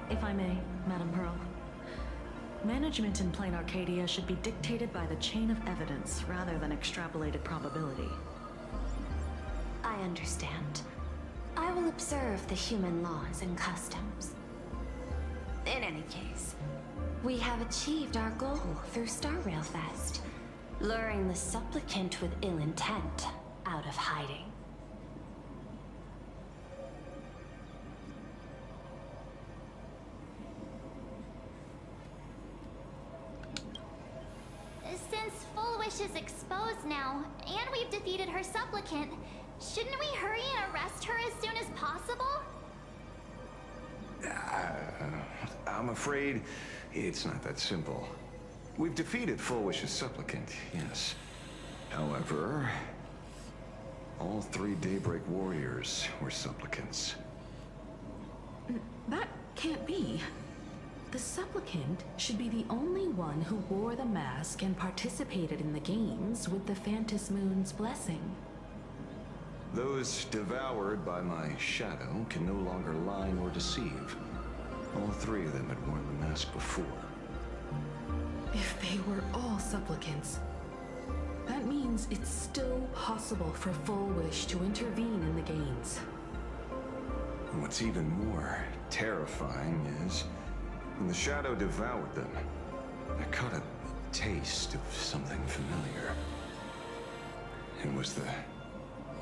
If I may, Madam Pearl. Management in Plain Arcadia should be dictated by the chain of evidence rather than extrapolated probability. I understand. I will observe the human laws and customs. In any case, we have achieved our goal through Star Rail Fest, luring the supplicant with ill intent out of hiding. Since Full Wish is exposed now, and we've defeated her supplicant, shouldn't we hurry and arrest her as soon as possible? I'm afraid it's not that simple. We've defeated Full Wish's supplicant, yes. However, all 3 Daybreak warriors were supplicants. That can't be. The supplicant should be the only one who wore the mask and participated in the games with the Phantom Moon's blessing. Those devoured by my shadow can no longer lie nor deceive. All 3 of them had worn the mask before. If they were all supplicants, that means it's still possible for Full Wish to intervene in the games. And what's even more terrifying is, when the shadow devoured them, I caught a taste of something familiar. It was the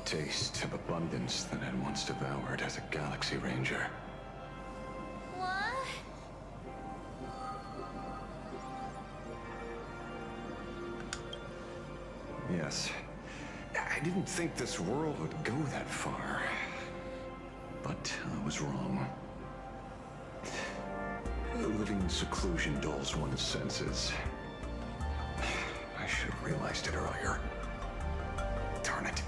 taste of abundance that I'd once devoured as a Galaxy Ranger. What? Yes. I didn't think this world would go that far. But I was wrong. Living in seclusion dulls one's senses. I should have realized it earlier. Darn it.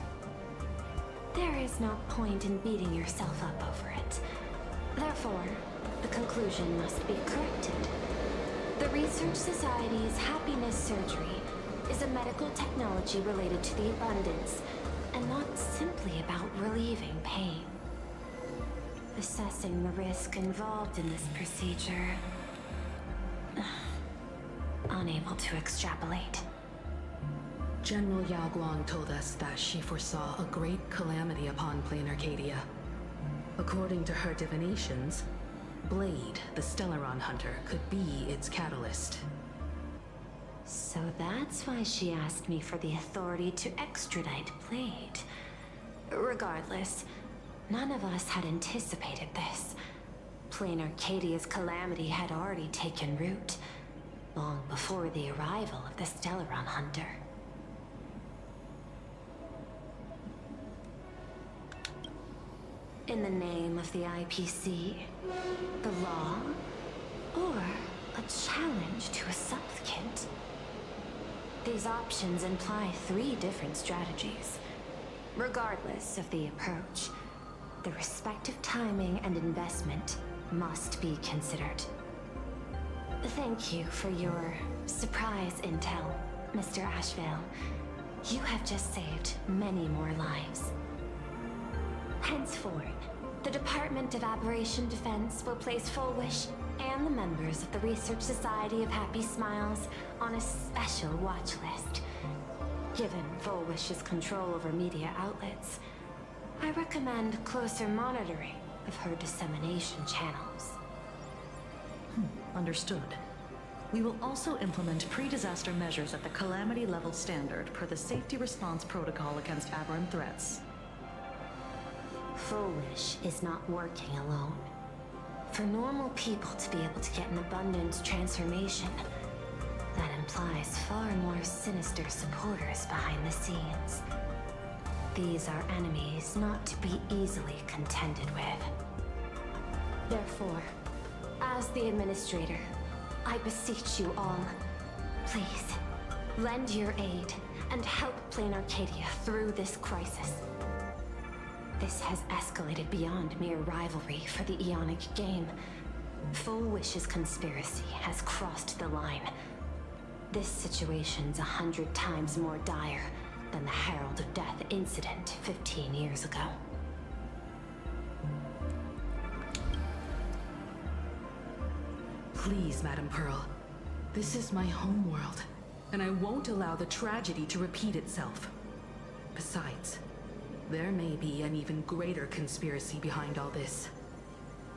There is no point in beating yourself up over it. Therefore, the conclusion must be corrected. The Research Society's happiness surgery is a medical technology related to the abundance, and not simply about relieving pain. Assessing the risk involved in this procedure... unable to extrapolate. General Yao Guang told us that she foresaw a great calamity upon Plain Arcadia. According to her divinations, Blade, the Stellaron hunter, could be its catalyst. So that's why she asked me for the authority to extradite Blade. Regardless, none of us had anticipated this. Plain Arcadia's calamity had already taken root, long before the arrival of the Stellaron hunter. In the name of the IPC, the law, or a challenge to a supplicant? These options imply 3 different strategies. Regardless of the approach, the respective timing and investment must be considered. Thank you for your surprise intel, Mr. Ashvale. You have just saved many more lives. Henceforth, the Department of Aberration Defense will place Full Wish and the members of the Research Society of Happy Smiles on a special watch list. Given Full Wish's control over media outlets, I recommend closer monitoring of her dissemination channels. Understood. We will also implement pre-disaster measures at the calamity level standard per the safety response protocol against aberrant threats. Full Wish is not working alone. For normal people to be able to get an abundance transformation, that implies far more sinister supporters behind the scenes. These are enemies not to be easily contended with. Therefore, as the administrator, I beseech you all, please, lend your aid and help Plain Arcadia through this crisis. This has escalated beyond mere rivalry for the Ionic game. Full Wish's conspiracy has crossed the line. This situation's 100 times more dire than the Herald of Death incident 15 years ago. Please, Madam Pearl. This is my homeworld, and I won't allow the tragedy to repeat itself. Besides, there may be an even greater conspiracy behind all this.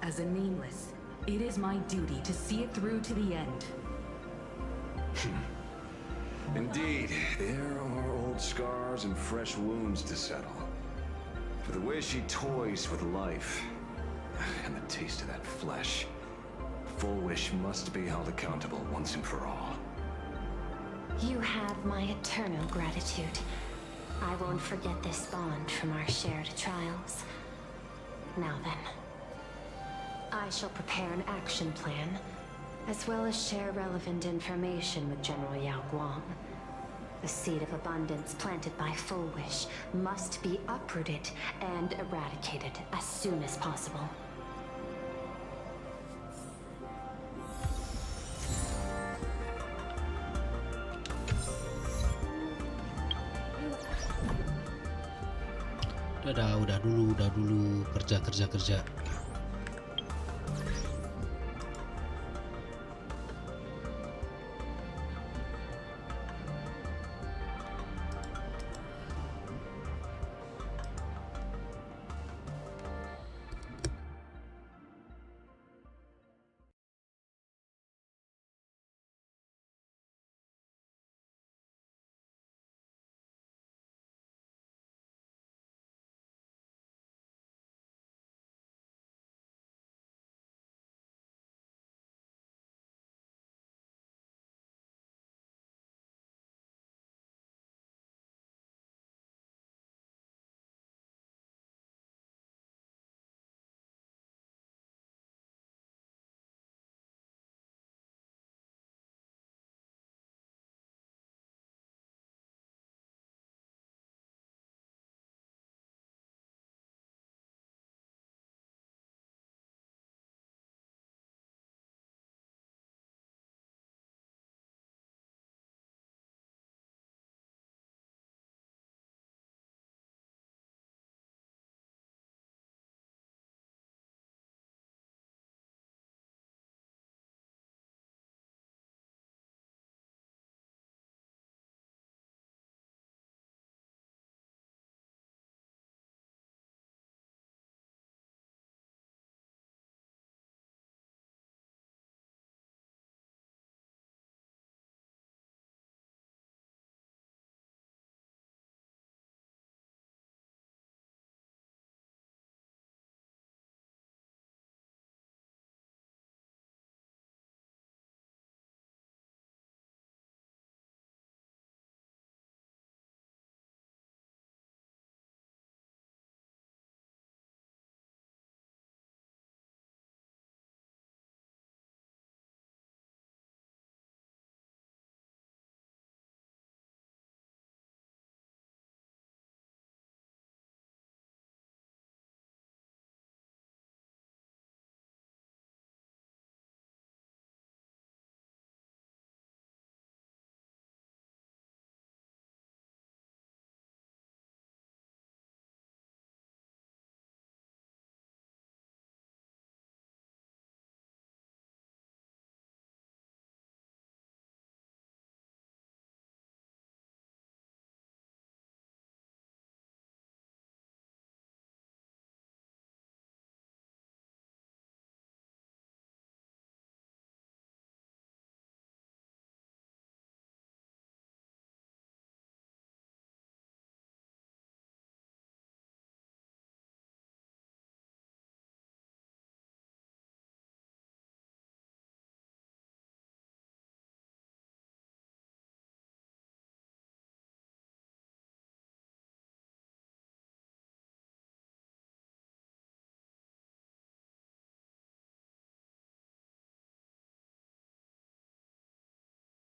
As a Nameless, it is my duty to see it through to the end. Indeed, there are old scars and fresh wounds to settle. For the way she toys with life, and the taste of that flesh, Full Wish must be held accountable once and for all. You have my eternal gratitude. I won't forget this bond from our shared trials. Now then, I shall prepare an action plan, as well as share relevant information with General Yao Guang. The seed of abundance planted by Full Wish must be uprooted and eradicated as soon as possible. Udah dulu kerja.